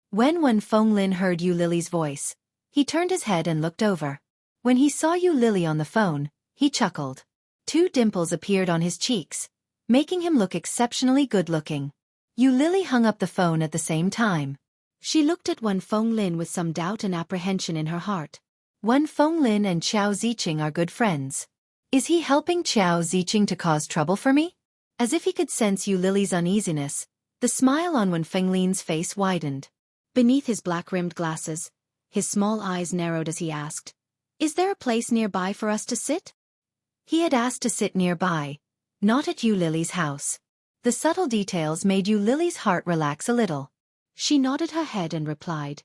When Wen Feng Lin heard Yu Lily's voice, he turned his head and looked over. When he saw Yu Lily on the phone, he chuckled. 2 dimples appeared on his cheeks, making him look exceptionally good-looking. Yu Lily hung up the phone at the same time. She looked at Wen Fenglin with some doubt and apprehension in her heart. Wen Fenglin and Qiao Ziqing are good friends. Is he helping Qiao Ziqing to cause trouble for me? As if he could sense Yu Lily's uneasiness, the smile on Wen Fenglin's face widened. Beneath his black-rimmed glasses, his small eyes narrowed as he asked, "Is there a place nearby for us to sit?" He had asked to sit nearby, not at Yu Lily's house. The subtle details made Yu Lily's heart relax a little. She nodded her head and replied,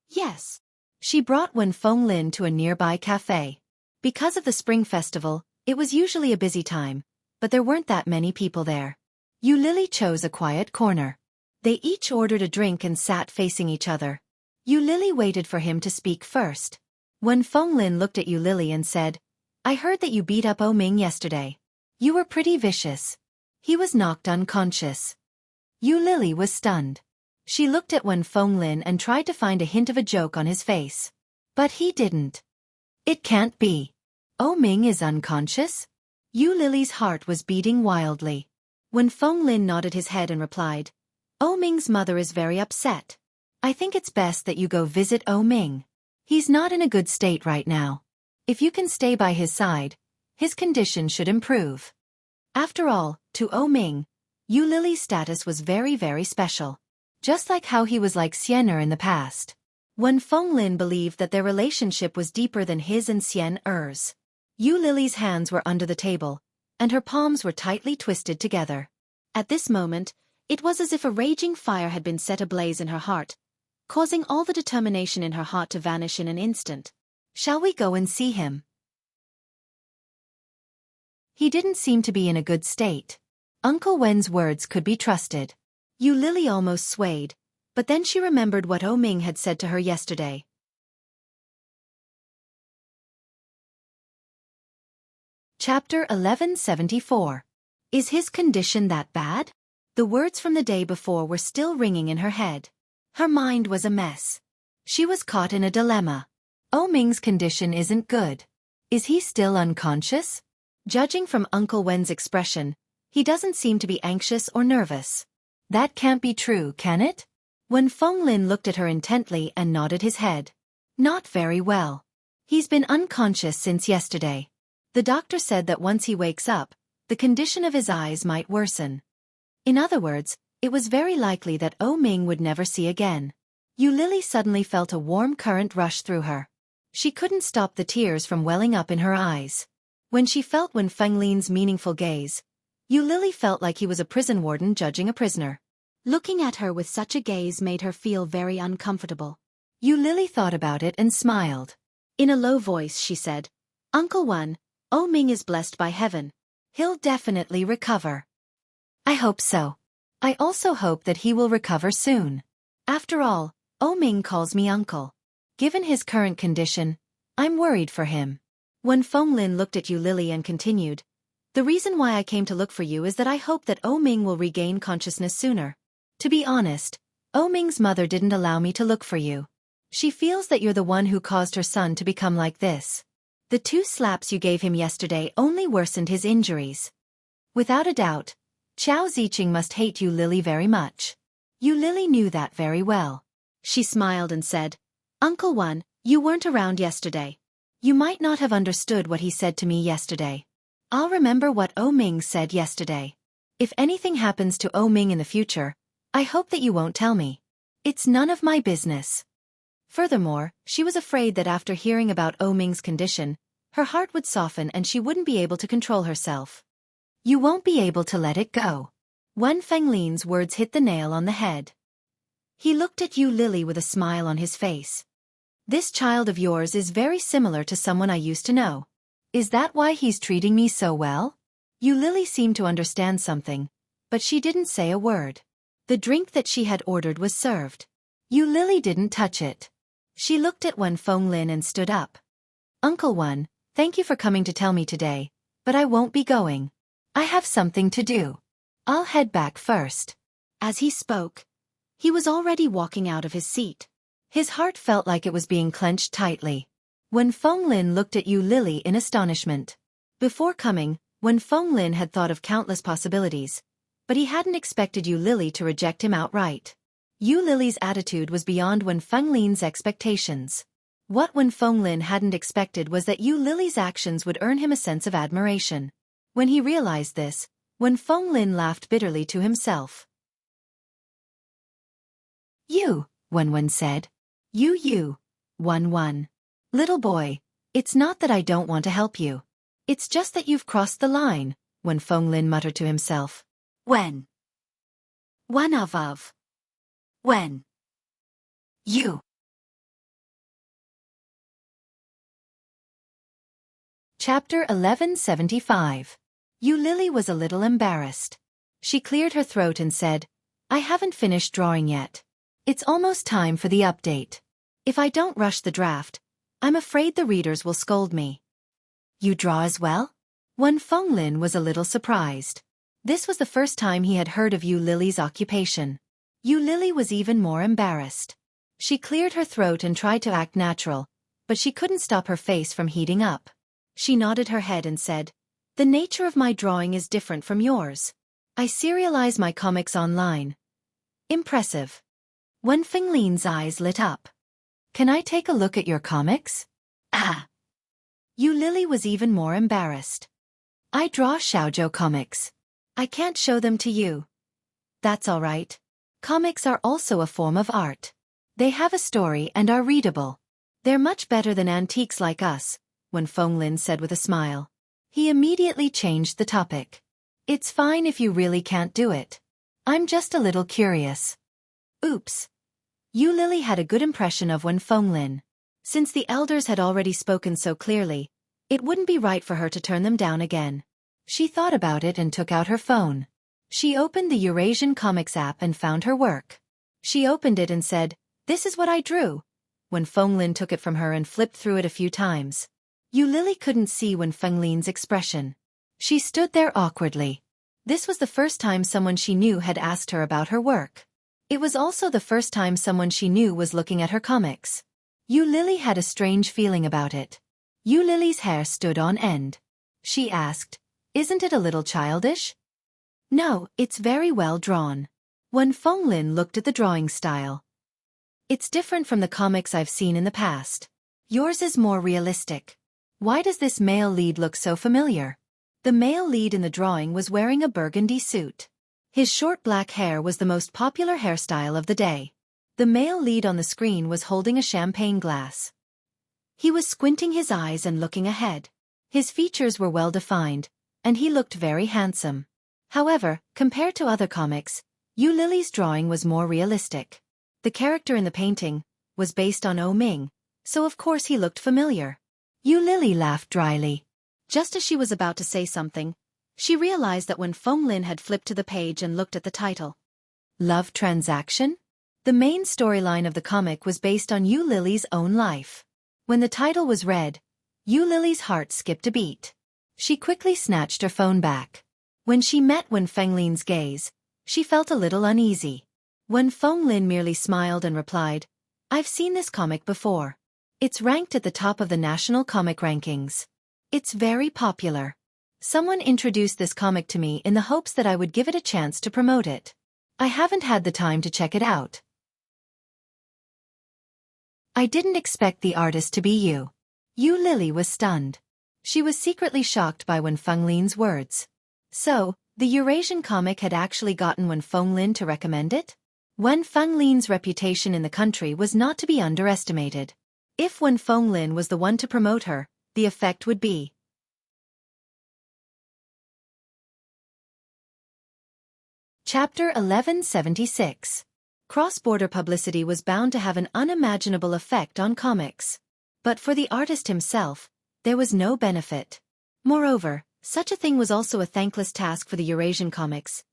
"Yes." She brought Wen Fenglin to a nearby cafe. Because of the Spring Festival, it was usually a busy time, but there weren't that many people there. Yu Lily chose a quiet corner. They each ordered a drink and sat facing each other. Yu Lily waited for him to speak first. Wen Fenglin looked at Yu Lily and said, "I heard that you beat up Ming yesterday. You were pretty vicious." He was knocked unconscious. Yu Lily was stunned. She looked at Wen Fenglin and tried to find a hint of a joke on his face. But he didn't. It can't be. Ming is unconscious? Yu Lily's heart was beating wildly. Wen Fenglin nodded his head and replied, "Ming's mother is very upset. I think it's best that you go visit Ming. He's not in a good state right now. If you can stay by his side, his condition should improve." After all, to Ming, Yu Lily's status was very, very special. Just like how he was like Xian in the past. Wen Fenglin believed that their relationship was deeper than his and Xian's. Yu Lily's hands were under the table, and her palms were tightly twisted together. At this moment, it was as if a raging fire had been set ablaze in her heart, causing all the determination in her heart to vanish in an instant. "Shall we go and see him?" He didn't seem to be in a good state. Uncle Wen's words could be trusted. Yu Lily almost swayed, but then she remembered what Ming had said to her yesterday. Chapter 1174. Is his condition that bad? The words from the day before were still ringing in her head. Her mind was a mess. She was caught in a dilemma. Ming's condition isn't good. Is he still unconscious? Judging from Uncle Wen's expression, he doesn't seem to be anxious or nervous. That can't be true, can it? Wen Fenglin looked at her intently and nodded his head. Not very well. He's been unconscious since yesterday. The doctor said that once he wakes up, the condition of his eyes might worsen. In other words, it was very likely that Ming would never see again. Yu Lily suddenly felt a warm current rush through her. She couldn't stop the tears from welling up in her eyes. When she felt Wen Fenglin's meaningful gaze, Yu Lily felt like he was a prison warden judging a prisoner. Looking at her with such a gaze made her feel very uncomfortable. Yu Lily thought about it and smiled. In a low voice she said, "Uncle Wen, Ming is blessed by heaven. He'll definitely recover." "I hope so. I also hope that he will recover soon. After all, Ming calls me uncle. Given his current condition, I'm worried for him." Wen Fenglin looked at Yu Lily and continued, "The reason why I came to look for you is that I hope that Ming will regain consciousness sooner. To be honest, Ming's mother didn't allow me to look for you. She feels that you're the one who caused her son to become like this. The 2 slaps you gave him yesterday only worsened his injuries." Without a doubt, Qiao Ziqing must hate Yu Lily very much. Yu Lily knew that very well. She smiled and said, "Uncle Wen, you weren't around yesterday. You might not have understood what he said to me yesterday. I'll remember what Ming said yesterday. If anything happens to Ming in the future, I hope that you won't tell me. It's none of my business." Furthermore, she was afraid that after hearing about Ming's condition, her heart would soften and she wouldn't be able to control herself. "You won't be able to let it go." Wen Fenglin's words hit the nail on the head. He looked at Yu Lily with a smile on his face. "This child of yours is very similar to someone I used to know. Is that why he's treating me so well?" Yu Lily seemed to understand something, but she didn't say a word. The drink that she had ordered was served. Yu Lily didn't touch it. She looked at Wen Fenglin and stood up. "Uncle Wen, thank you for coming to tell me today, but I won't be going. I have something to do. I'll head back first." As he spoke, he was already walking out of his seat. His heart felt like it was being clenched tightly. Wen Fenglin looked at Yu Lily in astonishment. Before coming, Wen Fenglin had thought of countless possibilities, but he hadn't expected Yu Lily to reject him outright. Yu Lily's attitude was beyond Wen Fenglin's expectations. What Wen Fenglin hadn't expected was that Yu Lily's actions would earn him a sense of admiration. When he realized this, Wen Fenglin laughed bitterly to himself. "You," Wen said. You, Wen. "Little boy, it's not that I don't want to help you. It's just that you've crossed the line," Wen Fenglin muttered to himself. "When? One of. When? You." Chapter 1175. Yu Lily was a little embarrassed. She cleared her throat and said, "I haven't finished drawing yet. It's almost time for the update. If I don't rush the draft, I'm afraid the readers will scold me." "You draw as well?" Wen Fenglin was a little surprised. This was the first time he had heard of Yu Lily's occupation. Yu Lily was even more embarrassed. She cleared her throat and tried to act natural, but she couldn't stop her face from heating up. She nodded her head and said, "The nature of my drawing is different from yours. I serialize my comics online." "Impressive." Wen Fenglin's eyes lit up. "Can I take a look at your comics?" "Ah." Yu Lily was even more embarrassed. "I draw shoujo comics. I can't show them to you." "That's all right. Comics are also a form of art. They have a story and are readable. They're much better than antiques like us," Wen Fenglin said with a smile. He immediately changed the topic. "It's fine if you really can't do it. I'm just a little curious." Oops. Yu Lily had a good impression of Wen Fenglin. Since the elders had already spoken so clearly, it wouldn't be right for her to turn them down again. She thought about it and took out her phone. She opened the Eurasian Comics app and found her work. She opened it and said, "This is what I drew." Wen Fenglin took it from her and flipped through it a few times. Yu Lily couldn't see Wen Fenglin's expression. She stood there awkwardly. This was the first time someone she knew had asked her about her work. It was also the first time someone she knew was looking at her comics. Yu Lily had a strange feeling about it. Yu Lily's hair stood on end. She asked, "Isn't it a little childish?" "No, it's very well drawn." Wen Fenglin looked at the drawing style. "It's different from the comics I've seen in the past. Yours is more realistic. Why does this male lead look so familiar?" The male lead in the drawing was wearing a burgundy suit. His short black hair was the most popular hairstyle of the day. The male lead on the screen was holding a champagne glass. He was squinting his eyes and looking ahead. His features were well defined, and he looked very handsome. However, compared to other comics, Yu Lily's drawing was more realistic. The character in the painting was based on Ming, so of course he looked familiar. Yu Lily laughed dryly. Just as she was about to say something, she realized that Wen Fenglin had flipped to the page and looked at the title. Love Transaction? The main storyline of the comic was based on Yu Lily's own life. When the title was read, Yu Lily's heart skipped a beat. She quickly snatched her phone back. When she met Wen Fenglin's gaze, she felt a little uneasy. Wen Fenglin merely smiled and replied, "I've seen this comic before. It's ranked at the top of the national comic rankings. It's very popular. Someone introduced this comic to me in the hopes that I would give it a chance to promote it. I haven't had the time to check it out." "I didn't expect the artist to be you." Yu Lily was stunned. She was secretly shocked by Wen Fenglin's words. So, the Eurasian comic had actually gotten Wen Fenglin to recommend it? Wen Fenglin's reputation in the country was not to be underestimated. If Wen Fenglin was the one to promote her, the effect would be. Chapter 1176. Cross-border publicity was bound to have an unimaginable effect on comics. But for the artist himself, there was no benefit. Moreover, such a thing was also a thankless task for the Eurasian comics.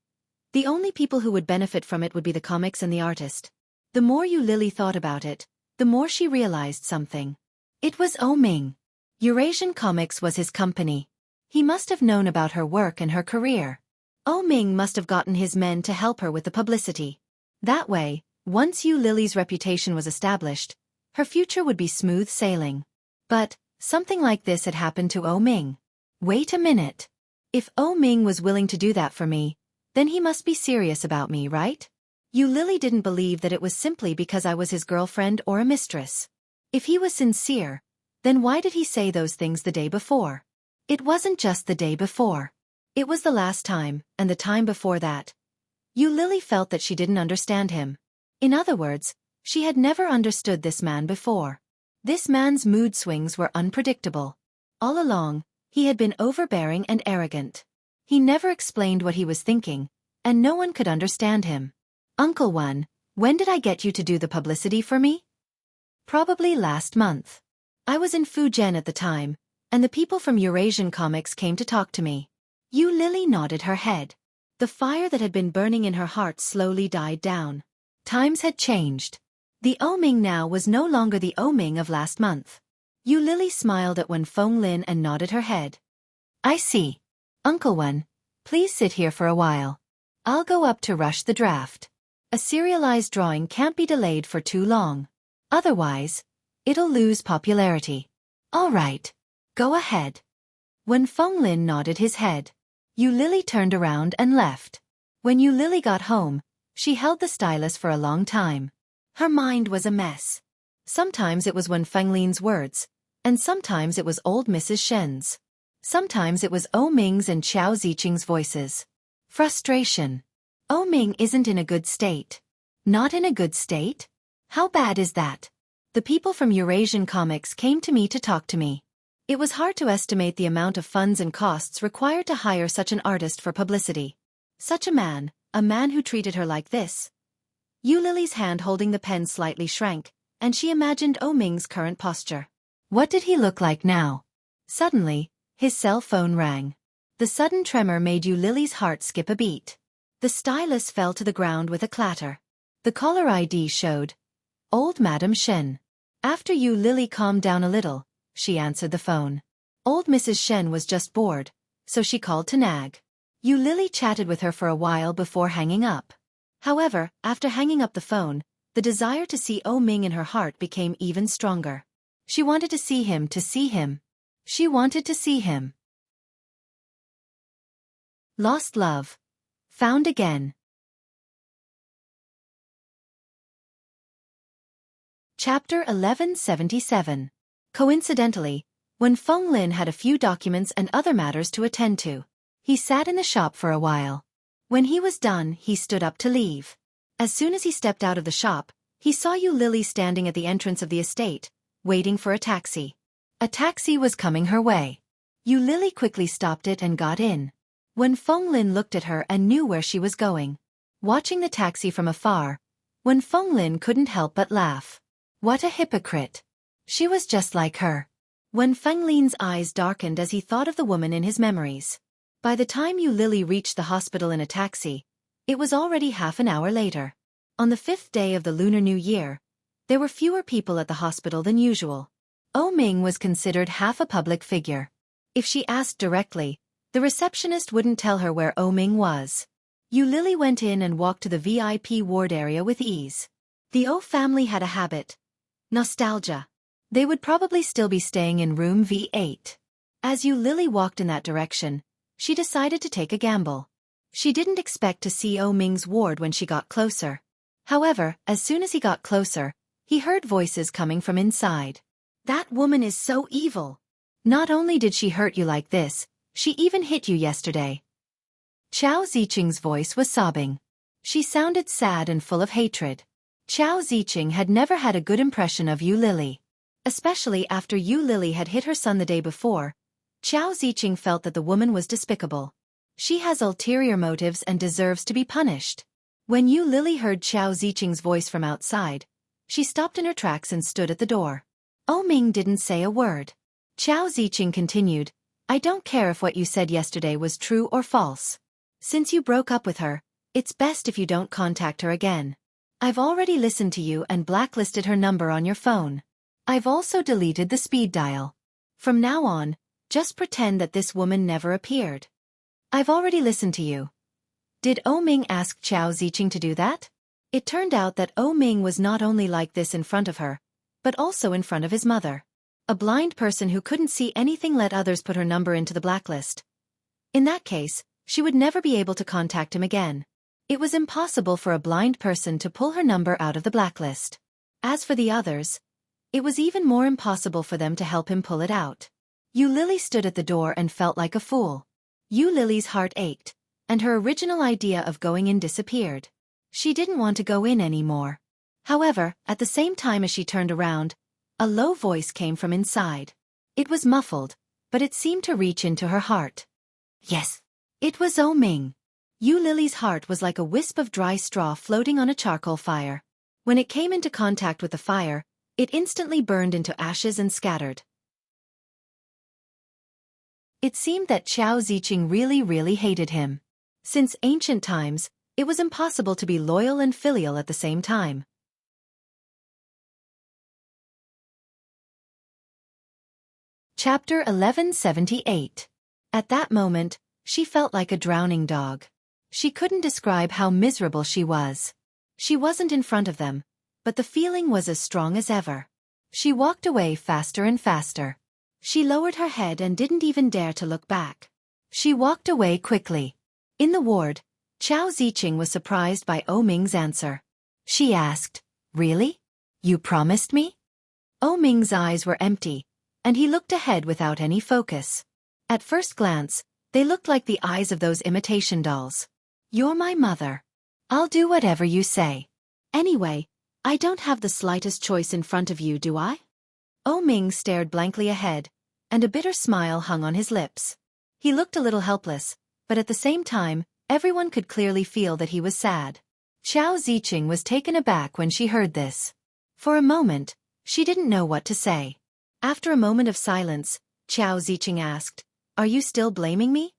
The only people who would benefit from it would be the comics and the artist. The more Yu Lily thought about it, the more she realized something. It was Ming. Eurasian Comics was his company. He must have known about her work and her career. Ming must have gotten his men to help her with the publicity. That way, once Yu Lily's reputation was established, her future would be smooth sailing. But something like this had happened to O Ming. Wait a minute. If O Ming was willing to do that for me, then he must be serious about me, right? Yu Lily didn't believe that it was simply because I was his girlfriend or a mistress. If he was sincere, then why did he say those things the day before? It wasn't just the day before. It was the last time, and the time before that. Yu Lily felt that she didn't understand him. In other words, she had never understood this man before. This man's mood swings were unpredictable. All along, he had been overbearing and arrogant. He never explained what he was thinking, and no one could understand him. Uncle Wan, when did I get you to do the publicity for me? Probably last month. I was in Fujian at the time, and the people from Eurasian Comics came to talk to me. Yu Lily nodded her head. The fire that had been burning in her heart slowly died down. Times had changed. The O Ming now was no longer the O Ming of last month. Yu Lily smiled at Wen Fenglin and nodded her head. I see. Uncle Wen, please sit here for a while. I'll go up to rush the draft. A serialized drawing can't be delayed for too long. Otherwise, it'll lose popularity. All right. Go ahead. When Fenglin nodded his head, Yu Lily turned around and left. When Yu Lily got home, she held the stylus for a long time. Her mind was a mess. Sometimes it was Wen Fenglin's words, and sometimes it was old Mrs. Shen's. Sometimes it was O Ming's and Xiao Ziqing's voices. Frustration. O Ming isn't in a good state. Not in a good state? How bad is that? The people from Eurasian Comics came to me to talk to me. It was hard to estimate the amount of funds and costs required to hire such an artist for publicity. Such a man who treated her like this. Yu Lily's hand holding the pen slightly shrank, and she imagined O Ming's current posture. What did he look like now? Suddenly, his cell phone rang. The sudden tremor made Yu Lily's heart skip a beat. The stylus fell to the ground with a clatter. The caller ID showed Old Madam Shen. After Yu Lily calmed down a little, she answered the phone. Old Mrs. Shen was just bored, so she called to nag. Yu Lily chatted with her for a while before hanging up. However, after hanging up the phone, the desire to see O Ming in her heart became even stronger. She wanted to see him. She wanted to see him. Lost love. Found again. Chapter 1177. Coincidentally, when Fenglin had a few documents and other matters to attend to, he sat in the shop for a while. When he was done, he stood up to leave. As soon as he stepped out of the shop, he saw Yu Lily standing at the entrance of the estate, waiting for a taxi. A taxi was coming her way. Yu Lily quickly stopped it and got in. When Fenglin looked at her and knew where she was going. Watching the taxi from afar, When Fenglin couldn't help but laugh. What a hypocrite. She was just like her. When Fenglin's eyes darkened as he thought of the woman in his memories. By the time Yu Lily reached the hospital in a taxi, it was already half an hour later. On the 5th day of the Lunar New Year, there were fewer people at the hospital than usual. O Ming was considered half a public figure. If she asked directly, the receptionist wouldn't tell her where O Ming was. Yu Lily went in and walked to the VIP ward area with ease. The O family had a habit. Nostalgia. They would probably still be staying in room V8. As Yu Lily walked in that direction, she decided to take a gamble. She didn't expect to see O Ming's ward when she got closer. However, as soon as he got closer, he heard voices coming from inside. That woman is so evil. Not only did she hurt you like this, she even hit you yesterday. Xiao Ziqing's voice was sobbing. She sounded sad and full of hatred. Xiao Ziqing had never had a good impression of Yu Lily. Especially after Yu Lily had hit her son the day before, Xiao Ziqing felt that the woman was despicable. She has ulterior motives and deserves to be punished. When Yu Lily heard Xiao Ziqing's voice from outside, she stopped in her tracks and stood at the door. O Ming didn't say a word. Xiao Ziqing continued, I don't care if what you said yesterday was true or false. Since you broke up with her, it's best if you don't contact her again. I've already listened to you and blacklisted her number on your phone. I've also deleted the speed dial. From now on, just pretend that this woman never appeared. I've already listened to you. Did O Ming ask Xiao Ziqing to do that? It turned out that O Ming was not only like this in front of her, but also in front of his mother. A blind person who couldn't see anything let others put her number into the blacklist. In that case, she would never be able to contact him again. It was impossible for a blind person to pull her number out of the blacklist. As for the others, it was even more impossible for them to help him pull it out. Lily stood at the door and felt like a fool. Lily's heart ached, and her original idea of going in disappeared. She didn't want to go in anymore. However, at the same time as she turned around, a low voice came from inside. It was muffled, but it seemed to reach into her heart. Yes, it was Ming. Lily's heart was like a wisp of dry straw floating on a charcoal fire. When it came into contact with the fire, it instantly burned into ashes and scattered. It seemed that Xiao Ziqing really hated him. Since ancient times, it was impossible to be loyal and filial at the same time. Chapter 1178. At that moment, she felt like a drowning dog. She couldn't describe how miserable she was. She wasn't in front of them, but the feeling was as strong as ever. She walked away faster and faster. She lowered her head and didn't even dare to look back. She walked away quickly. In the ward, Xiao Ziqing was surprised by Ming's answer. She asked, "Really? You promised me?" Ming's eyes were empty, and he looked ahead without any focus. At first glance, they looked like the eyes of those imitation dolls. "You're my mother. I'll do whatever you say. Anyway, I don't have the slightest choice in front of you, do I?" Ming stared blankly ahead, and a bitter smile hung on his lips. He looked a little helpless, but at the same time, everyone could clearly feel that he was sad. Xiao Ziqing was taken aback when she heard this. For a moment, she didn't know what to say. After a moment of silence, Xiao Ziqing asked, "Are you still blaming me?"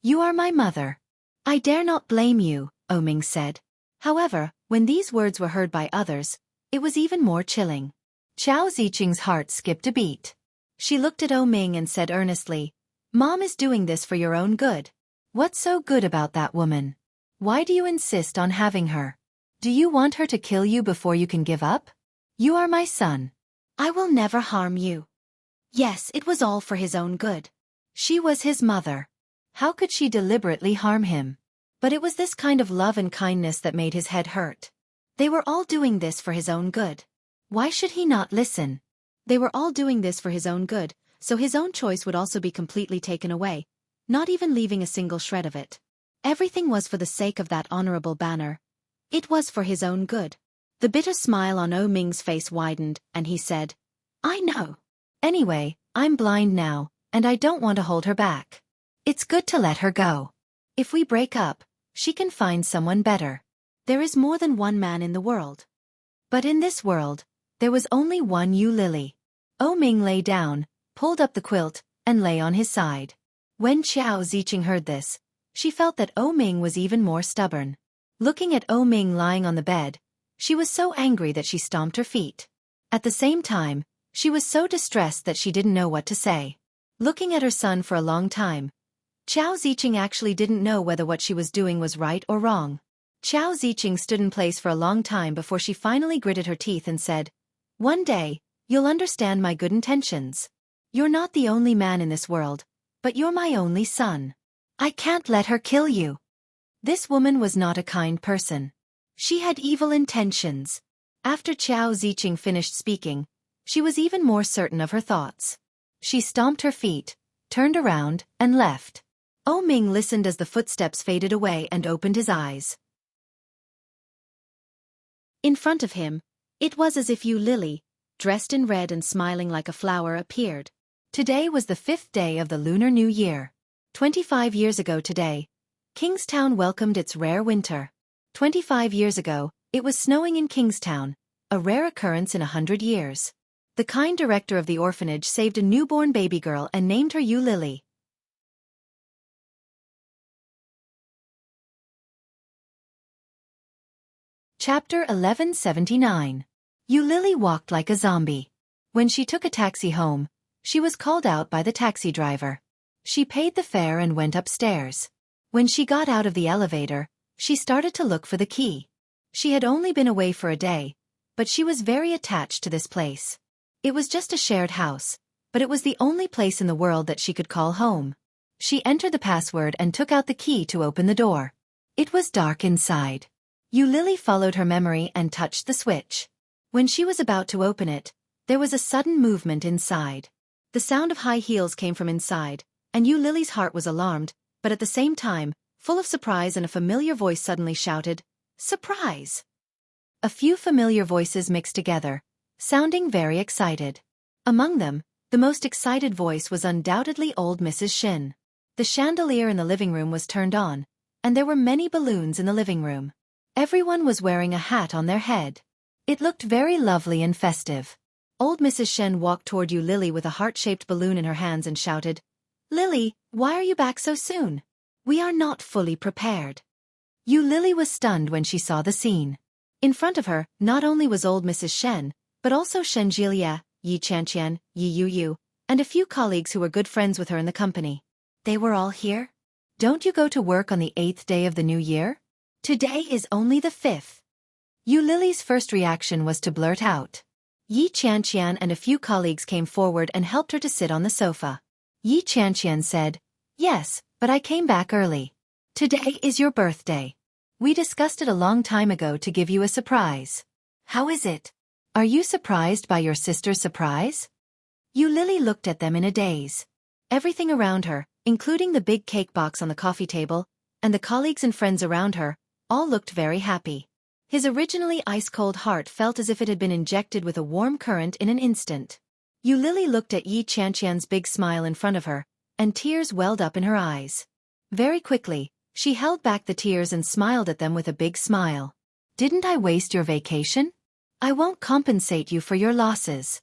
"You are my mother. I dare not blame you," Ming said. However, when these words were heard by others, it was even more chilling. Xiao Ziqing's heart skipped a beat. She looked at Ming and said earnestly, "Mom is doing this for your own good. What's so good about that woman? Why do you insist on having her? Do you want her to kill you before you can give up? You are my son. I will never harm you." Yes, it was all for his own good. She was his mother. How could she deliberately harm him? But it was this kind of love and kindness that made his head hurt. They were all doing this for his own good. Why should he not listen? They were all doing this for his own good, so his own choice would also be completely taken away, not even leaving a single shred of it. Everything was for the sake of that honorable banner. It was for his own good. The bitter smile on Ming's face widened, and he said, "I know. Anyway, I'm blind now, and I don't want to hold her back. It's good to let her go. If we break up, she can find someone better. There is more than one man in the world. But in this world, there was only one Lily." Ming lay down, pulled up the quilt, and lay on his side. When Xiao Ziqing heard this, she felt that Ming was even more stubborn. Looking at Ming lying on the bed, she was so angry that she stomped her feet. At the same time, she was so distressed that she didn't know what to say. Looking at her son for a long time, Xiao Ziqing actually didn't know whether what she was doing was right or wrong. Xiao Ziqing stood in place for a long time before she finally gritted her teeth and said, "One day, you'll understand my good intentions. You're not the only man in this world, but you're my only son. I can't let her kill you." This woman was not a kind person. She had evil intentions. After Xiao Ziqing finished speaking, she was even more certain of her thoughts. She stomped her feet, turned around, and left. Ming listened as the footsteps faded away and opened his eyes. In front of him, it was as if Lily, dressed in red and smiling like a flower, appeared. Today was the 5th day of the Lunar New Year. 25 years ago today, Kingstown welcomed its rare winter. 25 years ago, it was snowing in Kingstown, a rare occurrence in 100 years. The kind director of the orphanage saved a newborn baby girl and named her Lily. Chapter 1179. Lily walked like a zombie. When she took a taxi home, she was called out by the taxi driver. She paid the fare and went upstairs. When she got out of the elevator, she started to look for the key. She had only been away for a day, but she was very attached to this place. It was just a shared house, but it was the only place in the world that she could call home. She entered the password and took out the key to open the door. It was dark inside. Lily followed her memory and touched the switch. When she was about to open it, there was a sudden movement inside. The sound of high heels came from inside, and Lily's heart was alarmed, but at the same time, full of surprise, and a familiar voice suddenly shouted, "Surprise!" A few familiar voices mixed together, sounding very excited. Among them, the most excited voice was undoubtedly old Mrs. Shin. The chandelier in the living room was turned on, and there were many balloons in the living room. Everyone was wearing a hat on their head. It looked very lovely and festive. Old Mrs. Shen walked toward Lily with a heart-shaped balloon in her hands and shouted, "Lily, why are you back so soon? We are not fully prepared." Lily was stunned when she saw the scene. In front of her, not only was old Mrs. Shen, but also Shen Jilia, Yi Chanqian, Yi Yu, and a few colleagues who were good friends with her in the company. They were all here? Don't you go to work on the 8th day of the new year? Today is only the 5th. Lily's first reaction was to blurt out. Yi Chanqian and a few colleagues came forward and helped her to sit on the sofa. Yi Chanqian said, "Yes, but I came back early. Today is your birthday. We discussed it a long time ago to give you a surprise. How is it? Are you surprised by your sister's surprise?" Lily looked at them in a daze. Everything around her, including the big cake box on the coffee table, and the colleagues and friends around her, all looked very happy. His originally ice-cold heart felt as if it had been injected with a warm current in an instant. Lily looked at Yi Chanqian's big smile in front of her, and tears welled up in her eyes. Very quickly, she held back the tears and smiled at them with a big smile. "Didn't I waste your vacation? I won't compensate you for your losses."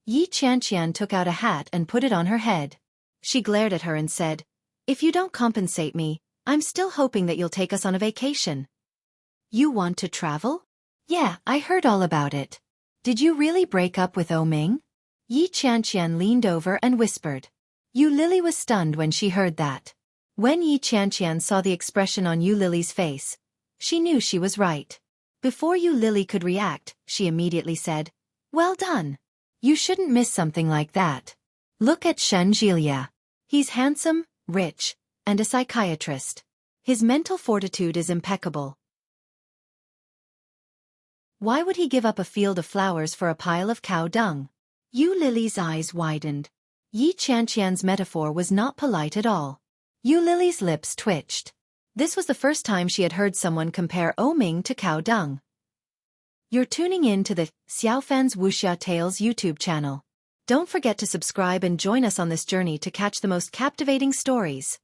Yi Chanqian took out a hat and put it on her head. She glared at her and said, "If you don't compensate me, I'm still hoping that you'll take us on a vacation." "You want to travel?" "Yeah, I heard all about it. Did you really break up with Ming?" Yi Chanqian leaned over and whispered. Lily was stunned when she heard that. When Yi Chanqian saw the expression on Lily's face, she knew she was right. Before Lily could react, she immediately said, "Well done. You shouldn't miss something like that. Look at Shen Jilia. He's handsome, rich, and a psychiatrist. His mental fortitude is impeccable. Why would he give up a field of flowers for a pile of cow dung?" Lily's eyes widened. Yi Chanqian's metaphor was not polite at all. Lily's lips twitched. This was the first time she had heard someone compare Ming to cow dung. You're tuning in to the Xiaofan's Wuxia Tales YouTube channel. Don't forget to subscribe and join us on this journey to catch the most captivating stories.